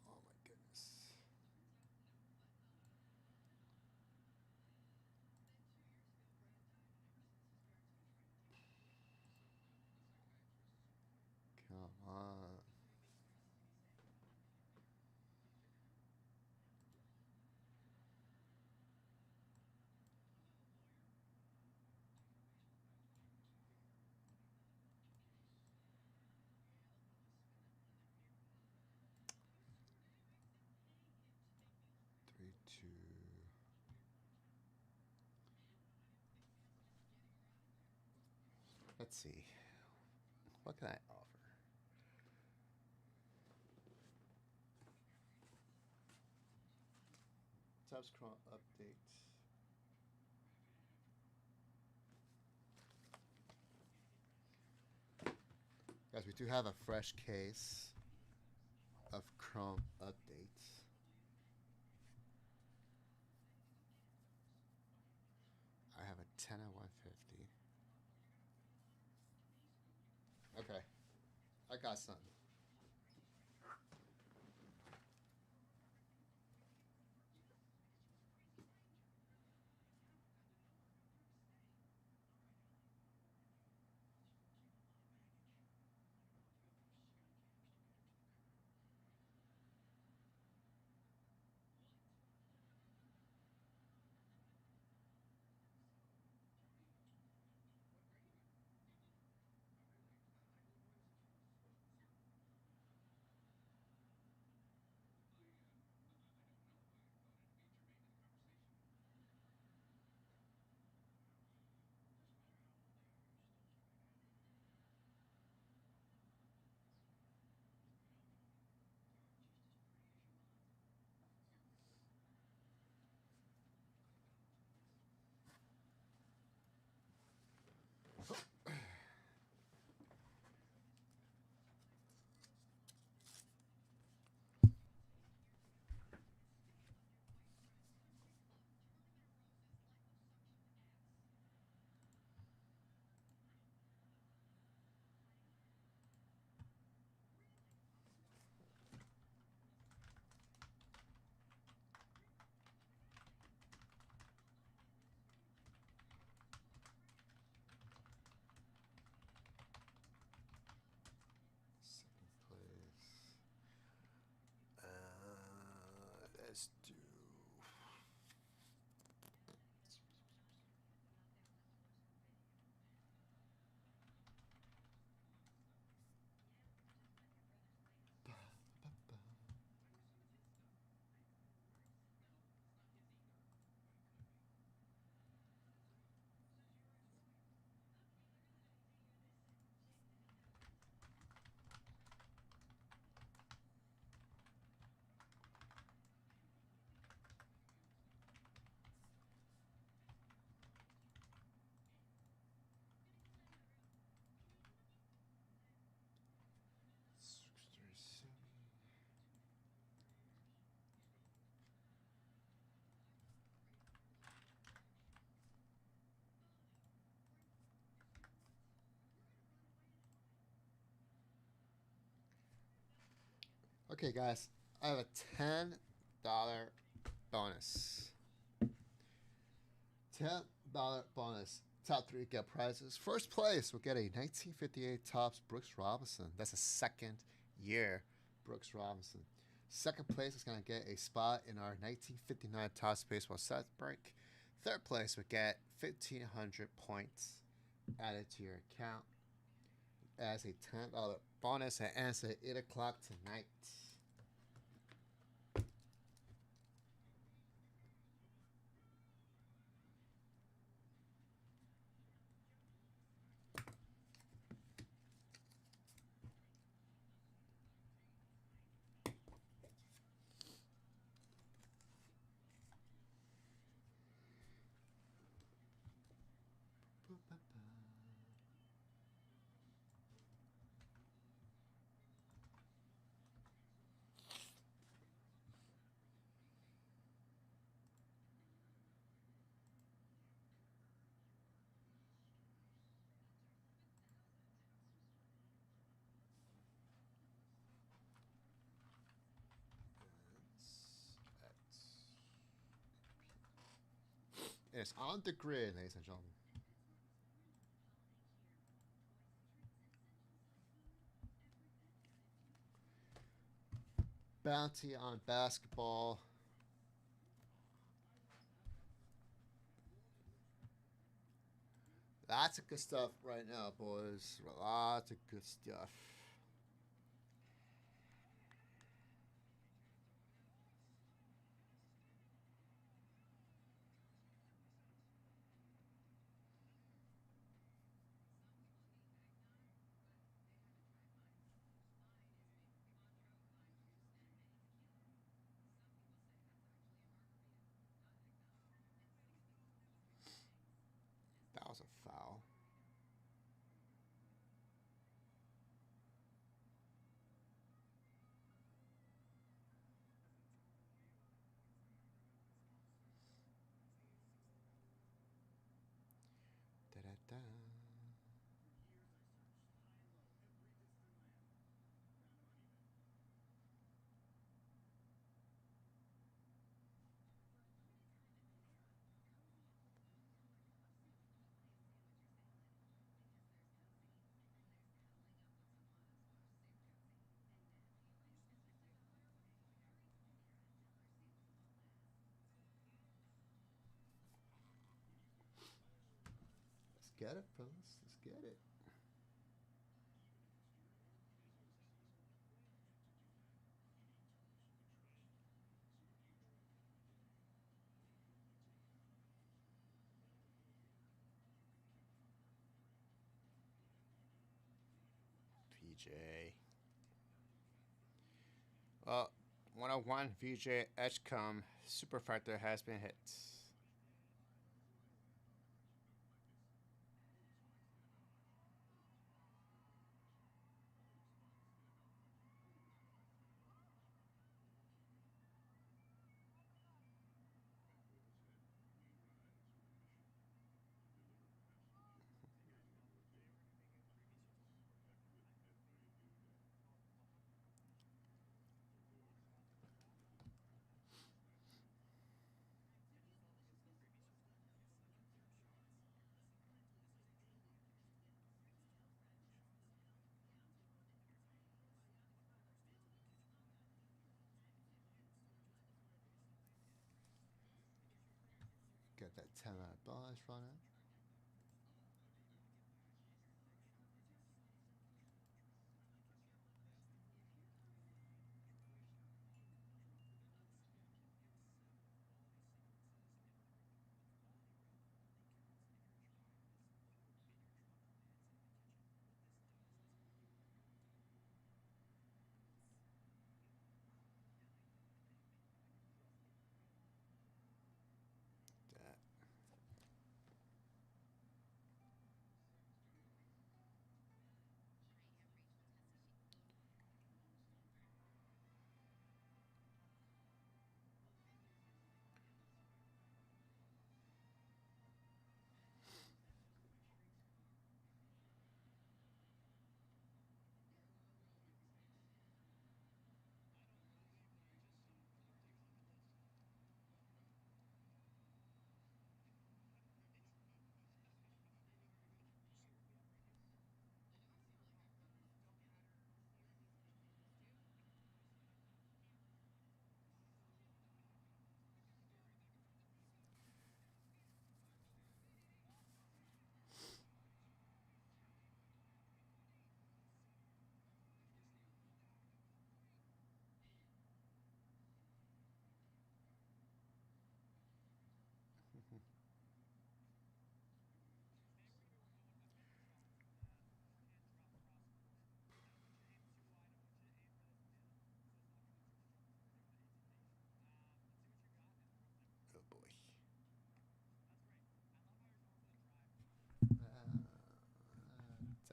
Oh my goodness. Come on. Three, two. Let's see. What can I offer? Subscribe update. Guys, we do have a fresh case of Chrome updates. I have a 10 at 150. Okay. I got something. Second place. Let's do. Okay, guys, I have a $10 bonus. $10 bonus. Top three get prizes. First place will get a 1958 Topps Brooks Robinson. That's a second year Brooks Robinson. Second place is going to get a spot in our 1959 Topps Baseball Set break. Third place will get 1,500 points added to your account as a $10 bonus. It ends at 8 o'clock tonight. It's on the grid, ladies and gentlemen. Bounty on basketball. Lots of good stuff right now, boys. Lots of good stuff. That was a foul. Da-da-da. Let's get it, fellas. Let's get it. VJ. 101 VJ Edgecombe Super Factor has been hit. Get that $10 bonus running.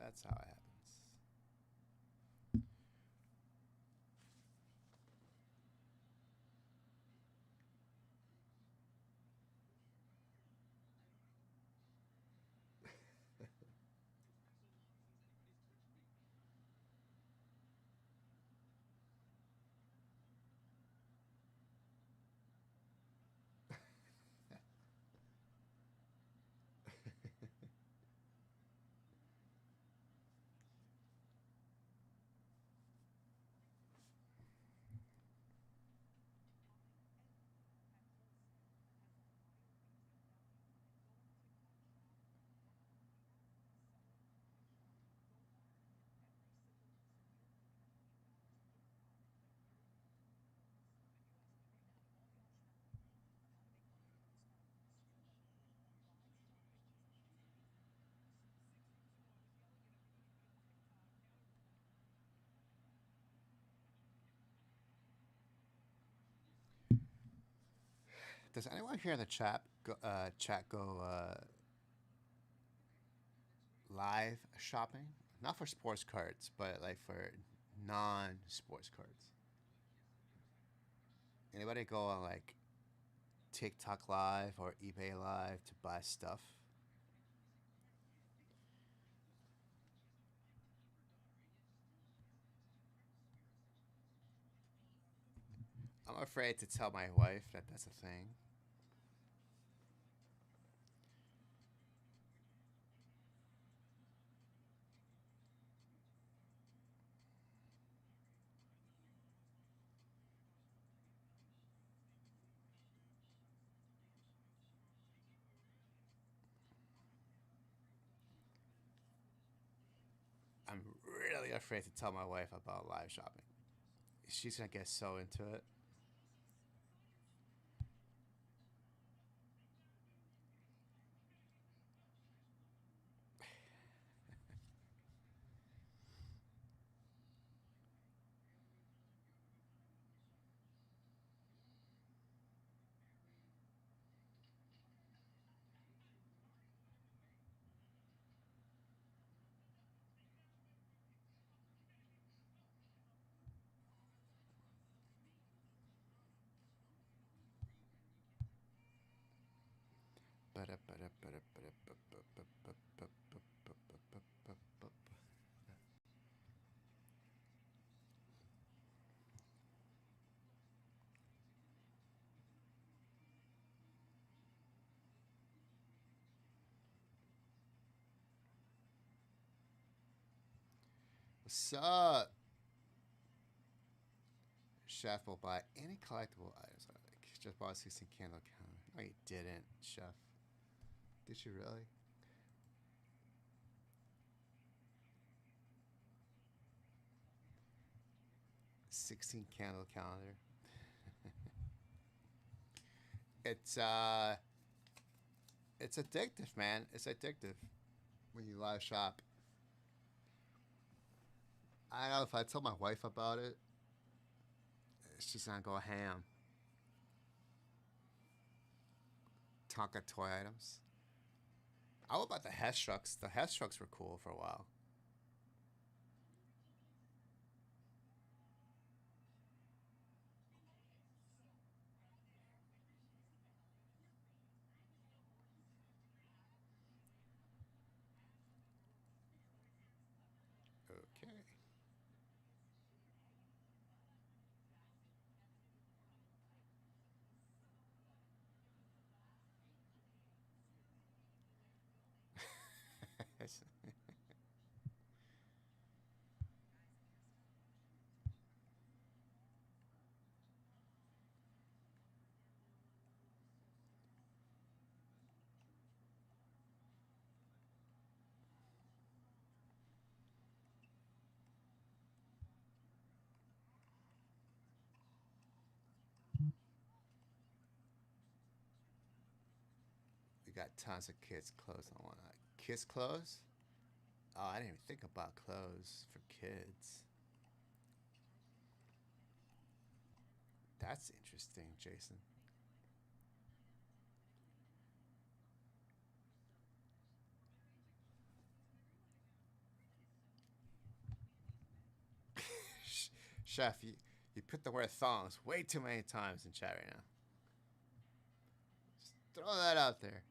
That's how it happens. Does anyone here in the chat go live shopping? Not for sports cards, but like for non-sports cards. Anybody go on like TikTok Live or eBay Live to buy stuff? I'm afraid to tell my wife that that's a thing. I'm really afraid to tell my wife about live shopping. She's gonna get so into it. What's up? Chef will buy any collectible items. Just bought a 16 candle counter. No, you didn't, Chef. Did you really? $16 candle calendar. It's addictive, man. It's addictive when you live shop. I know if I tell my wife about it, she's gonna go ham. Tonka toy items. How about the Hess trucks? The Hess trucks were cool for a while. Okay. We got tons of kids' clothes on one. Kids' clothes? Oh, I didn't even think about clothes for kids. That's interesting, Jason. Chef, you put the word thongs way too many times in chat right now. Just throw that out there.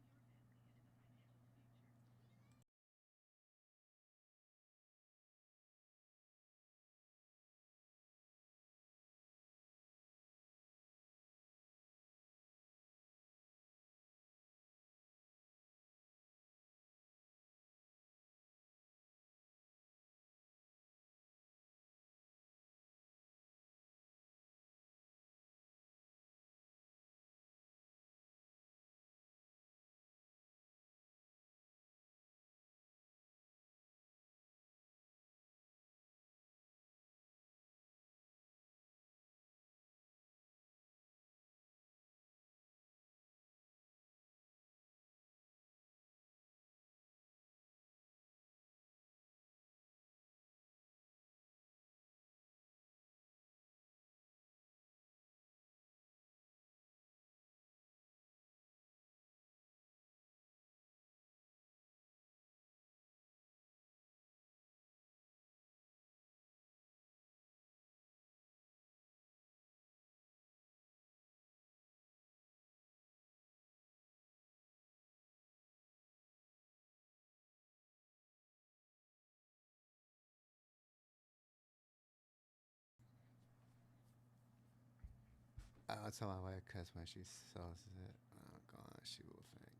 I'll tell my wife because when she sells it, oh god, she will think.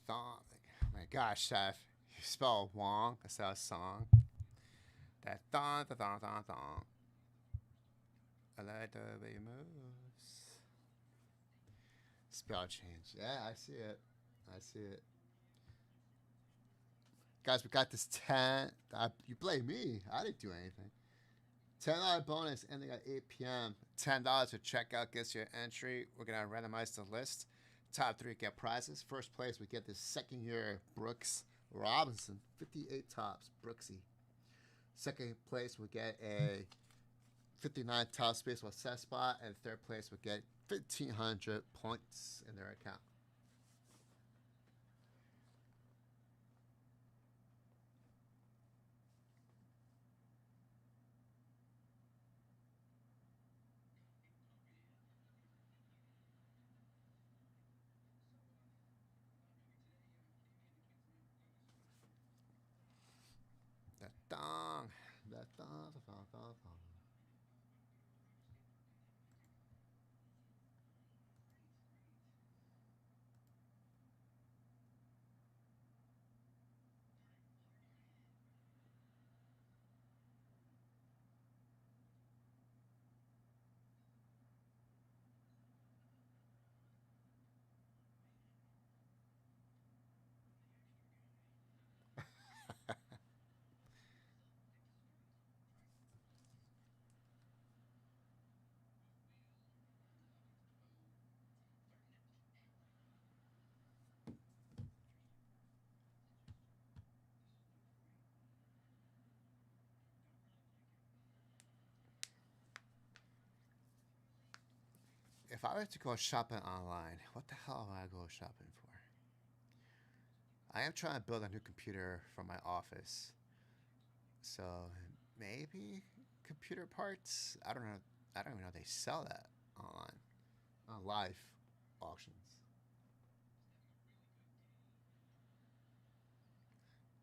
Thong. My gosh, chef, you spell Wong instead of song. That thong, the thong, thong, thong. I like the way it moves. Spell change. Yeah, I see it. I see it. Guys, we got this 10. You blame me. I didn't do anything. $10 bonus ending at 8 p.m. $10 to checkout gets you an entry. We're going to randomize the list. Top 3 get prizes. First place, we get this second year Brooks Robinson. 58 tops. Brooksy. Second place, we get a 59 top space with set spot. And third place, we get 1,500 points in their account. That thong. That thong, thong, thong, thong. If I were to go shopping online, what the hell am I go shopping for? I am trying to build a new computer for my office. So maybe computer parts? I don't know. I don't even know they sell that online. On live auctions.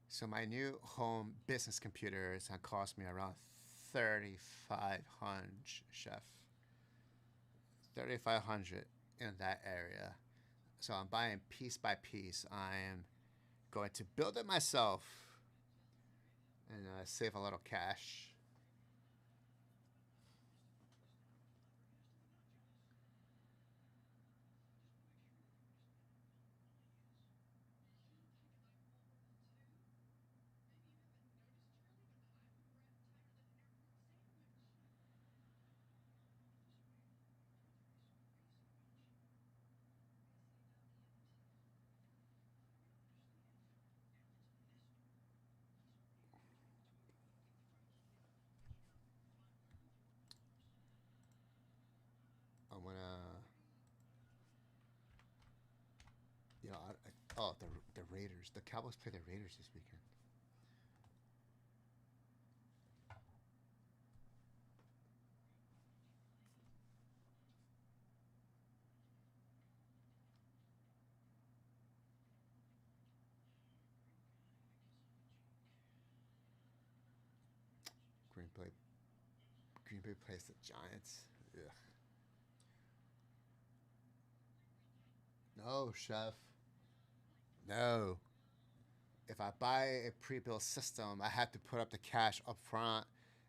So my new home business computer is gonna cost me around 3,500, chef. 3,500 in that area. So I'm buying piece by piece. I am going to build it myself and save a little cash. Oh, the Raiders. The Cowboys play the Raiders this weekend. Green Bay. Green Bay plays the Giants. Ugh. No, chef. No. If I buy a pre-built system, I have to put up the cash up front,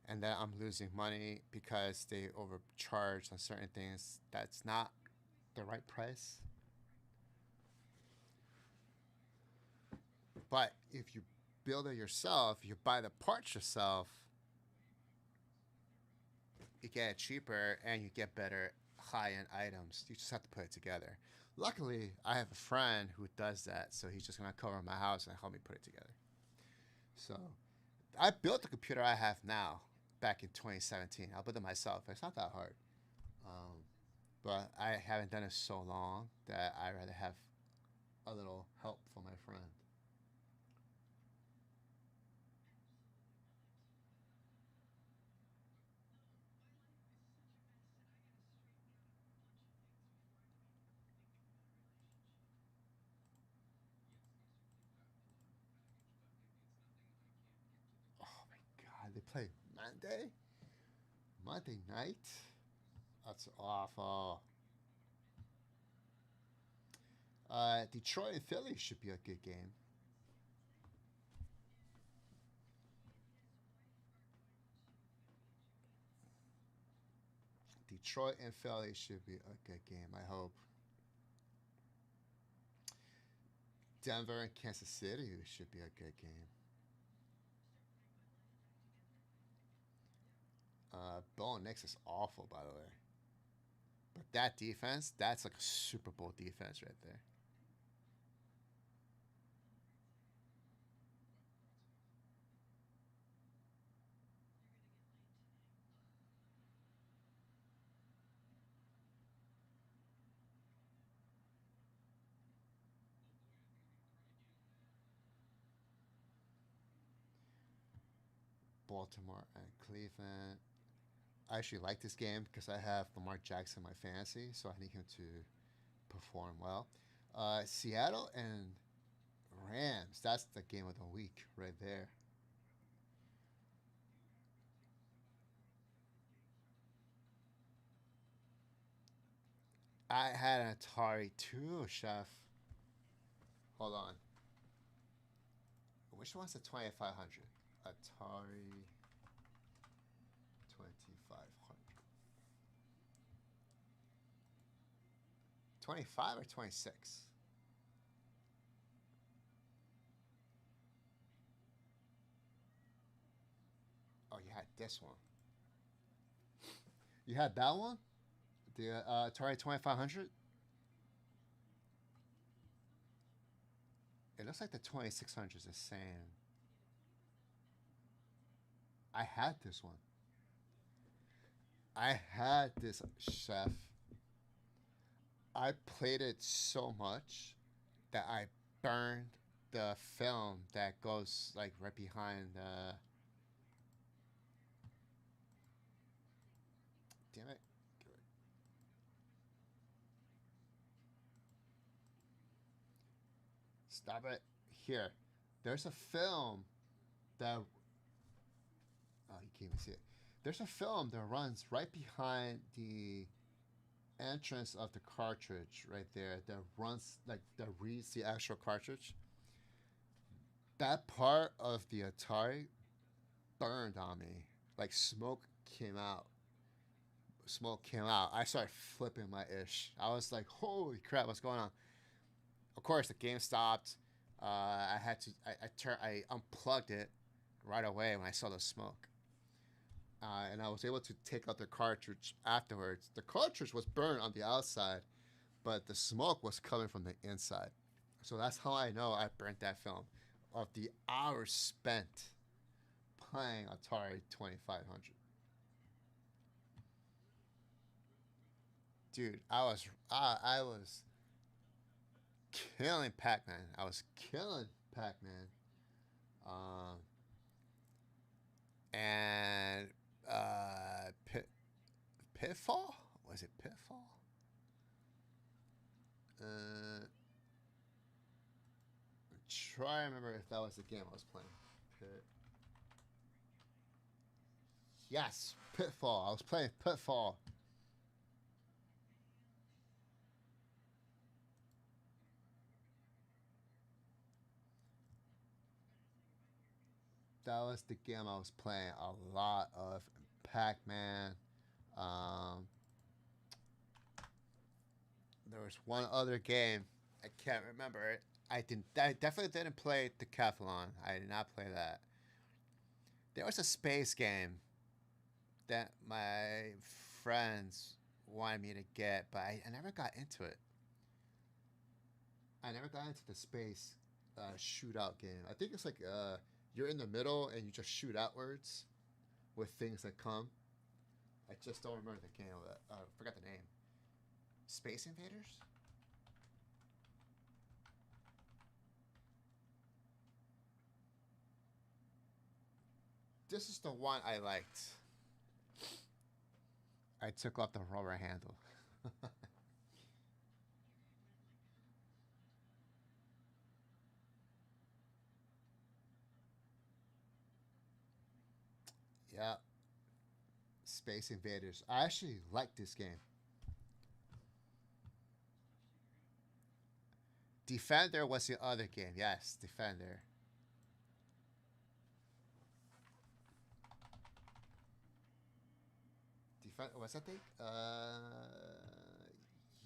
and then I'm losing money because they overcharge on certain things. That's not the right price. But if you build it yourself, you buy the parts yourself, you get it cheaper and you get better high-end items. You just have to put it together. Luckily, I have a friend who does that, so he's just gonna cover my house and help me put it together. So, I built the computer I have now back in 2017. I built it myself. It's not that hard, but I haven't done it so long that I'd rather have a little help from my friend. Oh my God, they play Monday night. That's awful. Detroit and Philly should be a good game. Detroit and Philly should be a good game, I hope. Denver and Kansas City should be a good game. Bo Nix is awful, by the way. But that defense, that's like a Super Bowl defense right there. Baltimore and Cleveland. I actually like this game because I have Lamar Jackson in my fantasy, so I need him to perform well. Seattle and Rams. That's the game of the week right there. I had an Atari too, chef. Hold on. Which one's the 2500? Atari 2500. 25 or 26? Oh, you had this one. You had that one? The Atari 2500? It looks like the 2600 is the same. I had this one. I had this, chef. I played it so much that I burned the film that goes like right behind the. Damn it. Stop it. Here. There's a film that. Oh, you can't even see it. There's a film that runs right behind the entrance of the cartridge right there that runs like that reads the actual cartridge. That part of the Atari burned on me. Like came out. Smoke came out. I started flipping my ish. I was like, "Holy crap, what's going on?" Of course, the game stopped. I had to. I unplugged it right away when I saw the smoke. And I was able to take out the cartridge afterwards. The cartridge was burned on the outside, but the smoke was coming from the inside. So that's how I know I burnt that film of the hours spent playing Atari 2500. Dude, I was killing Pac-Man. I was killing Pac-Man. Um, and Pitfall? Was it Pitfall? Try to remember if that was the game I was playing. Yes, Pitfall. I was playing Pitfall. That was the game I was playing a lot of. Pac-Man. Um, there was one other game. I can't remember it. I definitely didn't play Decathlon. I did not play that. There was a space game that my friends wanted me to get, but I never got into it. I never got into the space shootout game. I think it's like you're in the middle and you just shoot outwards with things that come. I just don't remember the game. I forgot the name. Space Invaders? This is the one I liked. I took off the rubber handle. Yeah. Space Invaders. I actually like this game. Defender was the other game. Yes, Defender. What's that thing?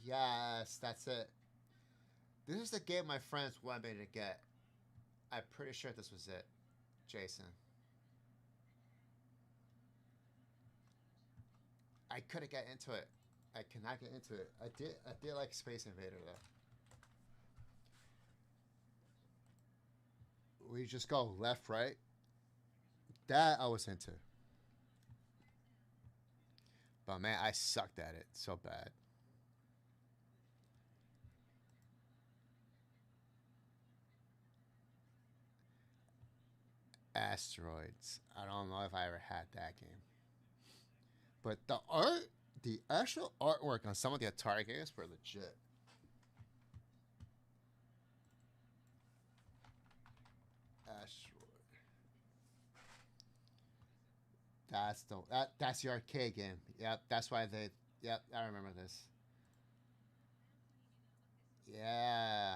Yes, that's it. This is the game my friends wanted me to get. I'm pretty sure this was it, Jason. I couldn't get into it. I cannot get into it. I did like Space Invader though. We just go left, right. That I was into. But man, I sucked at it so bad. Asteroids. I don't know if I ever had that game. But the actual artwork on some of the Atari games were legit. Asteroid. That's the arcade game. Yep, that's why they. Yep, I remember this. Yeah.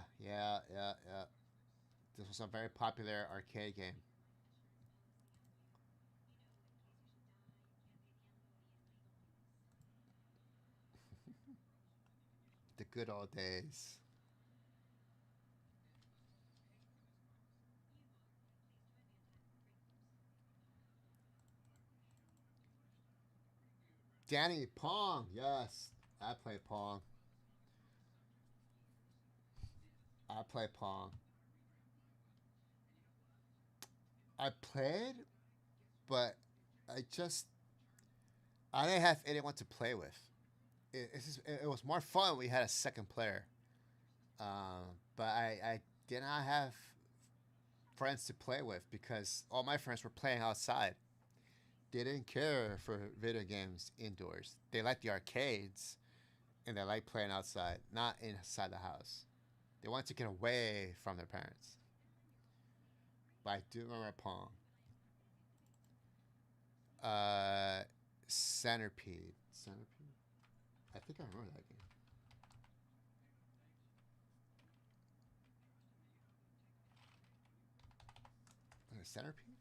This was a very popular arcade game. The good old days. Danny Pong, yes, I play Pong. I play Pong. I played, but I didn't have anyone to play with. It was more fun when we had a second player. But I did not have friends to play with because all my friends were playing outside. They didn't care for video games indoors. They liked the arcades and they liked playing outside, not inside the house. They wanted to get away from their parents. But I do remember Pong. Uh, Centipede. Centipede? I think I remember that game. Centipede?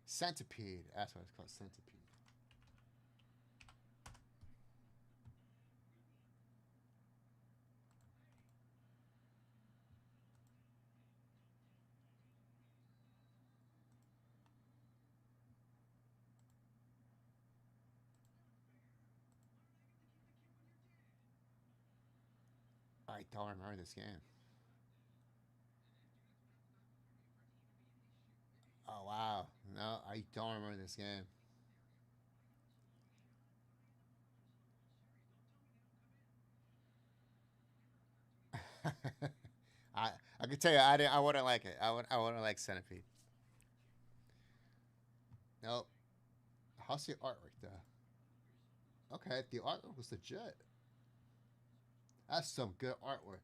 Centipede. That's what it's called. Centipede. I don't remember this game. Oh wow. No, I don't remember this game. I can tell you, I wouldn't like it. I wouldn't like Centipede. Nope. How's the artwork though? Okay, the artwork was legit. That's some good artwork.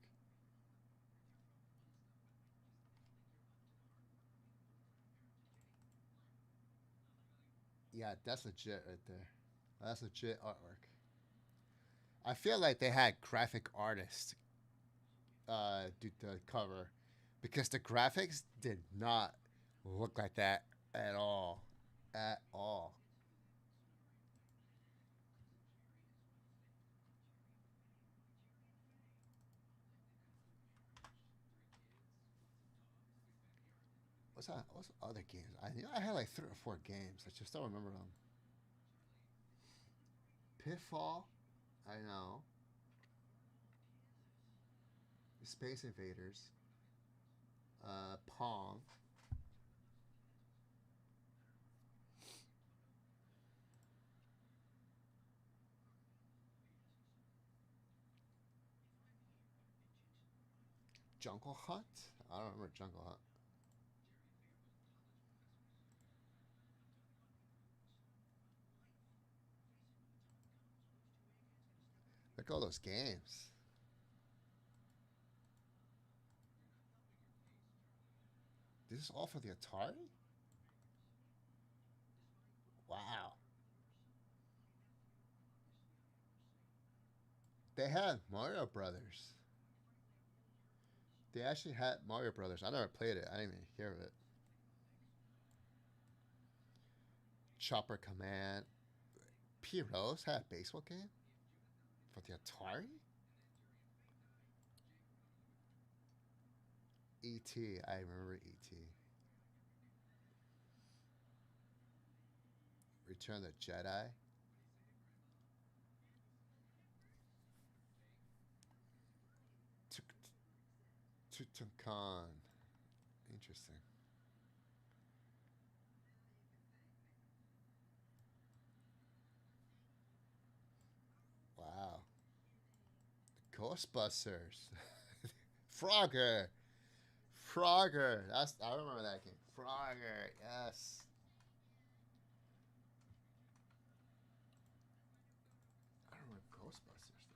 Yeah, that's legit right there. That's legit artwork. I feel like they had graphic artists do the cover because the graphics did not look like that at all. At all. What's that? What's other games? I knew I had like 3 or 4 games. I just don't remember them. Pitfall. I know. Space Invaders. Pong. Jungle Hunt? I don't remember Jungle Hunt. Look at all those games. This is all for the Atari? Wow. They had Mario Brothers. They actually had Mario Brothers. I never played it. I didn't even hear of it. Chopper Command. P. Rose had a baseball game for the Atari? E.T. I remember E.T. Return of the Jedi. Tutankhamun. Interesting. Wow. Ghostbusters. Frogger. Frogger. I remember that game. Frogger. Yes. I don't remember Ghostbusters.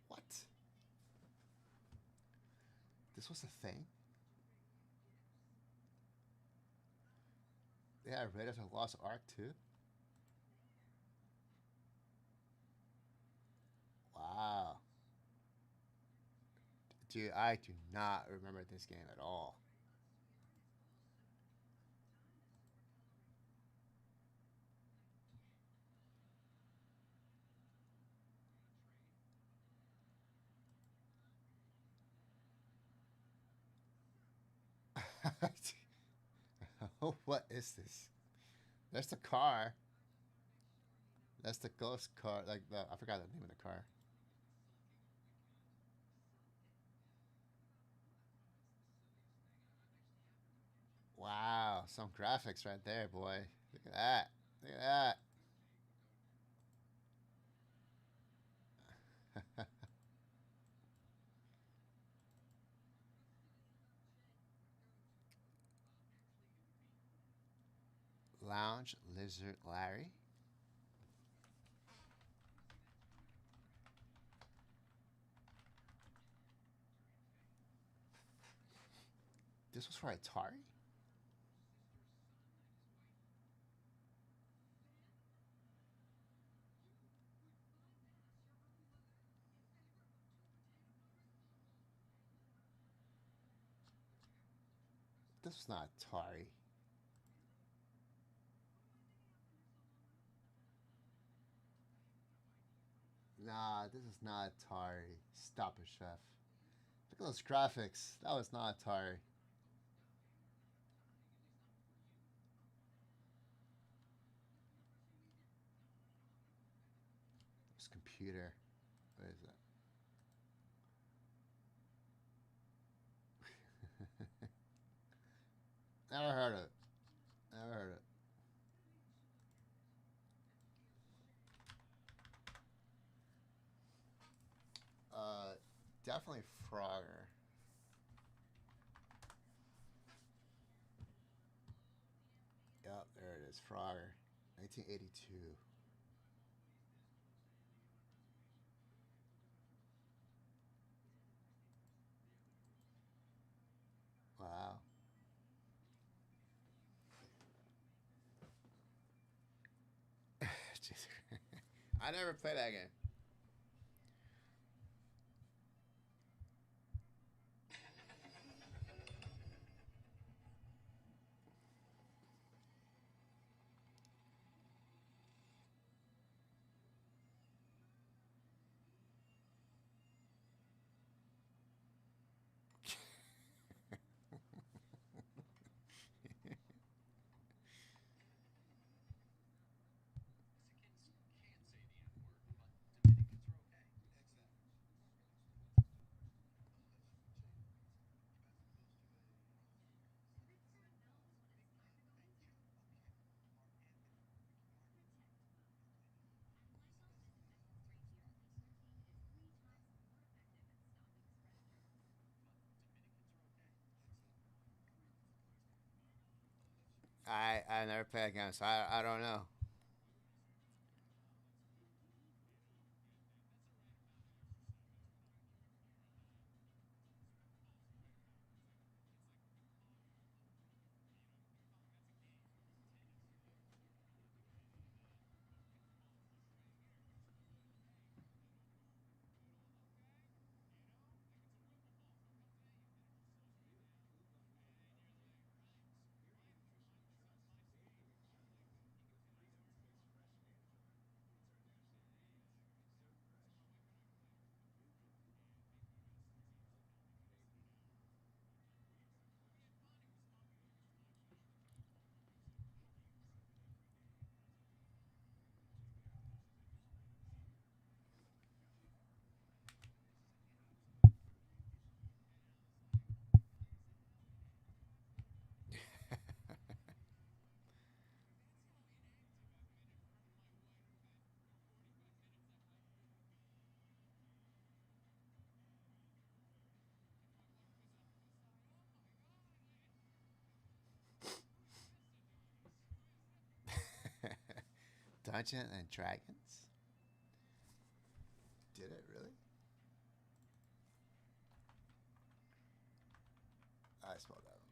What? This was a thing? Yeah, Raiders of the Lost Ark too. Wow. Dude, I do not remember this game at all. What is this? There's the car. That's the ghost car. Like I forgot the name of the car. Wow, some graphics right there, boy. Look at that. Look at that. Lounge Lizard Larry. This was for Atari? This was not Atari. Nah, this is not Atari. Stop it, chef. Look at those graphics. That was not Atari. This computer. What is it? Never heard of it. Never heard of it. definitely Frogger. Yep, there it is. Frogger. 1982. Wow. Jesus. I never played that game. I never played that game, so I don't know. Dungeons and Dragons? Did it really? I spelled that wrong.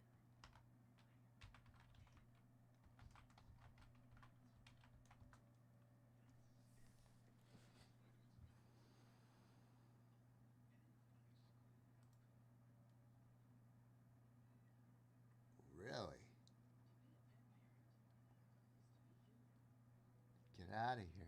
Really? Get out of here.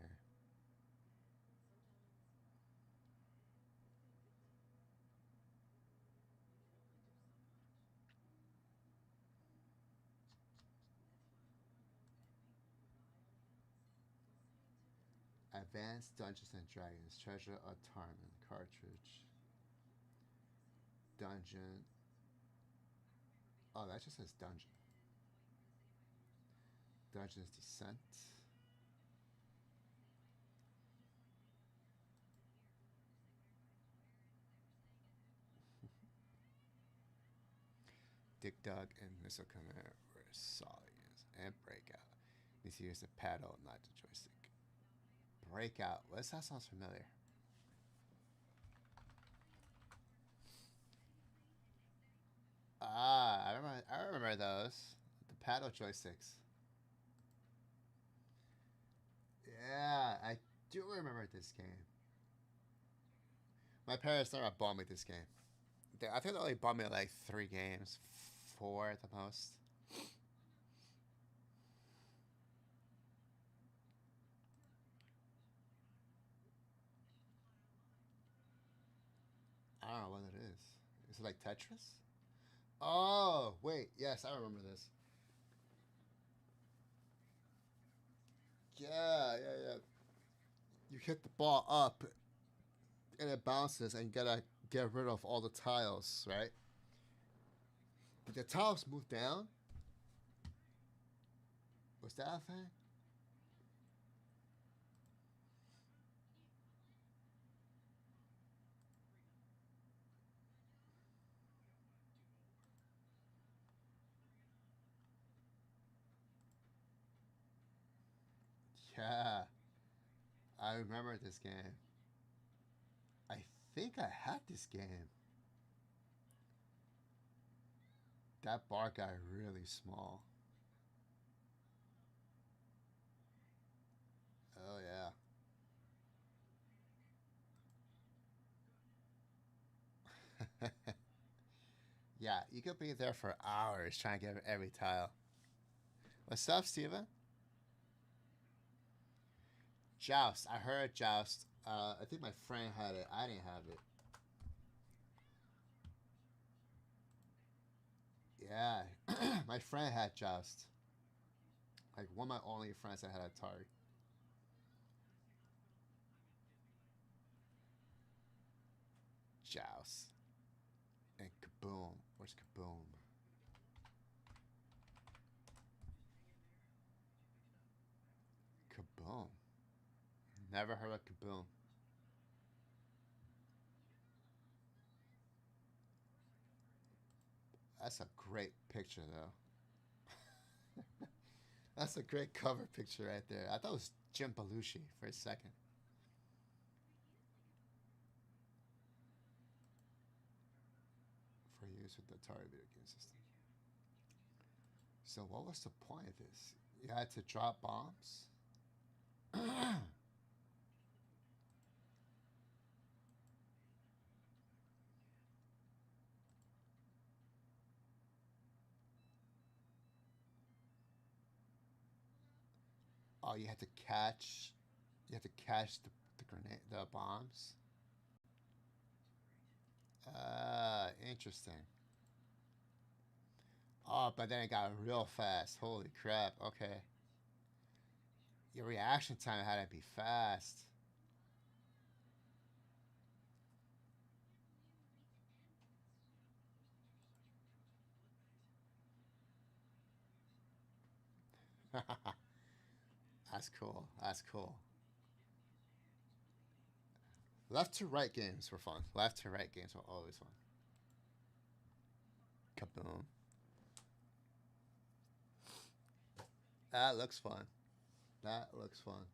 Advanced Dungeons and Dragons Treasure of Tarman cartridge. Dungeon. Oh, that just says dungeon. Dungeon's Descent. Dig Dug and Missile Command were solid games. And Breakout. Need to use the paddle, not the joystick. Breakout. What does that sound familiar? Ah, I remember those. The paddle joysticks. Yeah, I do remember this game. My parents never bought me this game. I think they only bought me like 3 games, 4 at the most. I don't know what it is. Is it like Tetris? Oh, wait. Yes, I remember this. Yeah. You hit the ball up and it bounces and you gotta get rid of all the tiles, right? Did the tiles move down? Was that a thing? Yeah, I remember this game. I think I had this game. That bar got really small. Oh yeah. Yeah, you could be there for hours trying to get every tile. What's up, Steven? Joust. I heard Joust. I think my friend had it. I didn't have it. Yeah, my friend had Joust. Like one of my only friends that had Atari. Joust. And Kaboom. Where's Kaboom? Kaboom. Never heard of Kaboom. That's a great picture, though. That's a great cover picture right there. I thought it was Jim Belushi for a second. For use with the Atari video game system. So what was the point of this? You had to drop bombs? Oh, you had to catch. You had to catch the grenade, the bombs. Interesting. Oh, but then it got real fast. Holy crap. Okay. Your reaction time had to be fast. That's cool. That's cool. Left to right games were fun. Left to right games were always fun. Kaboom. That looks fun. That looks fun.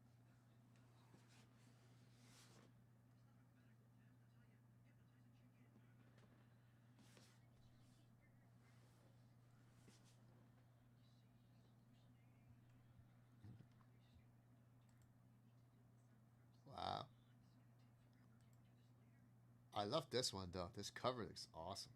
Wow. I love this one though. This cover looks awesome.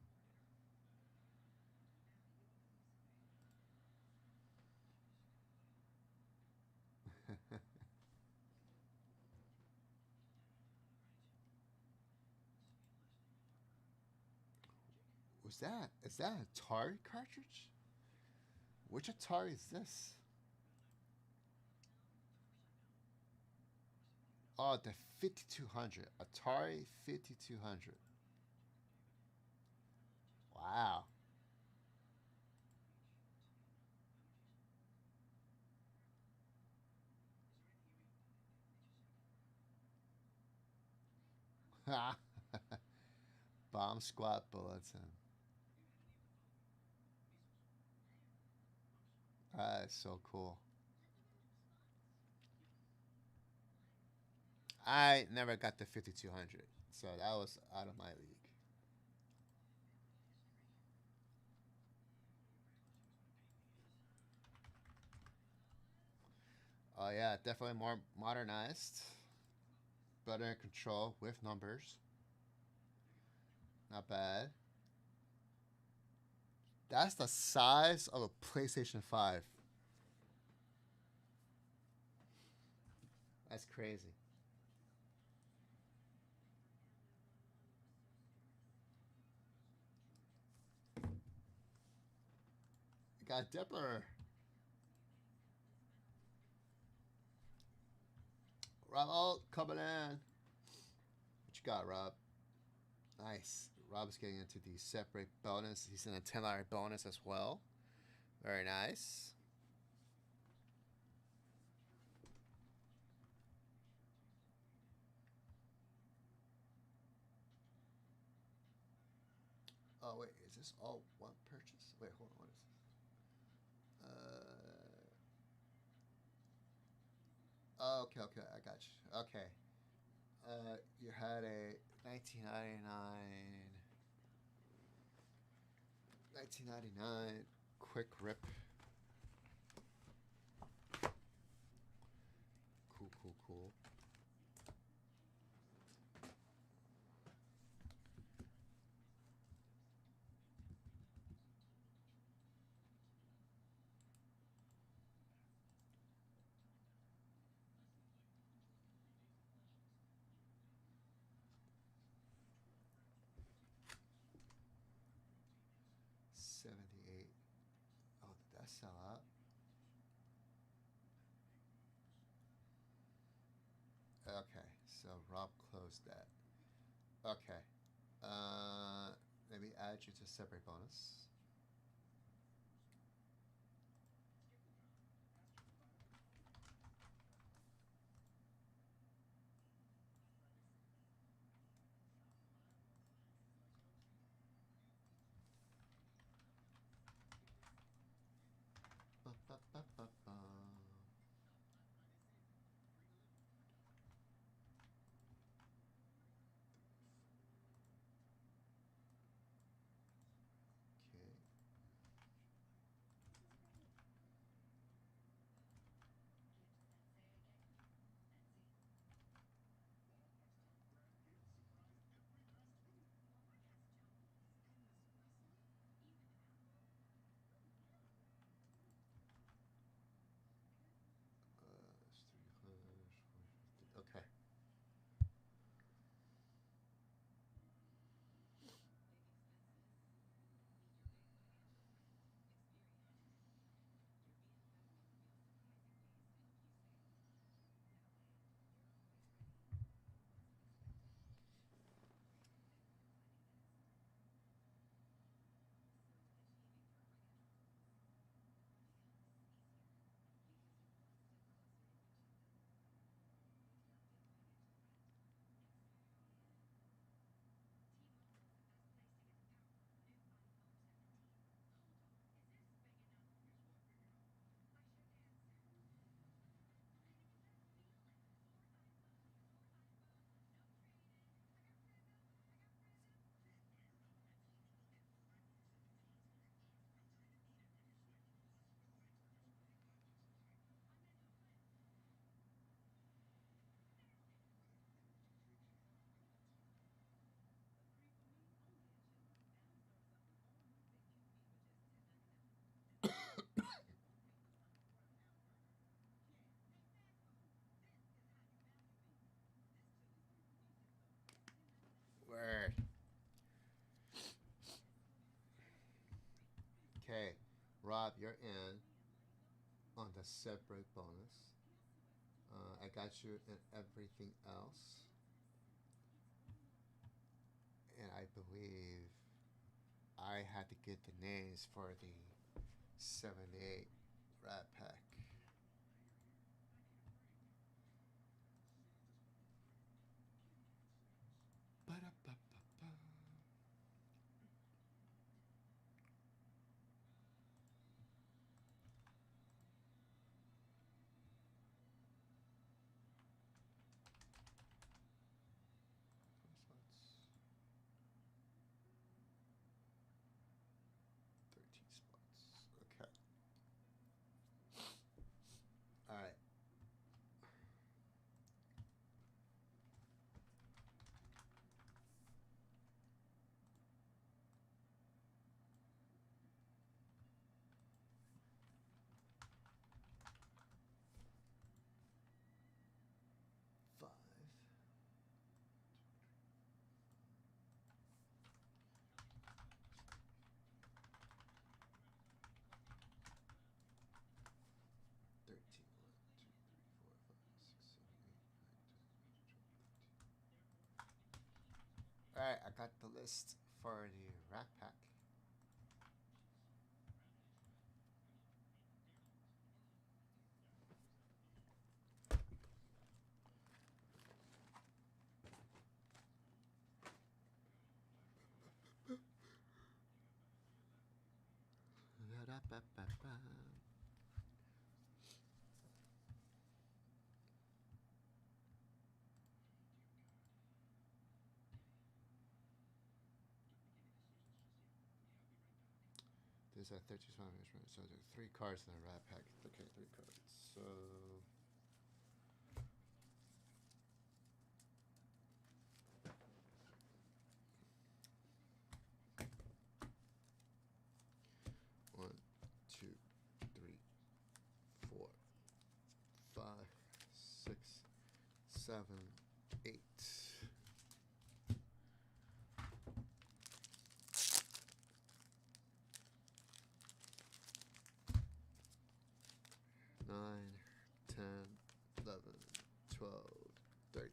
Was that? Is that an Atari cartridge? Which Atari is this? Oh, the 5200. Atari 5200. Wow. Bomb Squad Bulletin. That is so cool. I never got the 5200, so that was out of my league. Oh yeah, definitely more modernized, better in control with numbers. Not bad. That's the size of a PlayStation 5. That's crazy. We got Dipper. Rob Alt coming in. What you got, Rob? Nice. Rob's getting into the separate bonus. He's in a $10 bonus as well. Very nice. Oh wait, is this all one purchase? Wait, hold on. What is this? Okay, okay, I got you. Okay. You had a 1999 quick rip. Cool, cool, cool. '78. Oh, did that sell out? Okay, so Rob closed that. Okay. Maybe add you to separate bonus. Ba, ba, ba, ba, ba. Okay. It's 300, 450. Okay. Word. Okay, Rob, you're in on the separate bonus. I got you in everything else. And I believe I had to get the names for the 78 Rat Pack. Ba-da-ba-ba-ba. Spots. 13 spots. Okay. All right. Five. Thirteen. 1, 2, 3, 4, 5, 6, 7, 8, 9, 10, 11, 12, 13. All right, I got the list for the Rat Pack. There's a 13 spot management. So there's 3 cards in the rat pack. Okay, 3 cards. So. One, two, three, 4, 5, 6, 7, 8. Nine, 10, 11, 12, 13.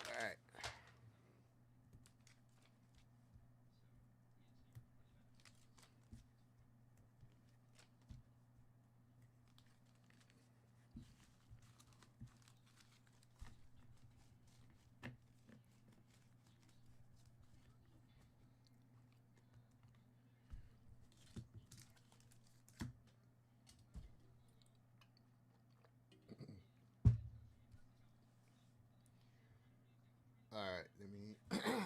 All right. All right, let me get a label.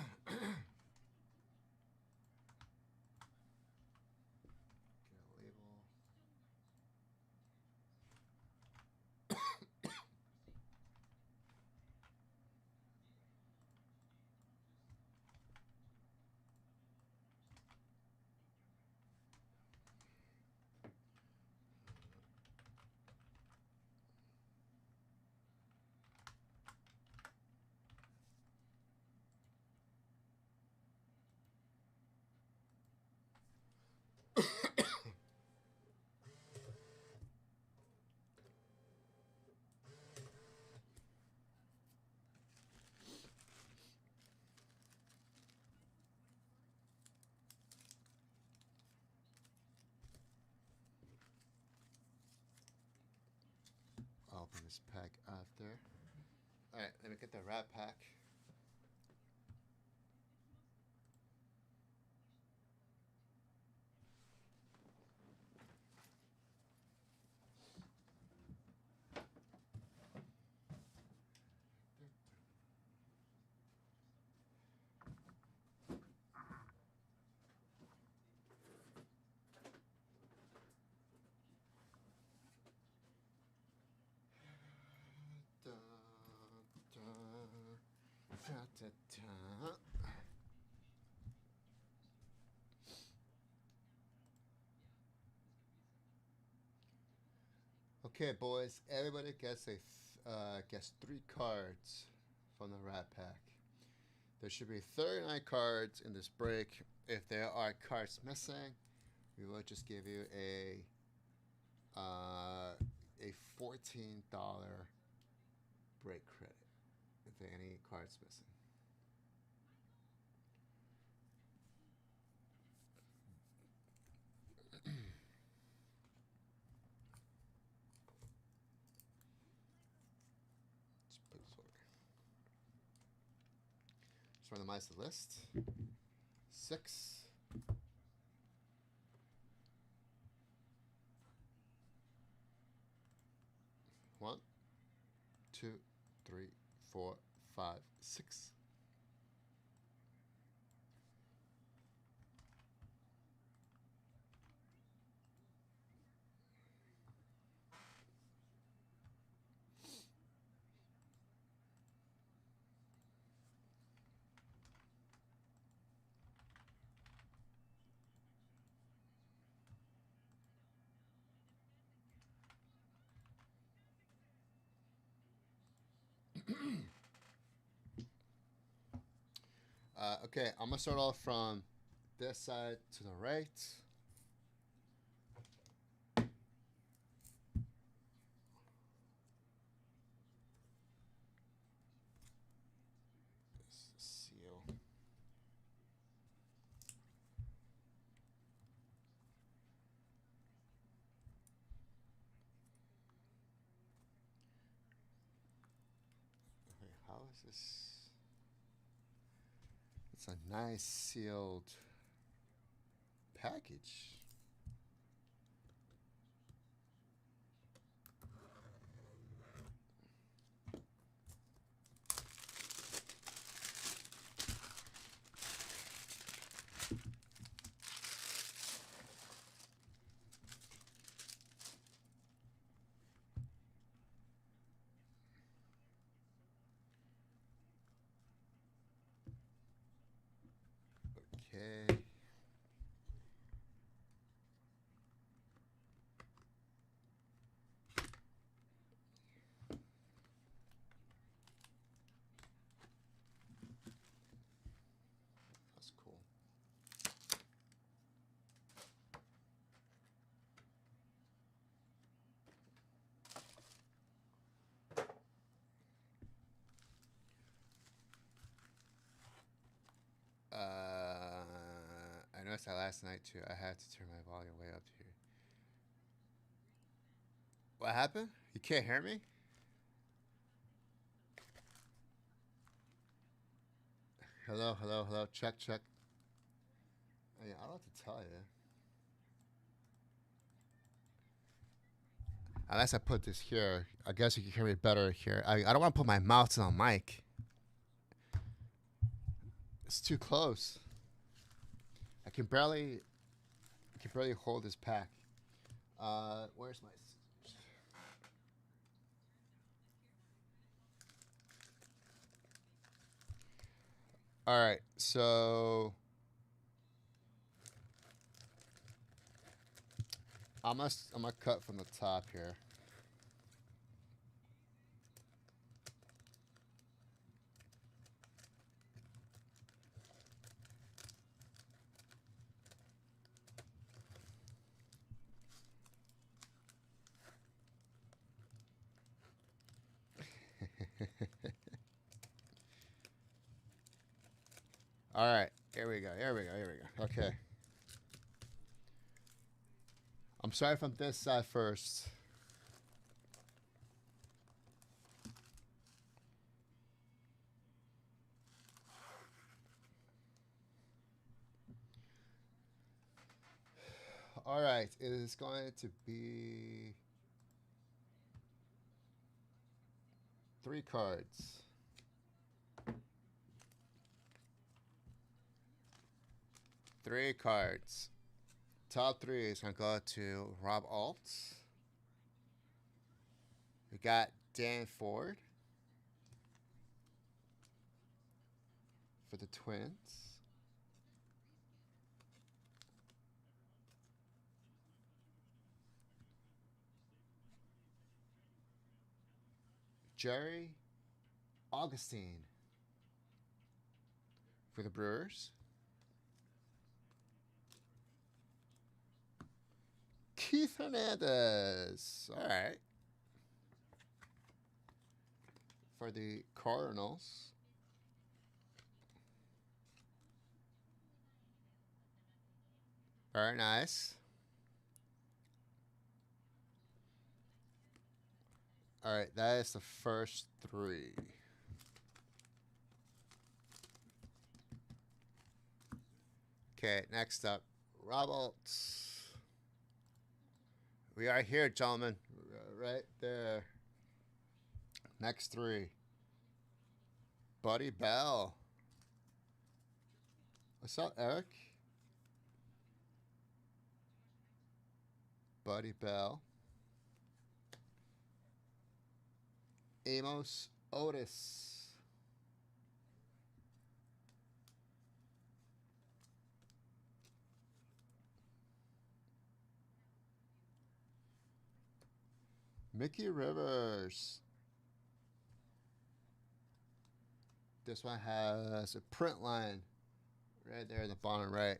I'll open this pack after. All right, let me get the rat pack. Da, da, da, da, da. Okay, boys. Everybody gets 3 cards from the rat pack. There should be 39 cards in this break. If there are cards missing, we will just give you a $14 break credit if there are any cards missing. Let's put this over. Just randomize the list. 6. 1, 2, 3, 4, 5, 6. Okay, I'm gonna start off from this side to the right. This is the seal. Okay, how is this? It's a nice sealed package. Okay. That's cool. I noticed that last night too. I had to turn my volume way up here. What happened? You can't hear me? Hello, hello, hello. Check, check. I don't know what to tell you. Unless I put this here, I guess you can hear me better here. I don't want to put my mouth to the mic. It's too close. I can barely hold this pack. Where's my? All right, so I'm gonna cut from the top here. All right, here we go. Here we go. Here we go. Okay. I'm sorry from this side first. All right, it is going to be 3 cards. Three cards. Top 3 is going to go to Rob Alt. We got Dan Ford for the Twins. Jerry Augustine for the Brewers. Keith Hernandez. All right. For the Cardinals. Very nice. All right, that is the first 3. Okay, next up, Roberts. We are here, gentlemen. Right there. Next 3. Buddy Bell. What's up, Eric? Buddy Bell. Amos Otis. Mickey Rivers. This one has a print line right there in the bottom right.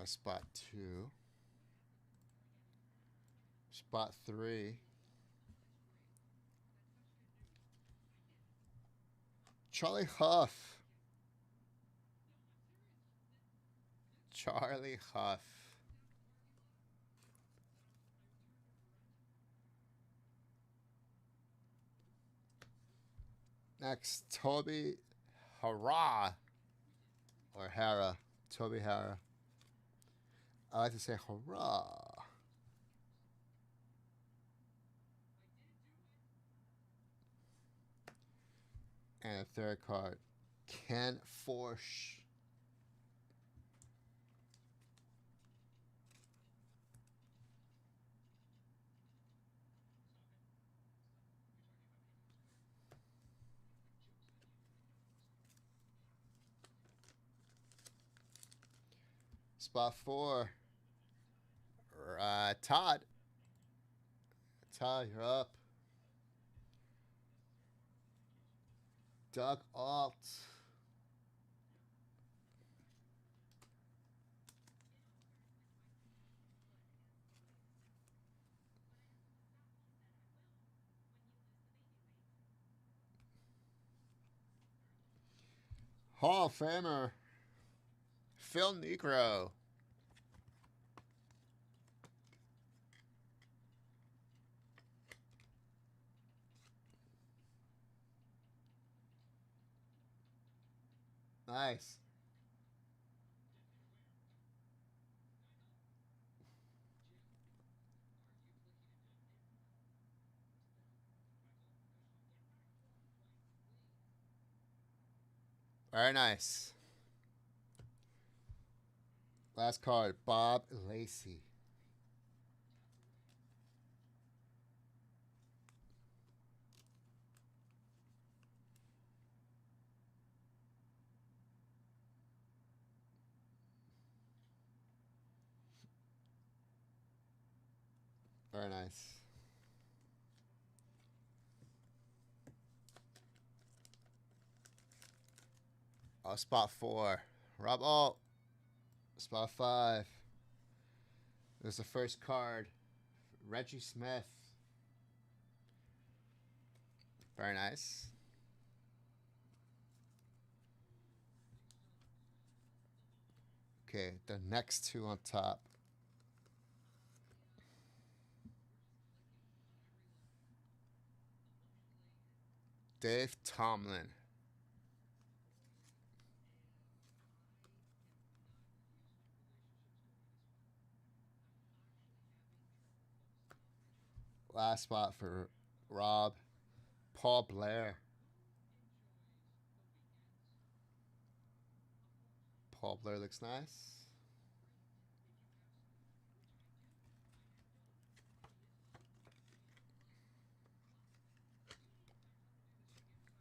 Spot 2. Spot 3. Charlie Huff. Charlie Huff. Next, Toby Hara. Or Hara. Toby Hara. I like to say hurrah. And a third card, Ken Forsch. Spot 4. Todd. Todd, you're up. Doug Alt. Hall of Famer Phil Negro. Nice. Very nice. Last card, Bob Lacey. Very nice. Oh, spot 4. Rob Alt. Spot 5. There's the first card. Reggie Smith. Very nice. Okay, the next two on top. Dave Tomlin. Last spot for Rob. Paul Blair. Paul Blair looks nice.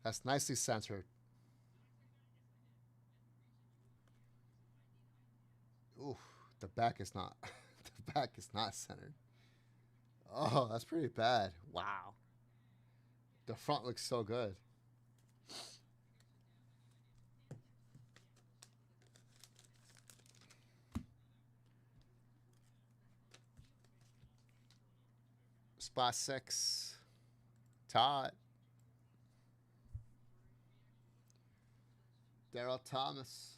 That's nicely centered. Ooh, the back is not. The back is not centered. Oh, that's pretty bad. Wow. The front looks so good. Spot 6. Todd. Daryl Thomas.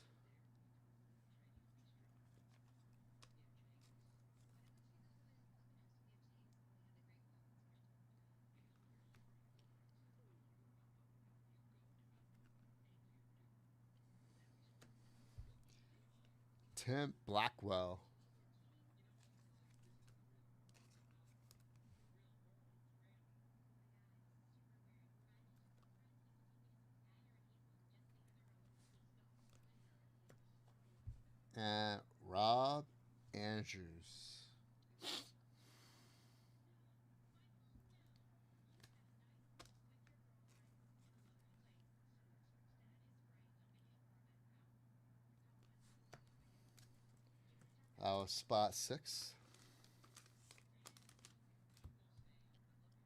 Tim Blackwell. And Rob Andrews. That was spot 6.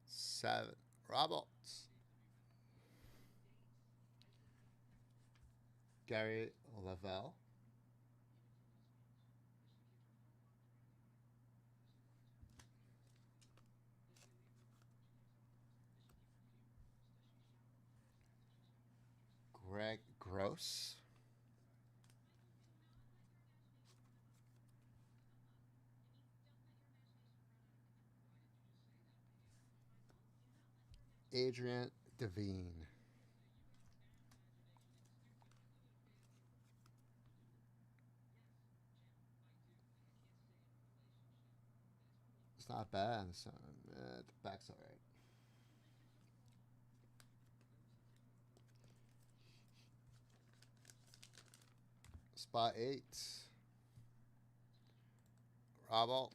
7. Roberts. Gary Lavelle. Greg Gross. Adrian Devine. It's not bad. So, the back's all right. Spot 8. Robert.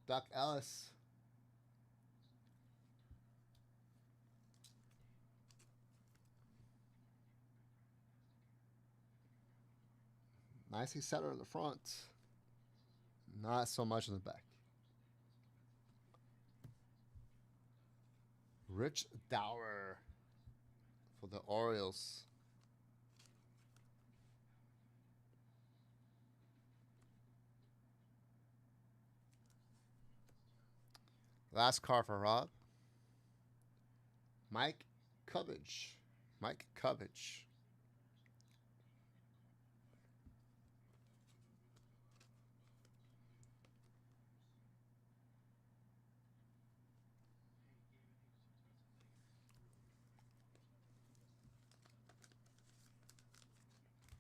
Duck Ellis. Nicely centered in the front. Not so much in the back. Rich Dower for the Orioles. Last card for Rob. Mike Cubbage. Mike Cubbage.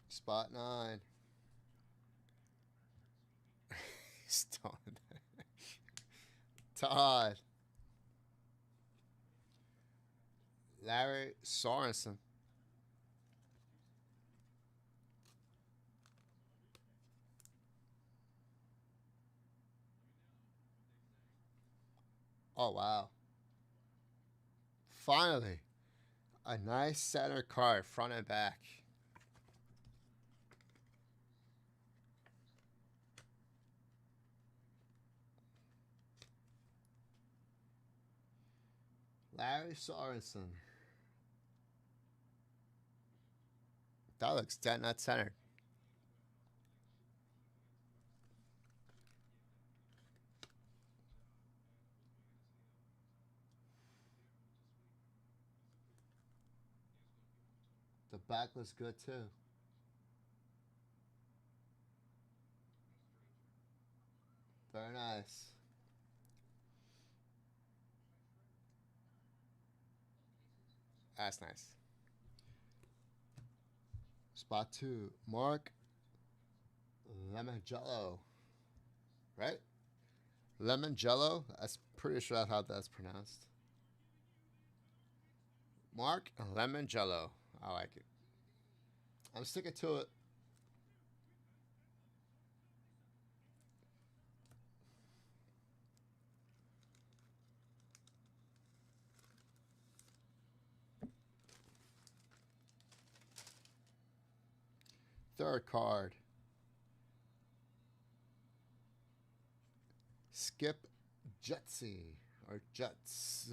Spot 9. He's done. Todd. Larry Sorensen. Oh, wow. Finally, a nice center card, front and back. Larry Sorensen. That looks dead not centered. The back looks good too. Very nice. That's nice. Spot 2, Mark Lemongello. Right? Lemongello? I'm pretty sure that's how that's pronounced. Mark Lemongello. I like it. I'm sticking to it. Third card. Skip Jetsy or Jets.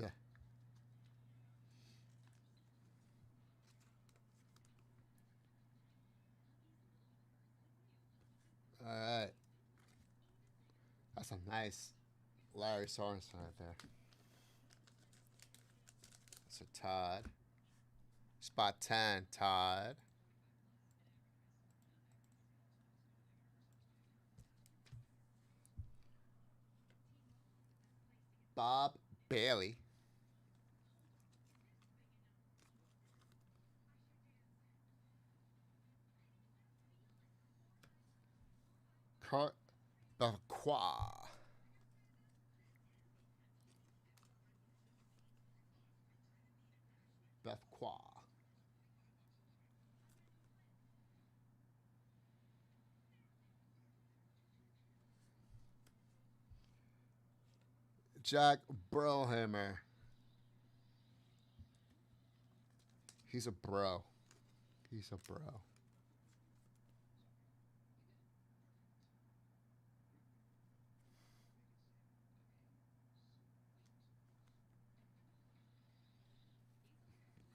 All right. That's a nice Larry Sorensen right there. So Todd. Spot 10, Todd. Bob Bailey. Kurt Belqua. Belqua. Jack Brohammer. He's a bro. He's a bro.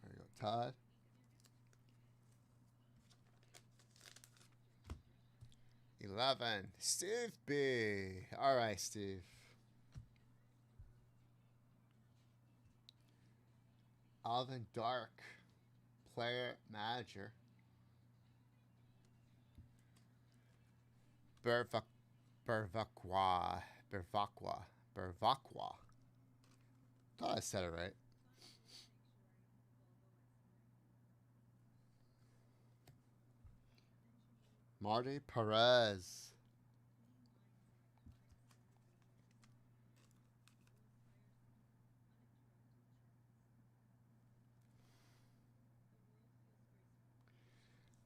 There you go, Todd. Steve B. All right, Steve. Alvin Dark, player manager. Bervaqua. Thought I said it right. Marty Perez.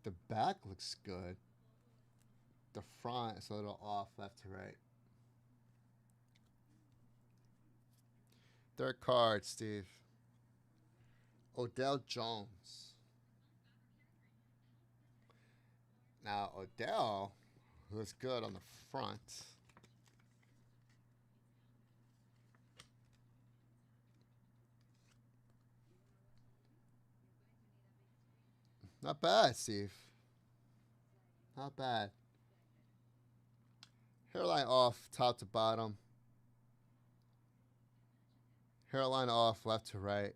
The back looks good. The front is a little off left to right. Third card, Steve. Odell Jones. Now, Odell looks good on the front. Not bad, Steve. Not bad. Hairline off, top to bottom. Hairline off, left to right.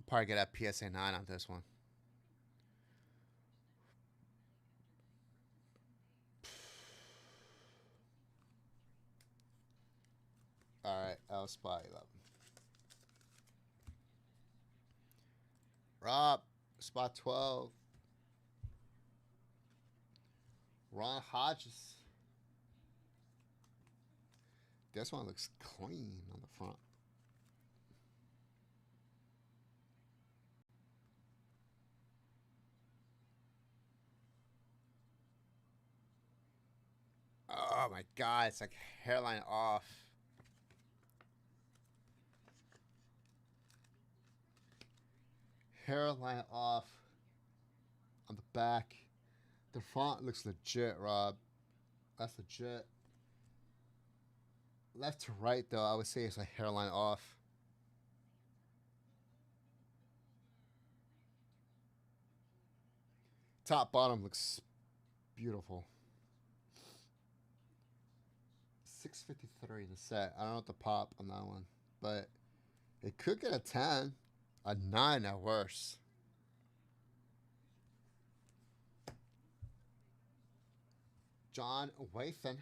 Probably get a PSA 9 on this one. All right, L spot 11. Rob, spot 12. Ron Hodges. This one looks clean on the front. Oh my God, it's like hairline off. Hairline off on the back. The front looks legit, Rob. That's legit. Left to right, though, I would say it's a hairline off. Top bottom looks beautiful. 653 the set. I don't know what the pop on that one, but it could get a 10, a 9 at worst. John Wathan.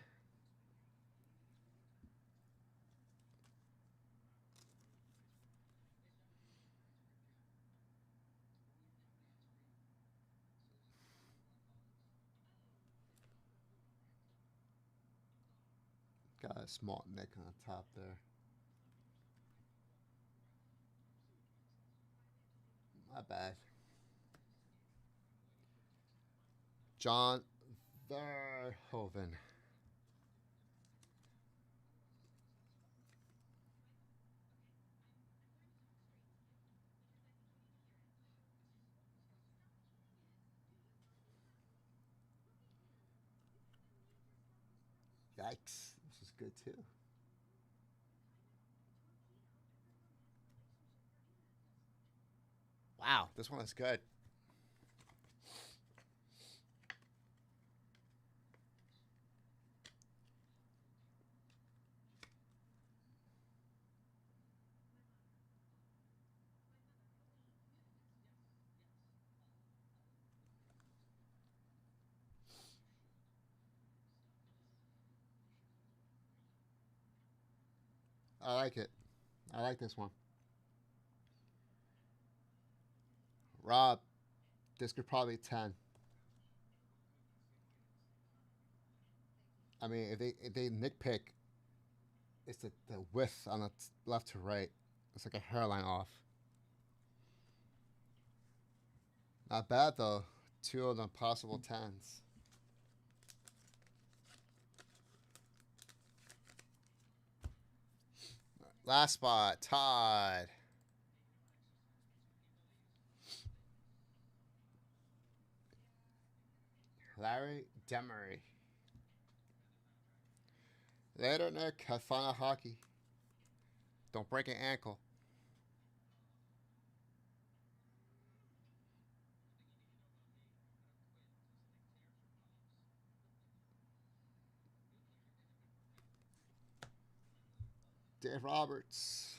Got a small nick on the top there. Not bad. John Verhoeven. Yikes. This is good too. Wow, this one is good. I like it. I like this one. Rob, this could probably be 10. I mean, if they nitpick, it's the width on the left to right. It's like a hairline off. Not bad though. 2 of the possible 10s. Last spot, Todd. Larry Demery. Later, Nick. Have fun at hockey. Don't break an ankle. Dave Roberts.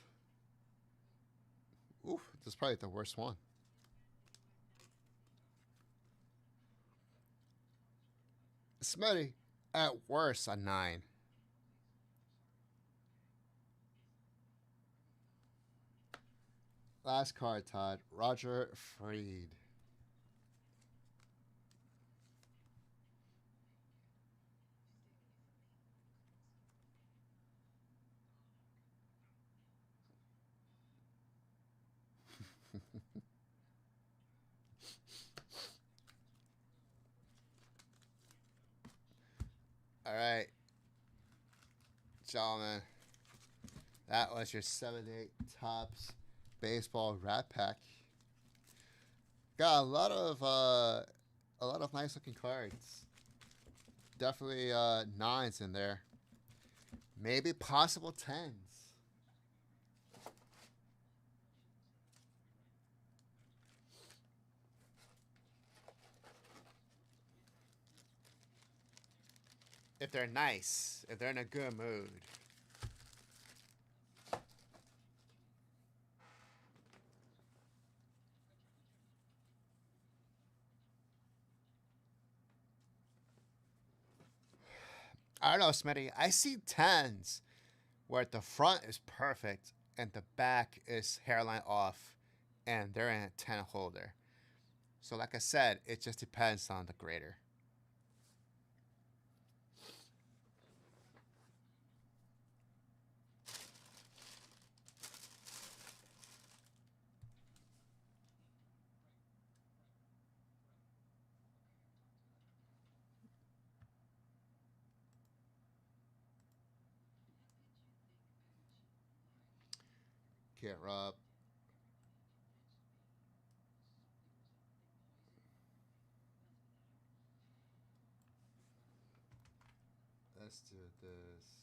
Oof, this is probably the worst one. Smitty, at worst, a 9. Last card, Todd. Roger Freed. All right, gentlemen. That was your 7-8 Tops baseball Rat Pack. Got a lot of nice looking cards. Definitely 9s in there. Maybe possible 10s. If they're nice, if they're in a good mood. I don't know, Smitty. I see 10s where the front is perfect and the back is hairline off and they're in a 10 holder. So like I said, it just depends on the grader. Can't Rob. Let's do this.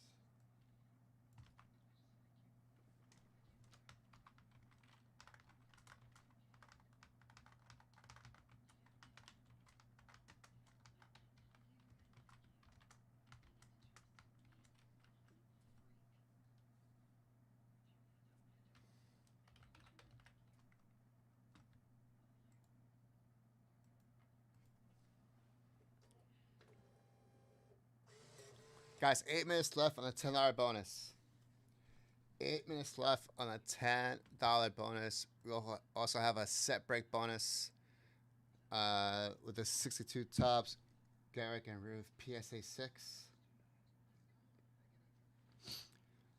Guys, 8 minutes left on a $10 bonus. 8 minutes left on a $10 bonus. We'll also have a set break bonus with the 62 Tops, Garrick and Ruth PSA 6.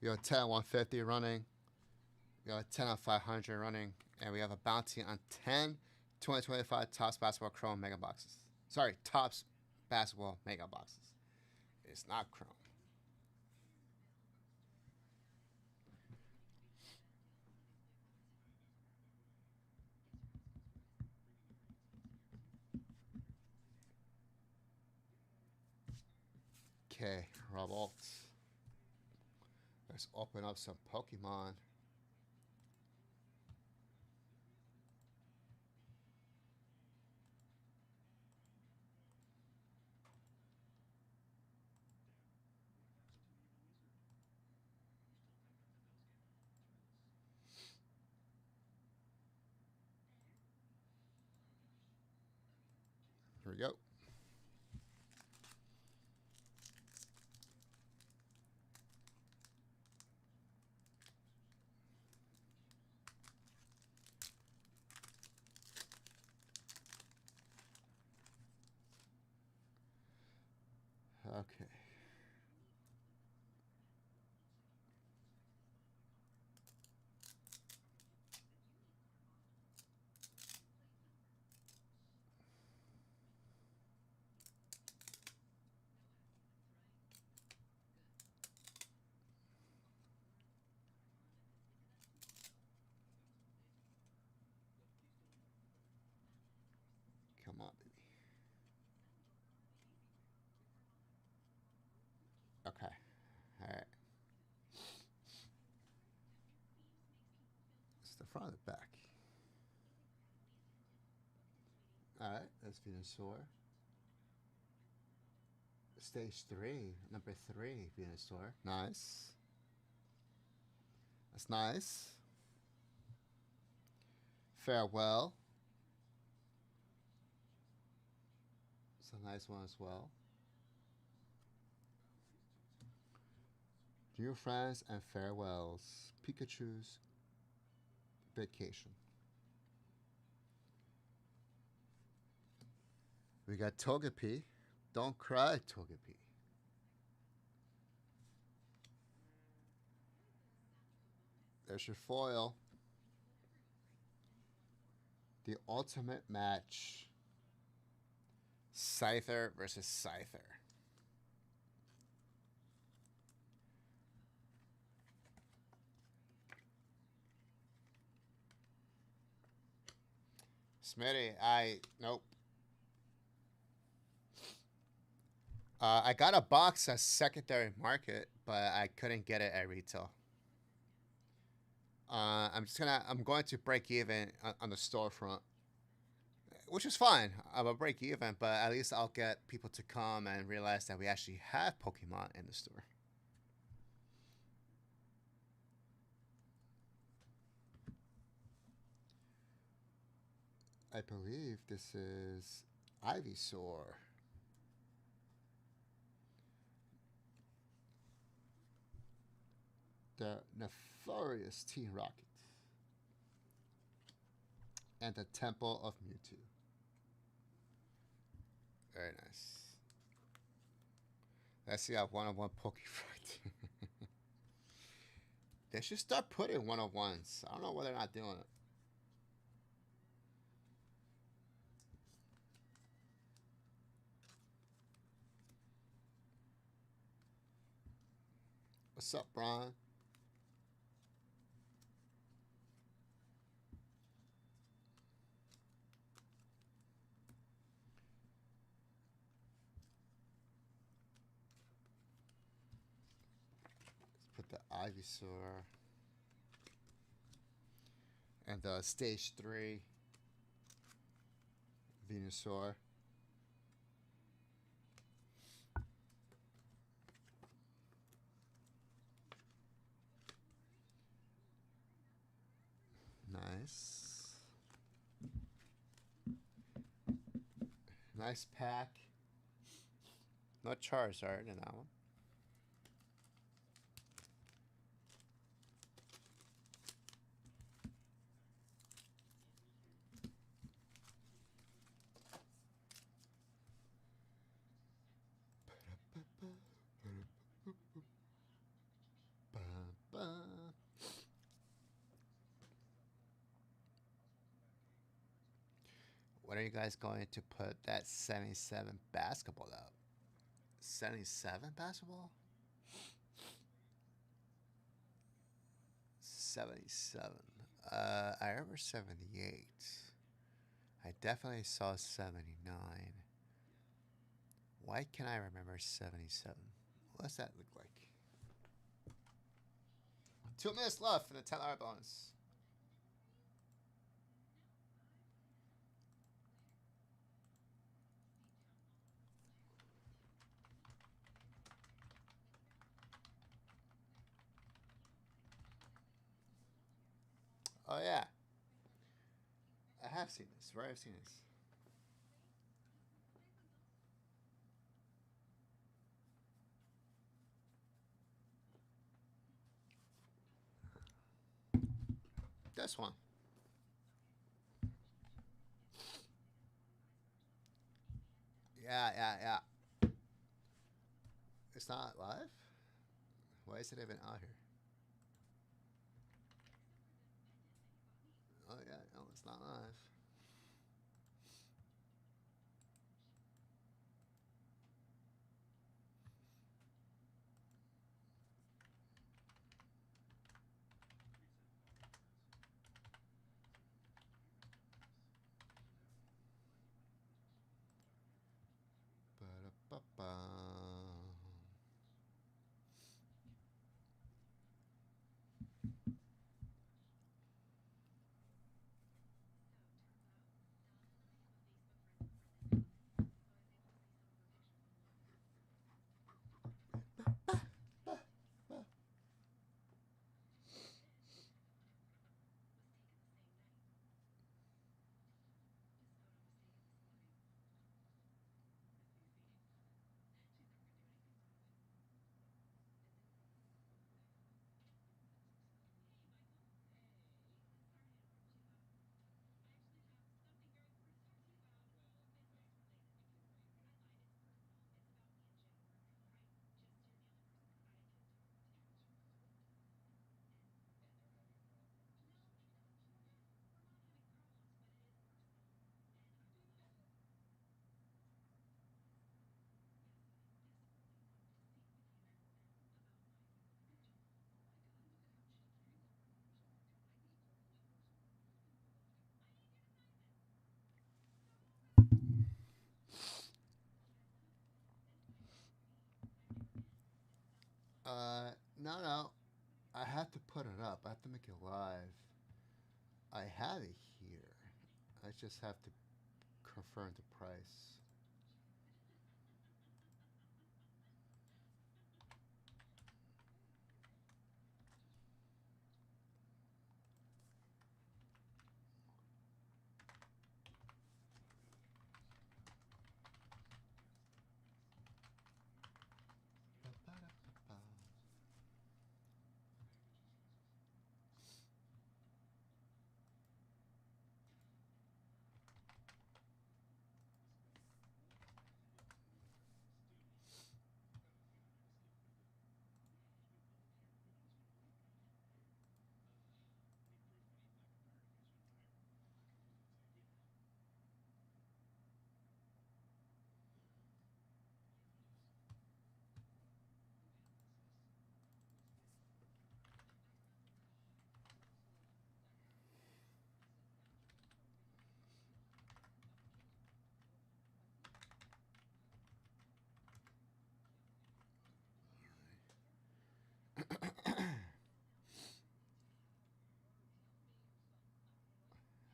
We have a 10 150 running. We have a 10 on 500 running. And we have a bounty on 10 2025 Tops Basketball Chrome Mega Boxes. Sorry, Tops Basketball Mega Boxes. It's not Chrome. Okay, Robolt. Let's open up some Pokemon. Here we go. Okay. Okay. All right. It's the front of the back. All right. That's Venusaur. Stage 3. Number 3, Venusaur. Nice. That's nice. Farewell. It's a nice one as well. New friends and farewells. Pikachu's vacation. We got Togepi. Don't cry, Togepi. There's your foil. The ultimate match. Scyther versus Scyther. Smitty, nope. I got a box at secondary market, but I couldn't get it at retail. I'm going to break even on the storefront, which is fine. I'm a break even, but at least I'll get people to come and realize that we actually have Pokemon in the store. I believe this is Ivysaur. The nefarious Teen Rocket. And the Temple of Mewtwo. Very nice. Let's see our one-on-one Pokefight. They should start putting one-on-ones. I don't know why they're not doing it. What's up, Brian? Let's put the Ivysaur and the Stage 3 Venusaur. Nice. Nice pack. No Charizard in that one. When are you guys going to put that 77 basketball out? 77 basketball? 77. I remember 78. I definitely saw 79. Why can't I remember 77? What's that look like? 2 minutes left for the $10 bonus. Oh yeah, I have seen this. Where I've seen this. This one. Yeah. It's not live? Why is it even out here? Oh yeah, no, it's not live. Ba-da-ba-ba. No. I have to put it up. I have to make it live. I have it here. I just have to confirm the price.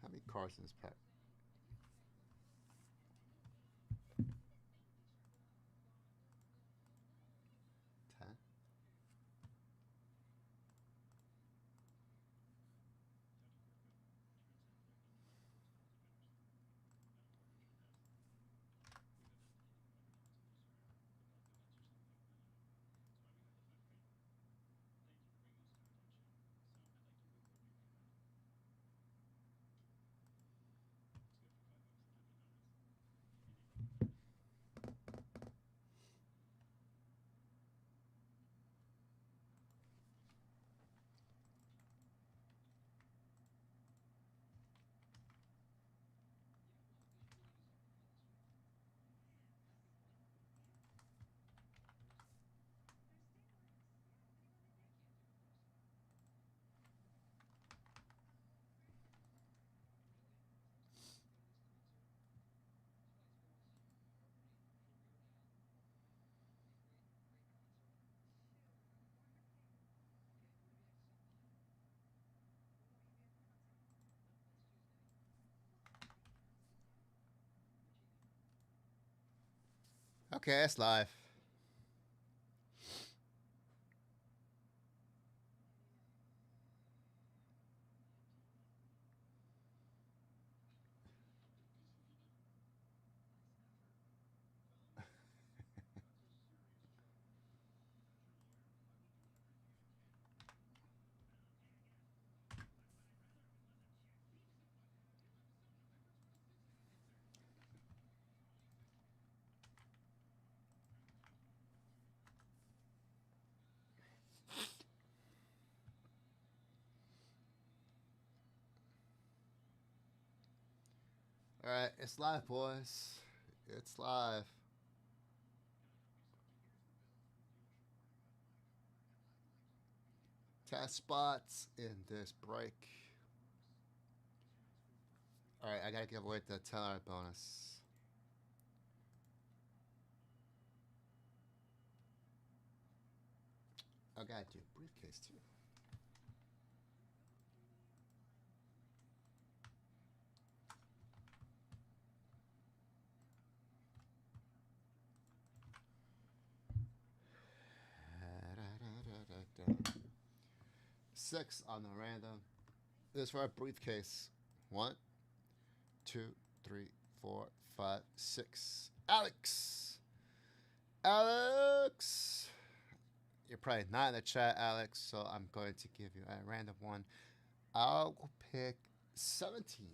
How many cards in this pack? 10. Okay, it's live. All right, it's live, boys. It's live. Test spots in this break. All right, I gotta give away the $10 bonus. I gotta do a briefcase too. Six on the random. This is for a briefcase. 1, 2, 3, 4, 5, 6. Alex! Alex! You're probably not in the chat, Alex, so I'm going to give you a random one. I'll pick 17.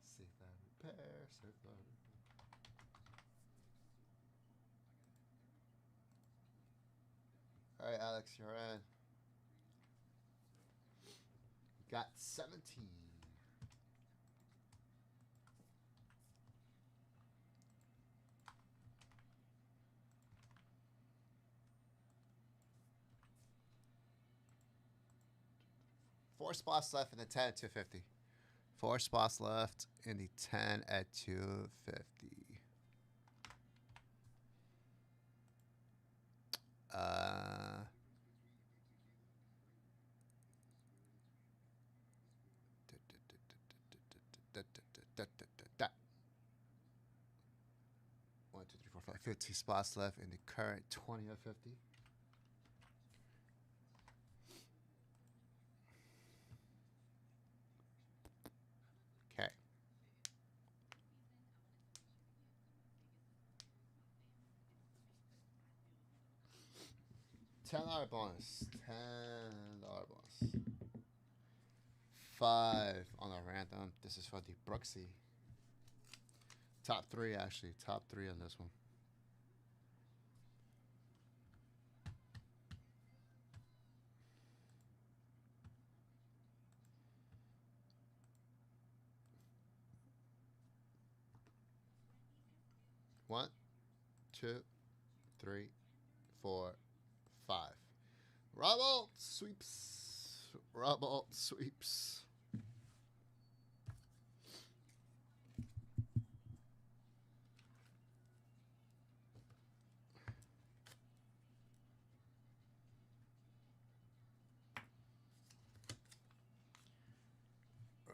Safe Live Repair, Safe Live Repair. All right, Alex, you're in. Got 17. 4 spots left in the 10 at 250. 4 spots left in the 10 at 250. One, two, three, four, five. 15 spots left in the current 20 at 50. Okay. $10 bonus. $10 bonus. 5 on a random. This is for the Brooksy. Top 3, actually. Top 3 on this one. One, 2, 3, 4, 5. Rubble sweeps. Rubble sweeps.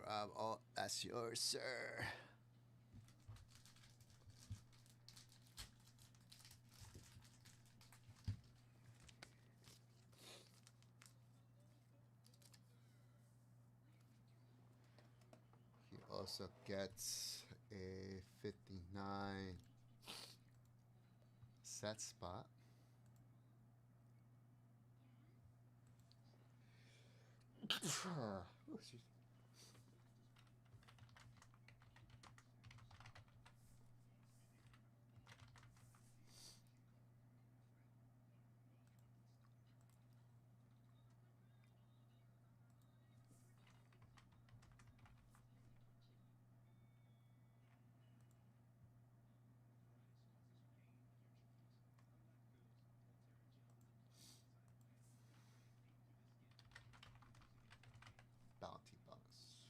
Rubble, that's yours, sir. He also gets a 59 set spot. Bounty bonus.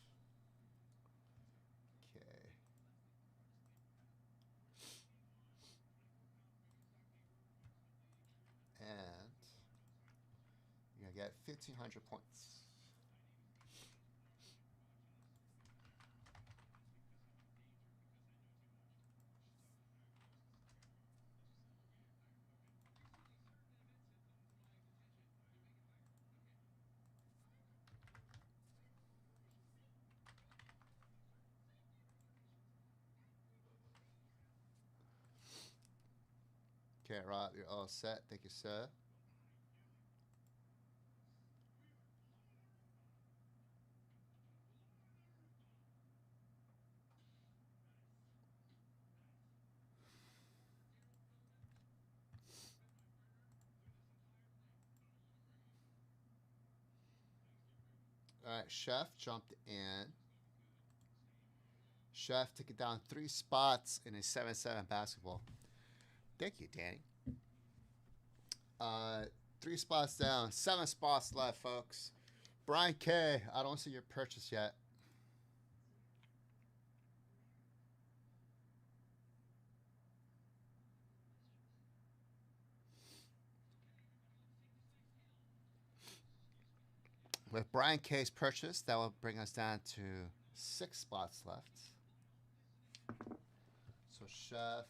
Okay. And you're gonna get 1,500 points. Okay, Rob, you're all set. Thank you, sir. All right, Chef jumped in. Chef took it down 3 spots in a 7-7 basketball. Thank you, Danny. 3 spots down, 7 spots left, folks. Brian K, I don't see your purchase yet. With Brian K's purchase, that will bring us down to 6 spots left. So Chef.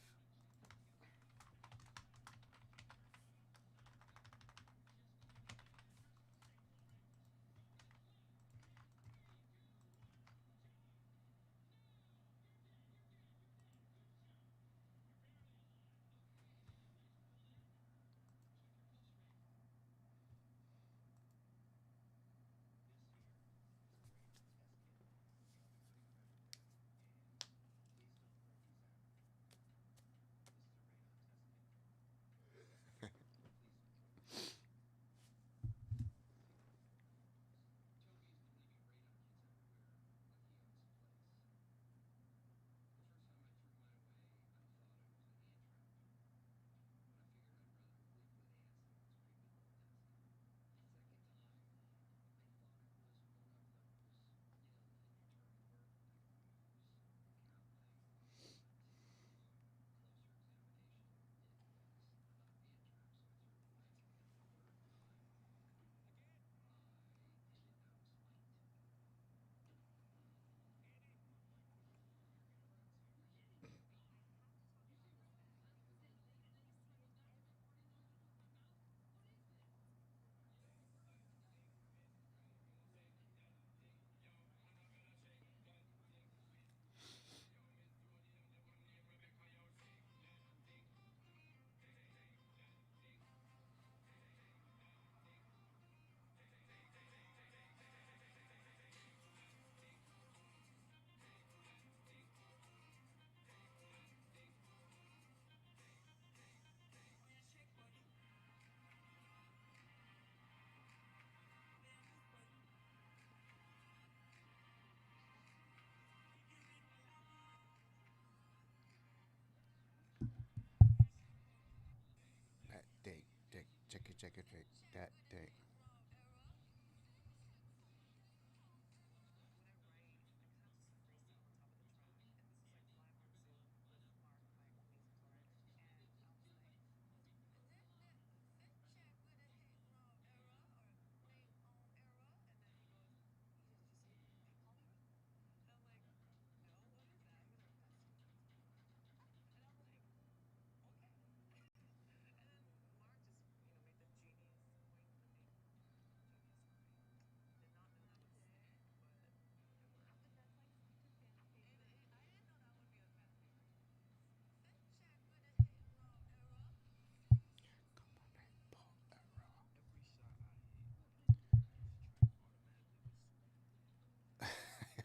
check your drink. That thing.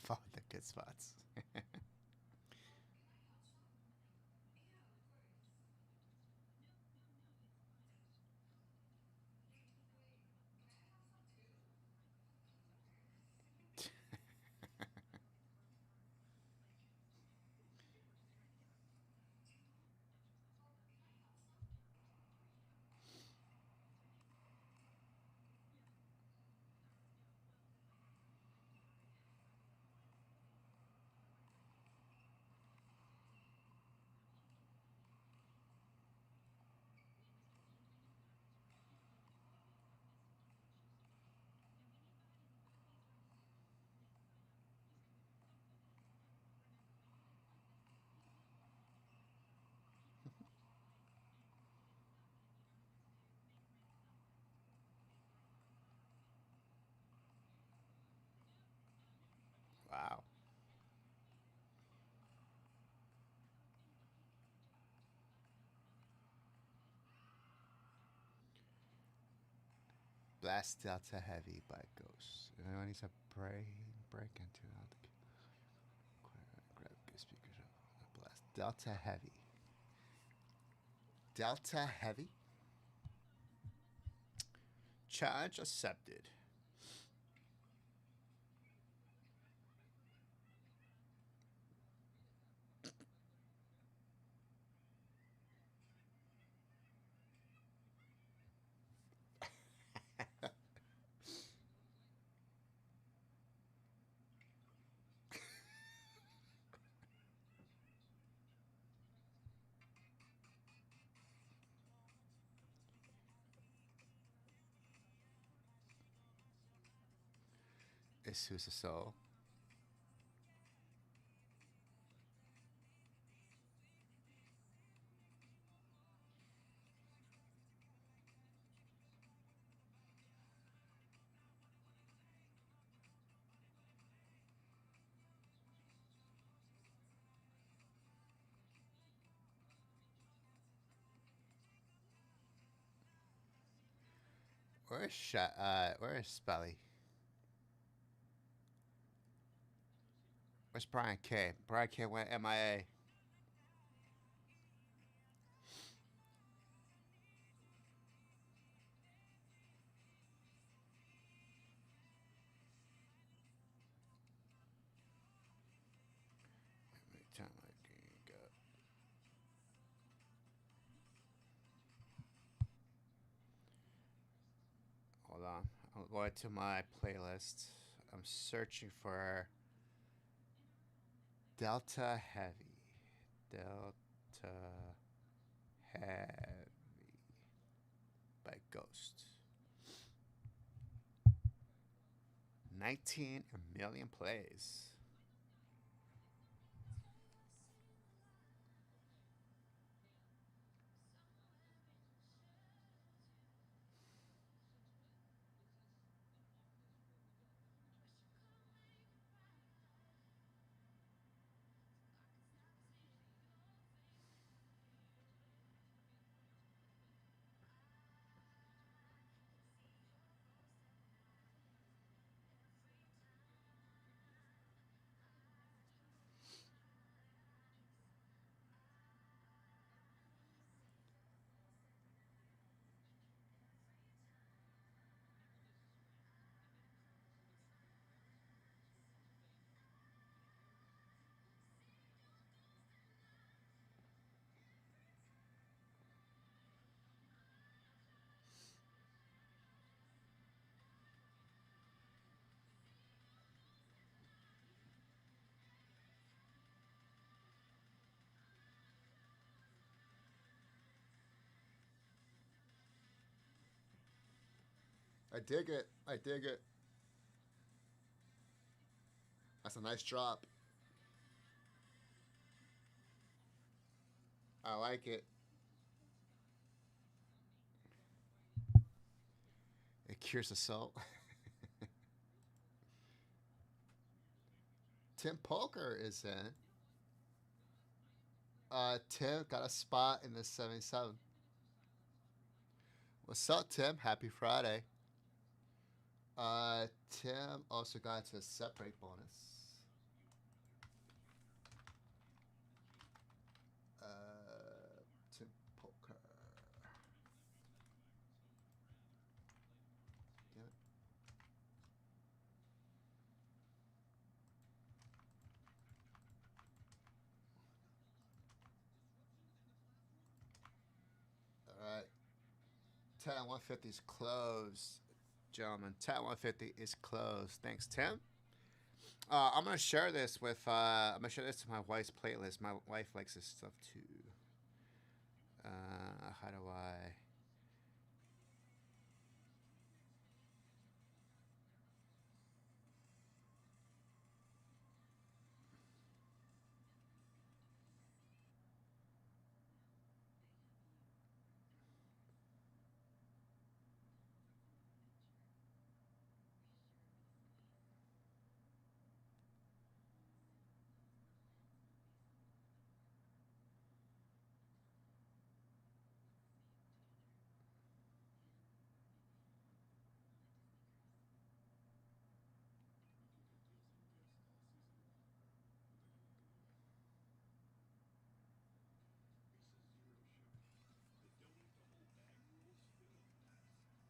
Found the good spots. Wow. Blast Delta Heavy by Ghost. Anyone needs a break into that. Grab good speakers up. Blast Delta Heavy. Delta Heavy. Charge accepted. It's who's the soul. Where's Spelly? Where's Brian K? Brian K went MIA. Hold on. I'm going to my playlist. I'm searching for Delta Heavy. Delta Heavy by Ghost. 19 million plays. I dig it. I dig it. That's a nice drop. I like it. It cures the soul. Tim Poker is in. Tim got a spot in the 77. What's up, Tim? Happy Friday. Tim also got to a separate bonus. Tim Poker. Damn it. All right. 10 at 150 is closed, gentlemen. 10 at 150 is closed. Thanks, Tim. I'm gonna share this with. I'm gonna share this to my wife's playlist. My wife likes this stuff too. How do I?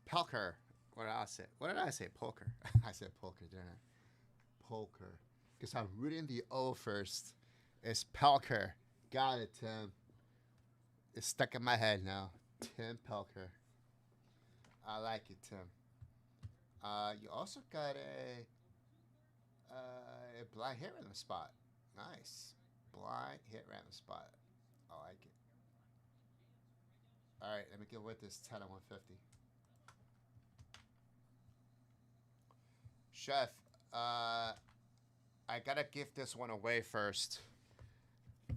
Poker. What did I say? What did I say? Poker. I said poker, didn't I? Poker. Because I'm reading the O first. It's Pelker. Got it, Tim. It's stuck in my head now. Tim Pelker. I like it, Tim. You also got a blind hit random spot. Nice. Blind hit random spot. I like it. All right, let me get with this 10 at 150. Chef, I gotta give this one away first.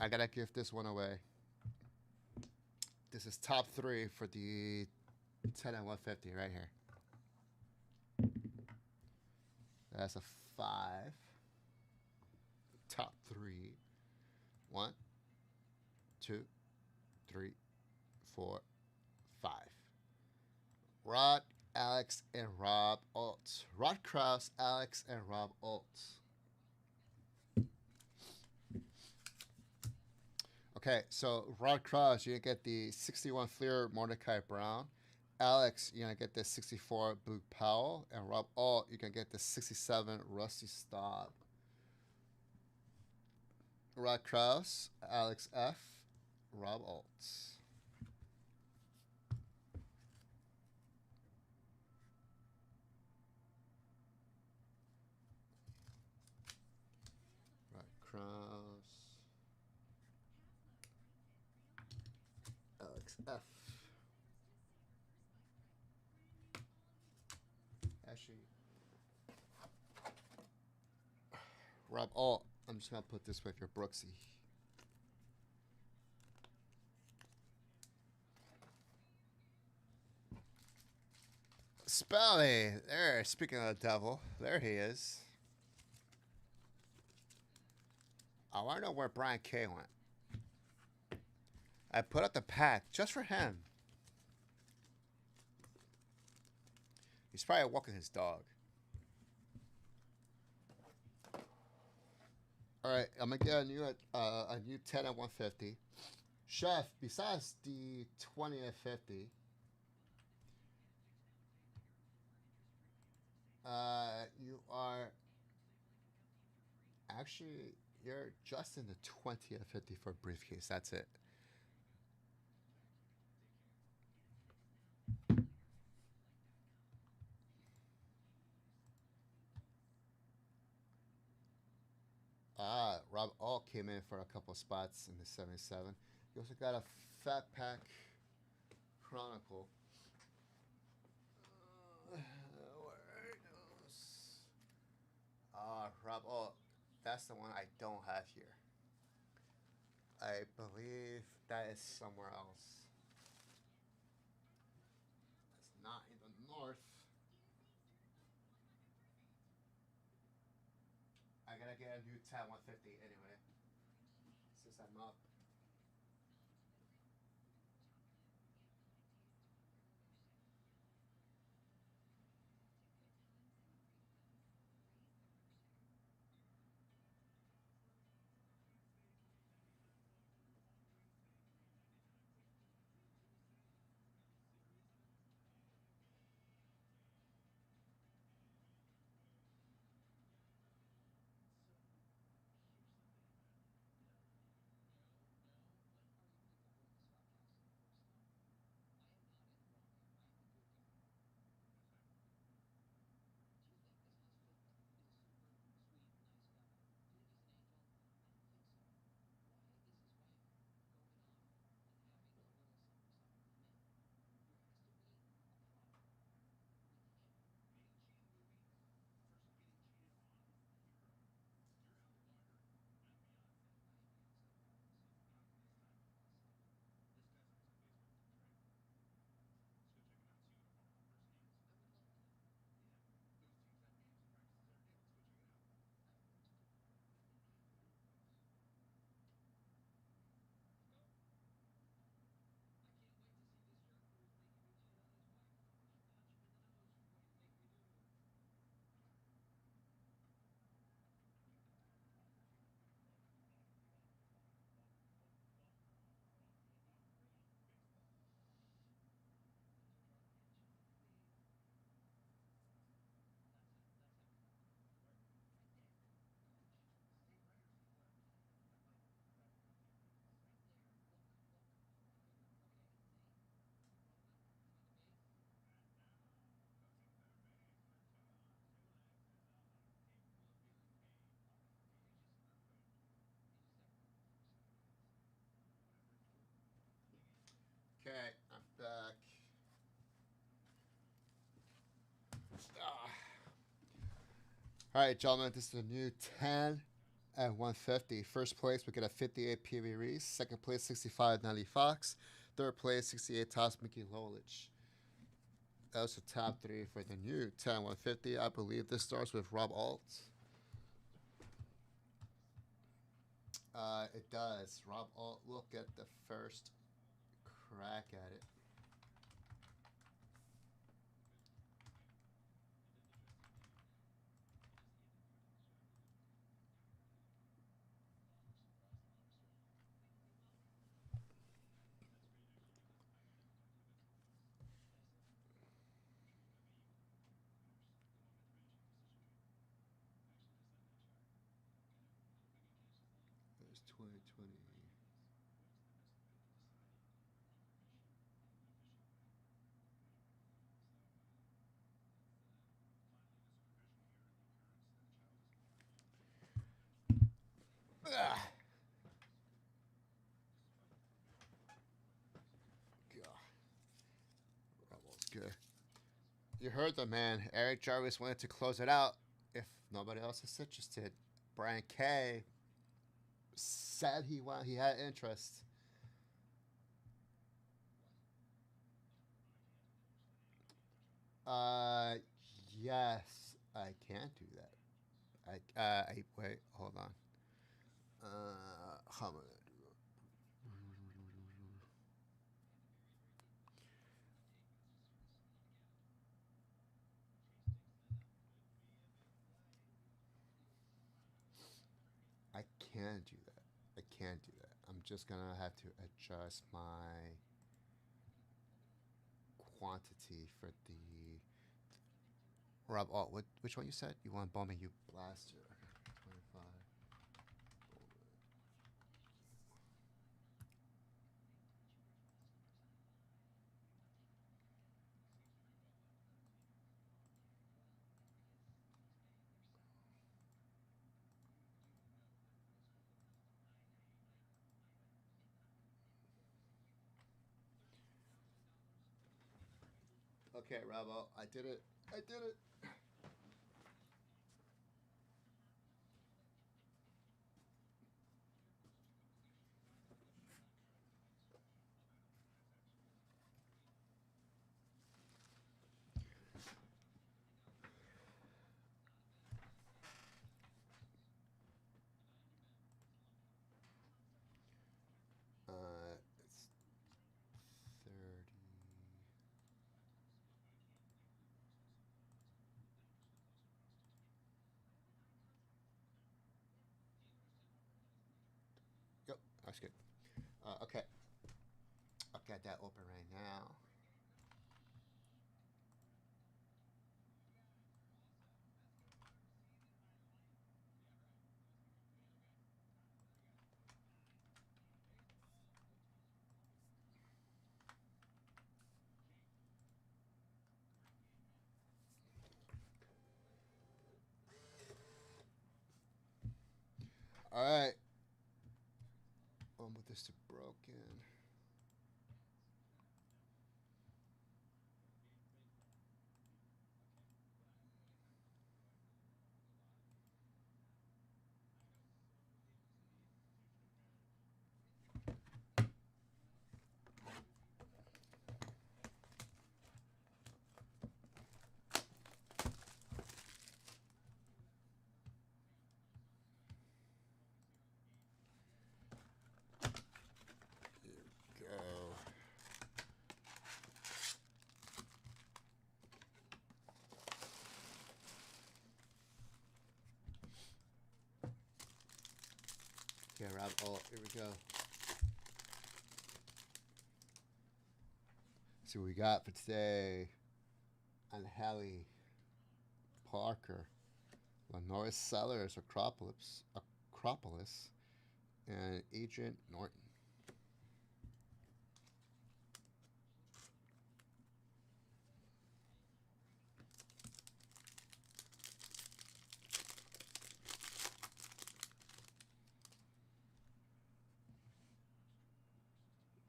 I gotta give this one away. This is top 3 for the 10 at 150 right here. That's a 5. Top 3. 1, 2, 3, 4, 5. Rod, Alex, and Rob Alt. Rod Krause, Alex, and Rob Alt. Okay, so Rod Krause, you're going to get the 61 Fleer Mordecai Brown. Alex, you're going to get the 64 Boog Powell. And Rob Alt, you're going to get the 67 Rusty Staub. Rod Krause, Alex F., Rob Alt. Rod Krause, Alex F. Actually, Rob Alt. I'm just gonna put this with your Brooksy. Spelly, there. Speaking of the devil, there he is. I want to know where Brian K went. I put up the pack just for him. He's probably walking his dog. All right, I'm gonna get a new 10 at 150. Chef, besides the 20 at 50, you are actually you're just in the 20 at 50 for a briefcase. That's it. Rob Alt came in for a couple spots in the 77. You also got a Fat Pack Chronicle. Rob. Oh, that's the one I don't have here. I believe that is somewhere else. It's not in the north. I gotta get a new tab 150 anyway. Since I'm up. Okay, I'm back. Ah. All right, gentlemen, this is the new 10 at 150. First place, we get a 58 PV Reese. Second place, 65 Nelly Fox. Third place, 68 Toss Mickey Lolich. That was the top three for the new 10 150. I believe this starts with Rob Alt. It does. Rob Alt will get the first crack at it. There's 2020. Ah. God. Rob Alt's good. You heard the man. Eric Jarvis wanted to close it out if nobody else is interested. Brian K said he had interest. Uh, yes, I can do that. I wait. Hold on. How am I gonna do it? I can do that. I can do that. I'm just gonna have to adjust my quantity for the Rob. Oh, which one you said? You want Bowman? You blaster. 25. Okay, Robo, I did it. I did it. That's good. Okay. I'll get that open right now. All right. With this to broken. Go. Okay, Rob. Oh, here we go. See what we got for today. And Hallie Parker, Lenora Sellers, Acropolis, and Adrian Norton.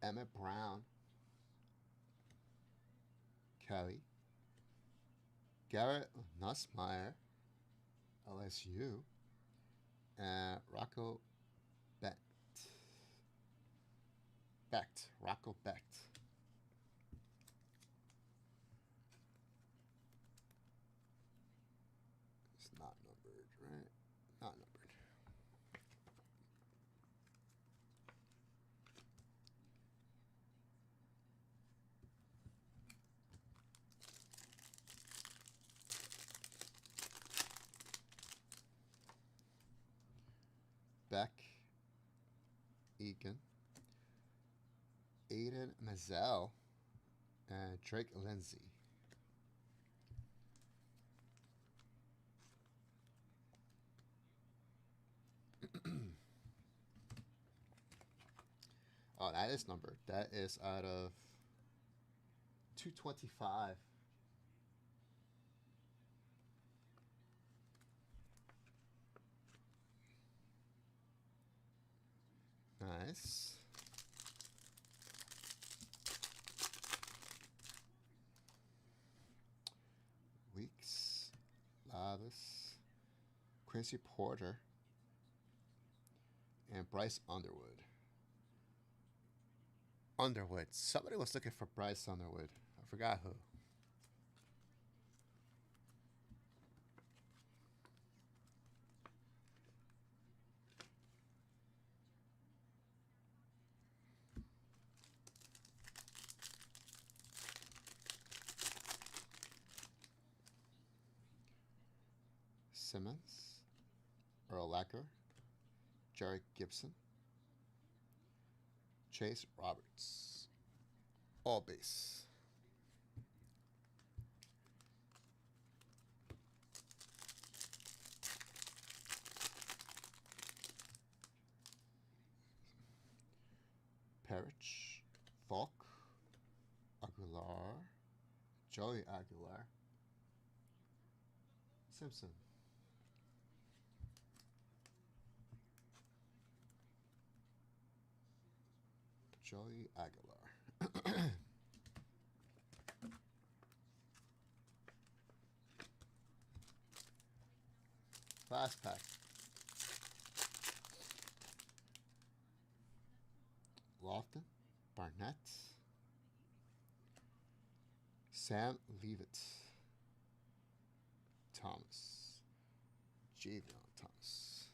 Emmett Brown, Kelly, Garrett Nussmeyer, LSU, and Rocco Rocco Becht. It's not numbered, right? Not numbered. Beck, Egan, Aiden Mazel, and Drake Lindsay. Oh, that is numbered. That is out of 225. Nice. Weeks, Lavis, Quincy Porter, and Bryce Underwood. Underwood. Somebody was looking for Bryce Underwood. I forgot who. Simmons, Earl Lacker, Jarek Gibson, Chase Roberts. All base. Parrish, Falk, Aguilar, Joey Aguilar, Simpson. Joey Aguilar. Last pack. Lofton, Barnett, Sam Leavitt, Thomas, Javion Thomas.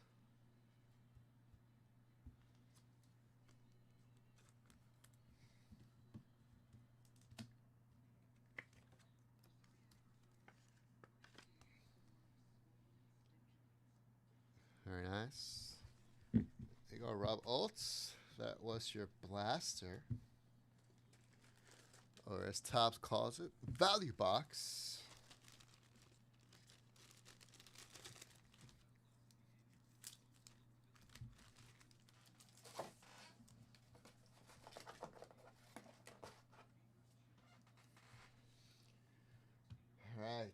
Very nice. There you go, Rob Oltz. that was your blaster, or as Tops calls it, value box. All right.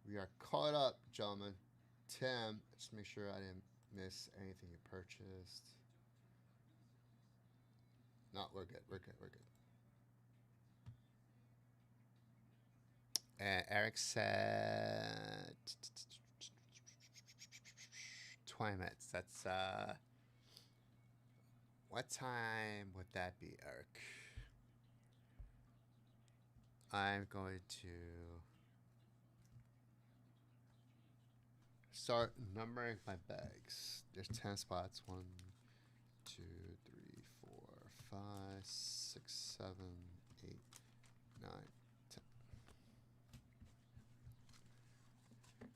We are caught up, gentlemen. Tim, just make sure I didn't miss anything you purchased. No, we're good. We're good. We're good. And Eric said 20 minutes. That's what time would that be, Eric? I'm going to start numbering my bags. There's 10 spots. 1, 2, 3, 4, 5, 6, 7, 8, 9, 10.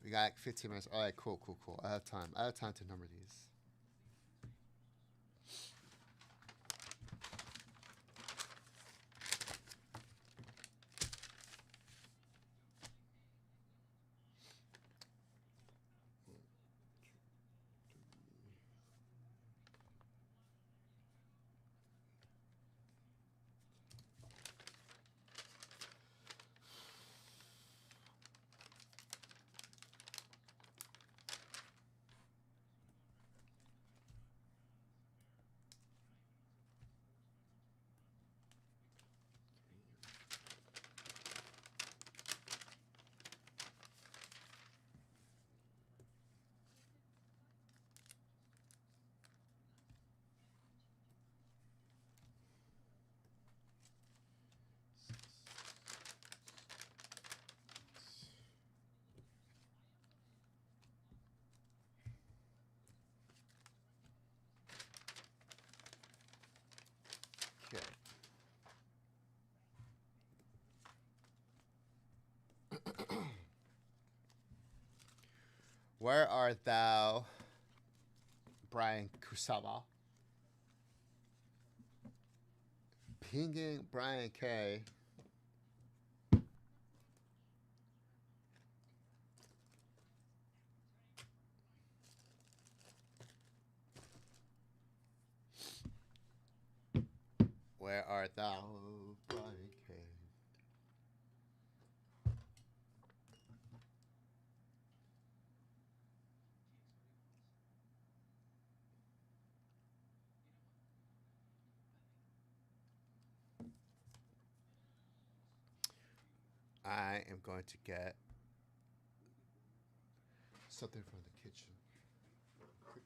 We got like 15 minutes. All right, cool. I have time. I have time to number these. Okay. Where art thou, Brian Kusama? Pinging Brian K. Where art thou, Brian K? I am going to get something from the kitchen. Quick.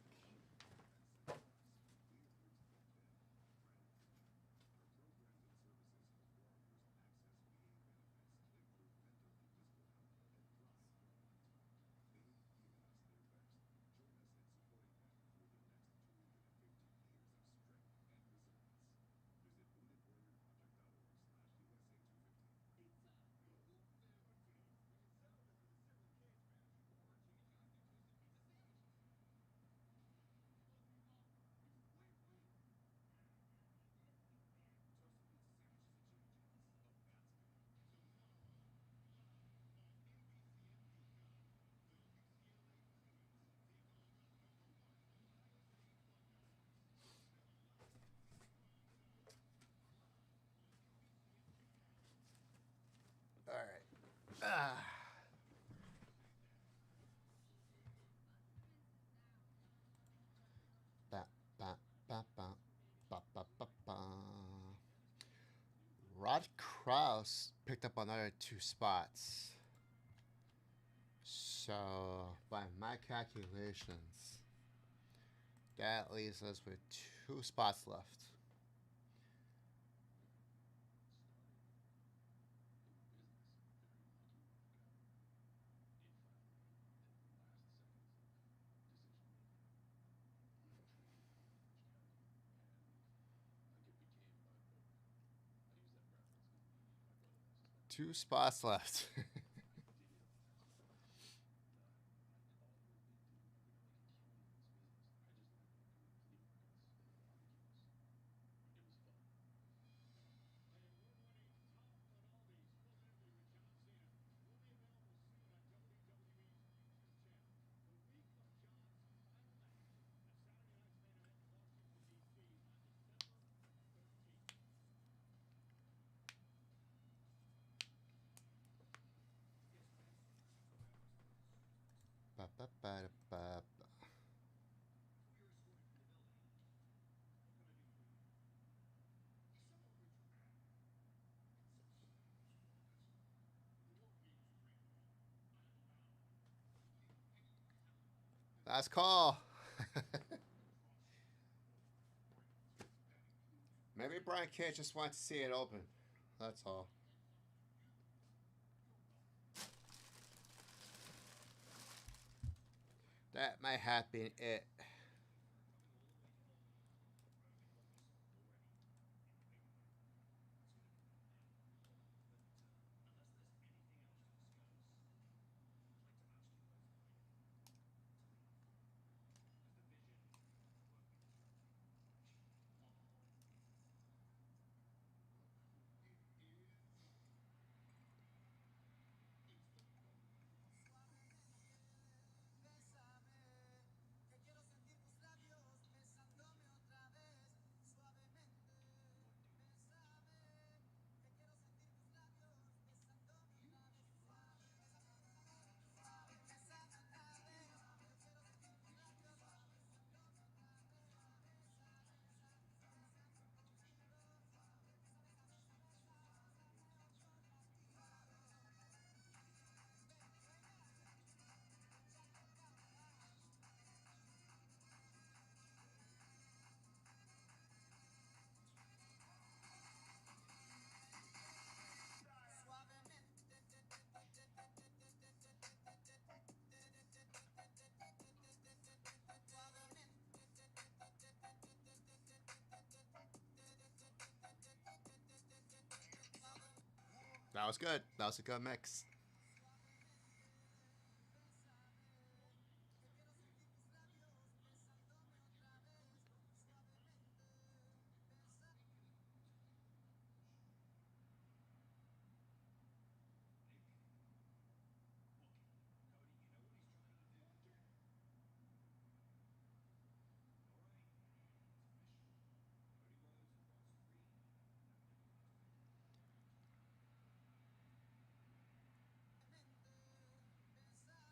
All right. Ba, ba, ba, ba, ba, ba, ba, ba. Rod Krause picked up another 2 spots. So, by my calculations, that leaves us with 2 spots left. Two spots left. Ba-ba-da-ba. Last call. Maybe Brian Cage just wants to see it open. That's all. That might have been it. That was good. That was a good mix.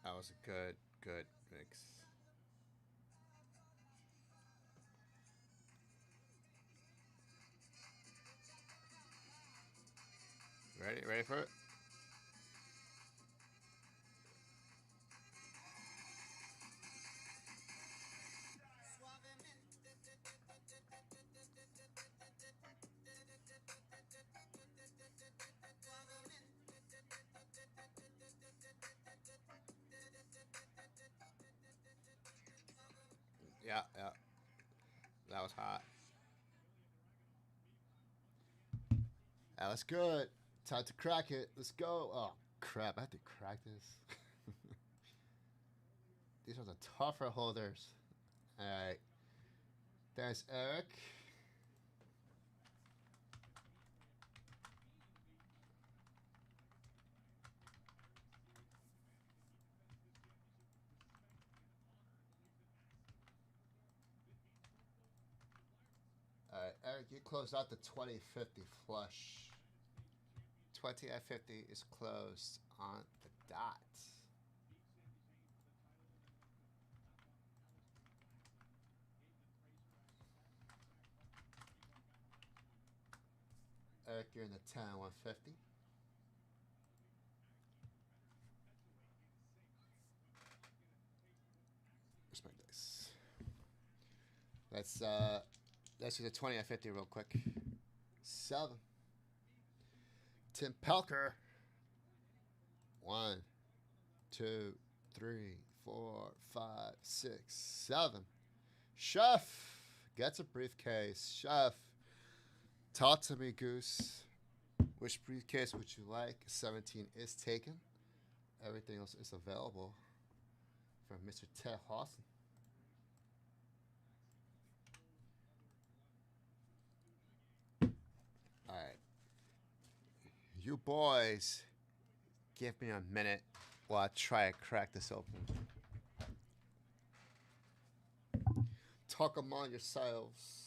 That was a good mix. Ready for it? Yeah, yeah. That was hot. That was good. Time to crack it. Let's go. Oh, crap. I have to crack this. These are the tougher holders. All right. There's Eric. All right, Eric, you closed out the 2050 flush. 20 at 50 is closed on the dot. Eric, you're in the 10 150. Where's my dice? Let's do the 20 at 50 real quick. 7. Tim Pelker. 1, 2, 3, 4, 5, 6, 7. Chef gets a briefcase. Chef, talk to me, Goose. Which briefcase would you like? 17 is taken. Everything else is available from Mr. Ted Hawson. All right. You boys, give me a minute while I try to crack this open. Talk among yourselves.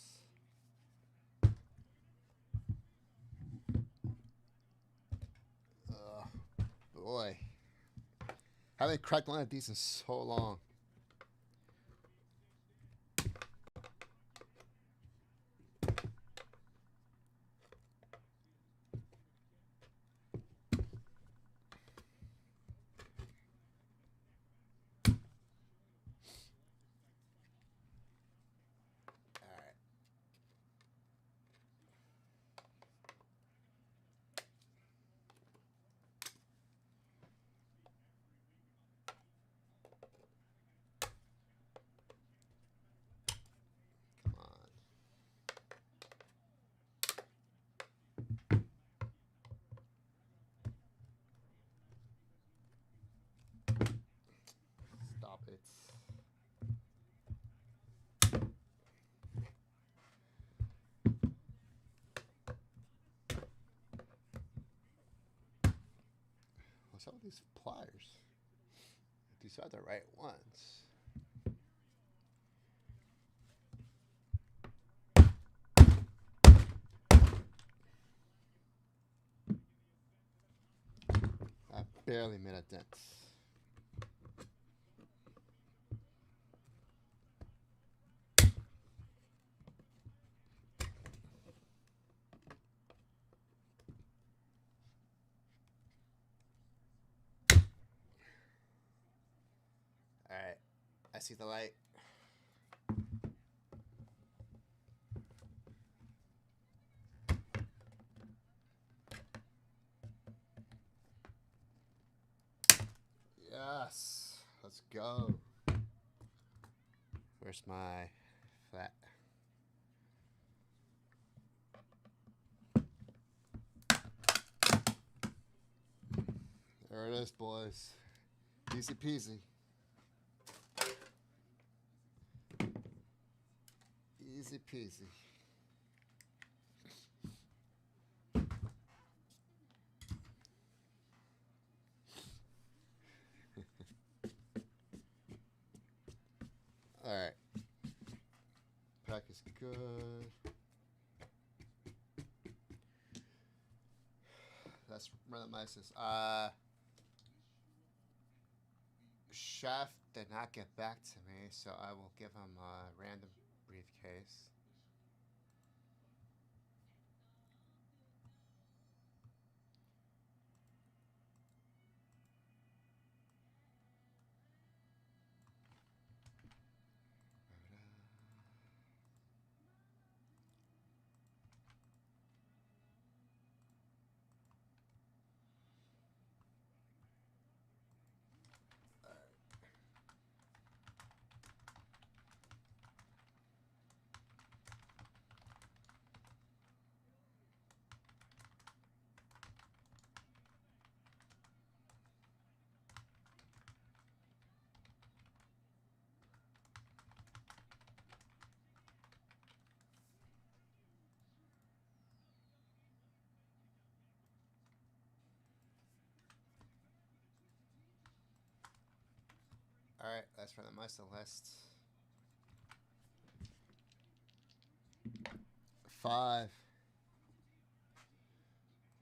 Boy. Haven't cracked one of these in so long. Come on. Stop it. What's up with these pliers? These are the right ones. I barely made a dent. All right, I see the light. Yes, let's go. Where's my flat? There it is, boys. Easy peasy. Easy peasy. All right. Pack is good. Let's randomize this. Chef did not get back to me, so I will give him a random briefcase. All right, let's randomize the list. 5.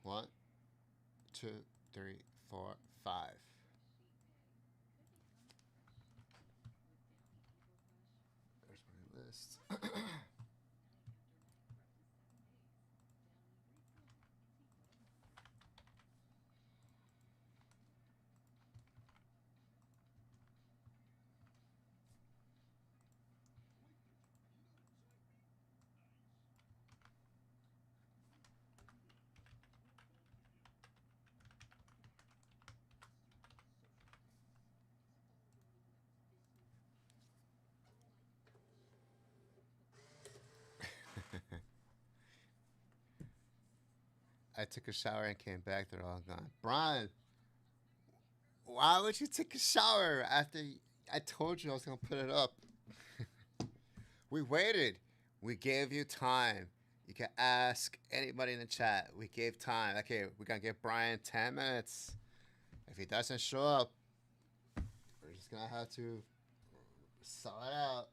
1, 2, 3, 4, 5. There's my list. I took a shower and came back. They're all gone. Brian, why would you take a shower after I told you I was going to put it up? We waited. We gave you time. You can ask anybody in the chat. We gave time. Okay, we're going to give Brian 10 minutes. If he doesn't show up, we're just going to have to sell it out.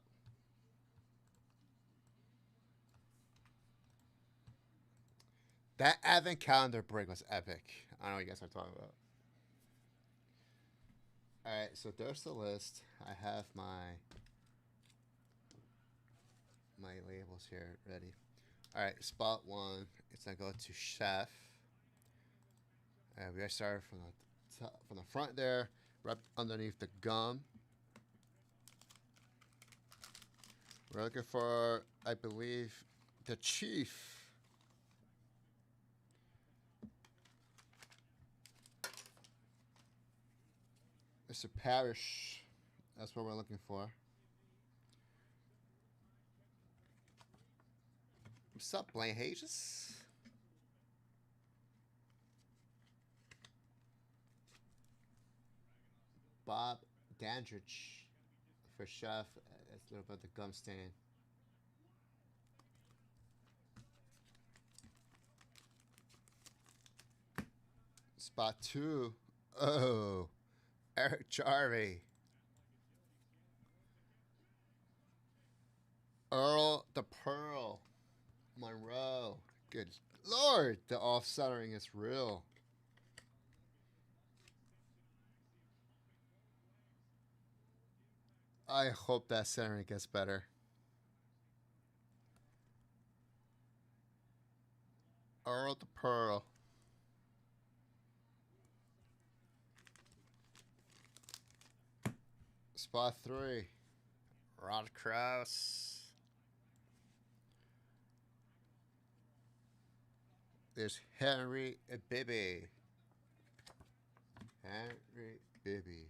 That advent calendar break was epic. I don't know what you guys are talking about. All right, so there's the list. I have my labels here ready. All right, spot 1. It's gonna go to chef. We gotta start from the top, from the front there, right underneath the gum. We're looking for, I believe, the chief. Mr. Parrish. That's what we're looking for. What's up, Blaine Hages? Bob Dandridge for chef. That's a little bit of the gum stain. Spot 2. Oh, Eric Jarvey. Earl the Pearl. Monroe. Good Lord, the off-centering is real. I hope that centering gets better. Earl the Pearl. Spot 3. Rod Krause. There's Henry Bibby. Henry Bibby.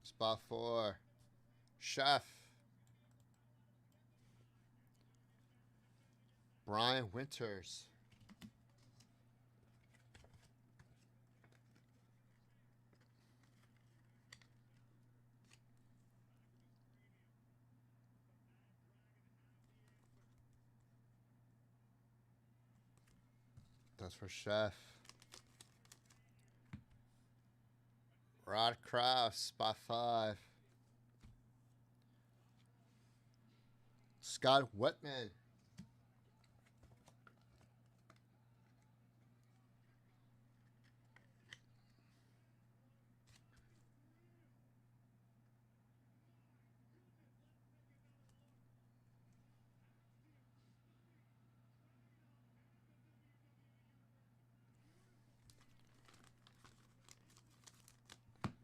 Spot 4. Chef. Brian Winters. That's for chef. Rod Krause, spot 5. Scott Whitman.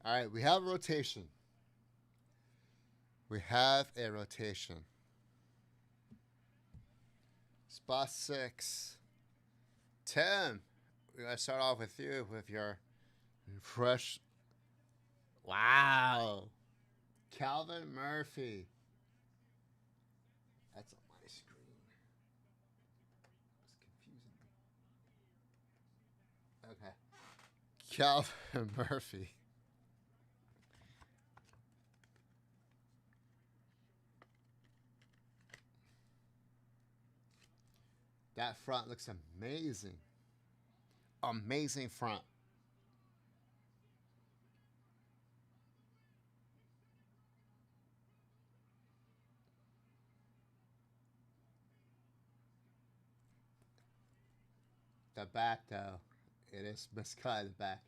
All right, we have a rotation. We have a rotation. Spot 6. Tim, we're going to start off with you with your fresh. Wow. Calvin Murphy. That's on my screen. It's confusing me. Okay. Calvin Murphy. That front looks amazing. Amazing front. The back, though, it is miscut in the back.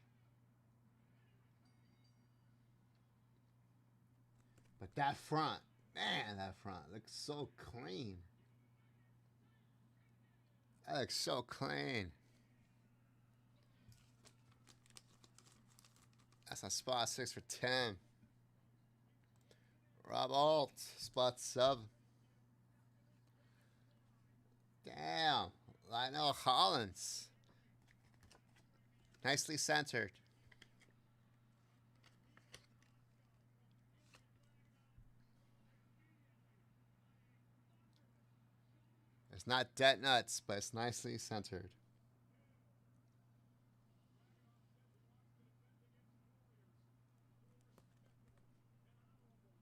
But that front, man, that front looks so clean. That looks so clean. That's on spot 6 for 10. Rob Alt, spot 7. Damn, Lionel Hollins. Nicely centered. It's not dead nuts, but it's nicely centered.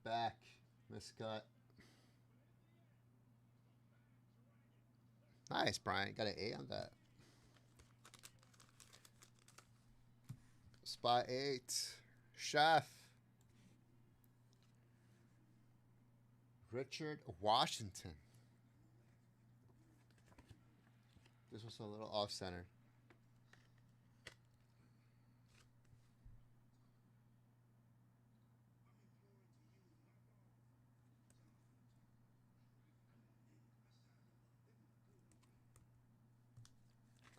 Back, miscut. Nice, Brian. Got an A on that. Spot 8. Chef. Richard Washington. This was a little off center.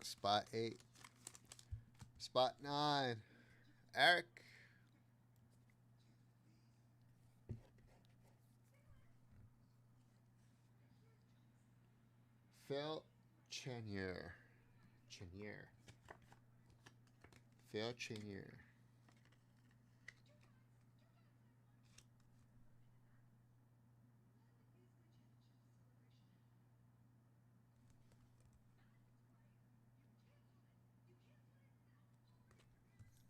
Spot 8. Spot 9. Eric. Phil Chenier. Phil Chenier.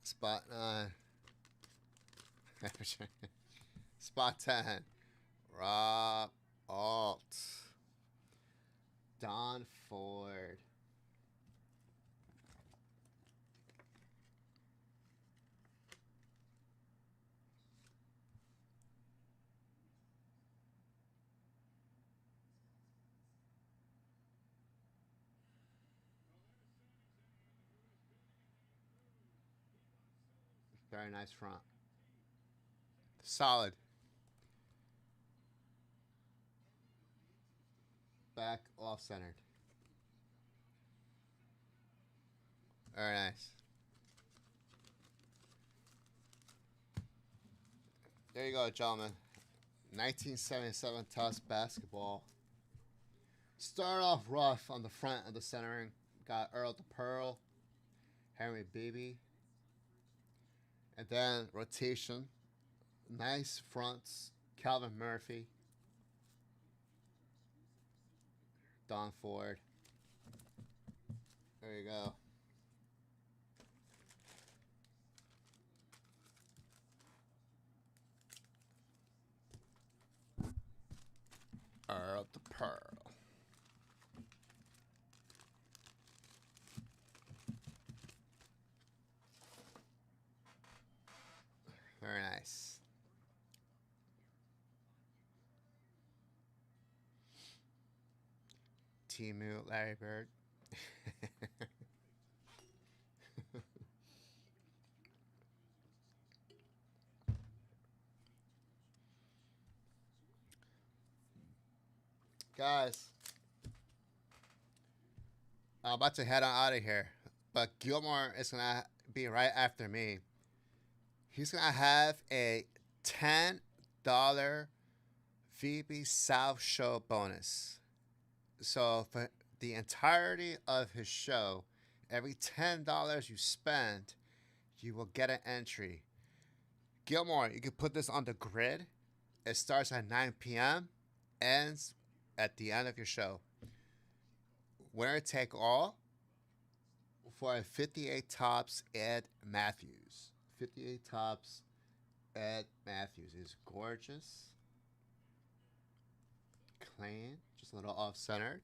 Spot 9. Spot 10. Rob Alt. Don Ford. Very nice front. Solid. Back off centered. Very nice. There you go, gentlemen. 1977 Tufts basketball. Start off rough on the front of the centering. Got Earl the Pearl, Henry Beebe. And then rotation. Nice fronts. Calvin Murphy. Don Ford. There you go. Earl the Pearl. Very nice. Timu, Larry Bird. Guys, I'm about to head on out of here, but Gilmore is going to be right after me. He's going to have a $10 VB South show bonus. So for the entirety of his show, every $10 you spend, you will get an entry. Gilmore, you can put this on the grid. It starts at 9 p.m., ends at the end of your show. Winner take all for a 58 tops Ed Matthews. 58 tops Ed Matthews is gorgeous, clean, just a little off-centered,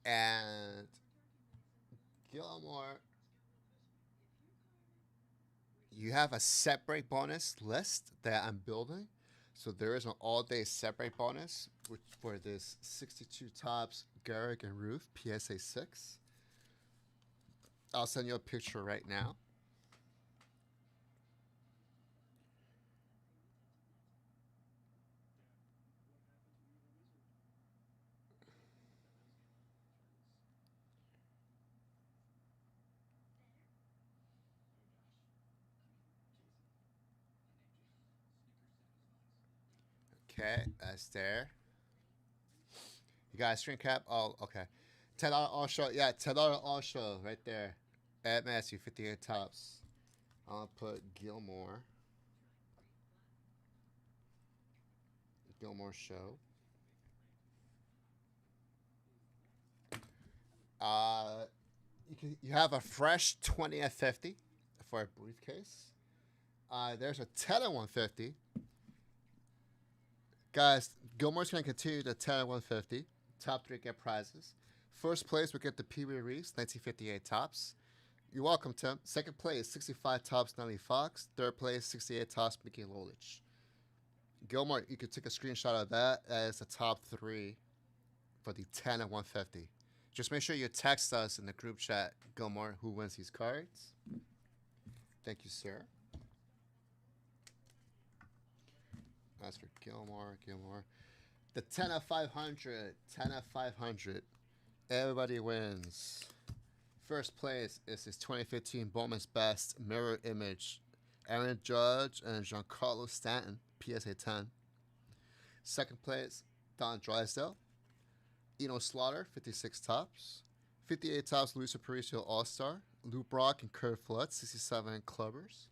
and Gilmore, you have a set break bonus list that I'm building. So there is an all-day set break bonus for this 62 tops Garrick and Ruth PSA 6. I'll send you a picture right now. Okay, that's there. You got a screen cap? Oh, okay. $10 all show. Yeah, $10 all show right there. Ed Matthew, 58 tops. I'll put Gilmore. Gilmore show. You have a fresh 20 at 50 for a briefcase. There's a 10 at 150. Guys, Gilmore's going to continue the 10 at 150. Top 3 get prizes. First place, we get the Pee Wee Reeves, 1958 tops. You're welcome, Tim. Second place, 65 tops, Nelly Fox. Third place, 68 tops, Mickey Lolich. Gilmore, you could take a screenshot of that. That is the top 3 for the 10 and 150. Just make sure you text us in the group chat, Gilmore, who wins these cards. Thank you, sir. That's for Gilmore. The 10 of 500. 10 of 500. Everybody wins. First place is his 2015 Bowman's Best mirror image. Aaron Judge and Giancarlo Stanton, PSA 10. Second place, Don Drysdale. Eno Slaughter, 56 tops. 58 tops, Luis Aparicio All-Star. Lou Brock and Kurt Flood, 67 clubbers.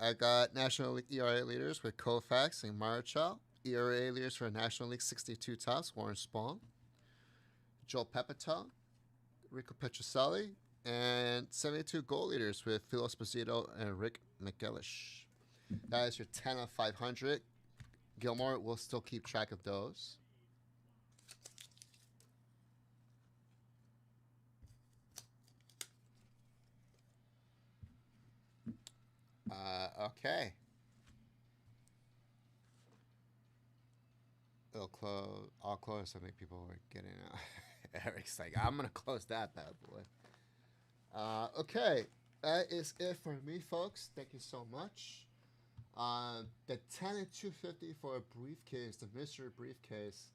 I got National League ERA leaders with Koufax and Marichal. ERA leaders for National League, 62 tops, Warren Spahn. Joe Pepitone, Rico Petrocelli, and 72 goal leaders with Phil Esposito and Rick McGillish. That is your 10 of 500. Gilmore will still keep track of those. Okay. It'll close. I'll close so many people are getting out. Eric's like, I'm gonna close that bad boy. Okay, that is it for me, folks. Thank you so much. The 10 and 250 for a briefcase, the mystery briefcase.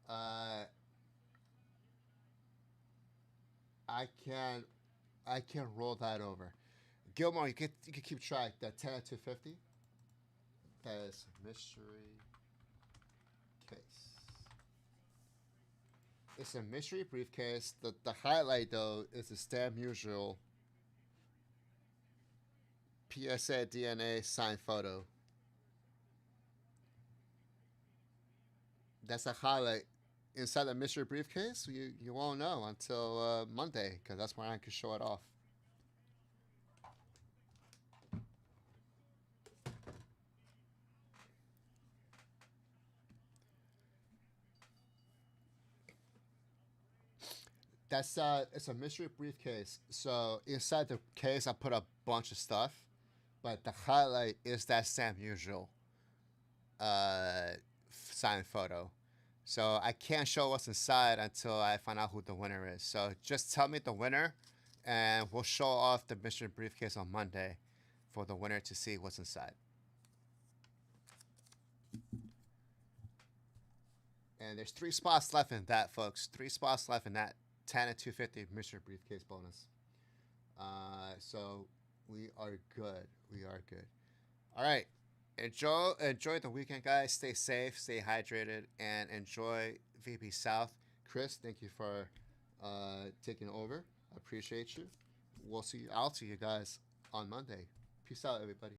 I can't roll that over. Gilmore, you can keep track. That 10 and 250. That is mystery case. It's a mystery briefcase. The highlight though is the Stam Usual PSA DNA signed photo. That's a highlight. Inside the mystery briefcase, you won't know until Monday, because that's when I can show it off. That's it's a mystery briefcase. So inside the case, I put a bunch of stuff, but the highlight is that Sam Usual signed photo. So I can't show what's inside until I find out who the winner is. So just tell me the winner, and we'll show off the mystery briefcase on Monday for the winner to see what's inside. And there's 3 spots left in that, folks. 3 spots left in that 10 and 250 mystery briefcase bonus. So we are good. We are good. All right. Enjoy the weekend, guys. Stay safe, stay hydrated, and enjoy VP South. Chris, thank you for taking over. I appreciate you. I'll see you guys on Monday. Peace out, everybody.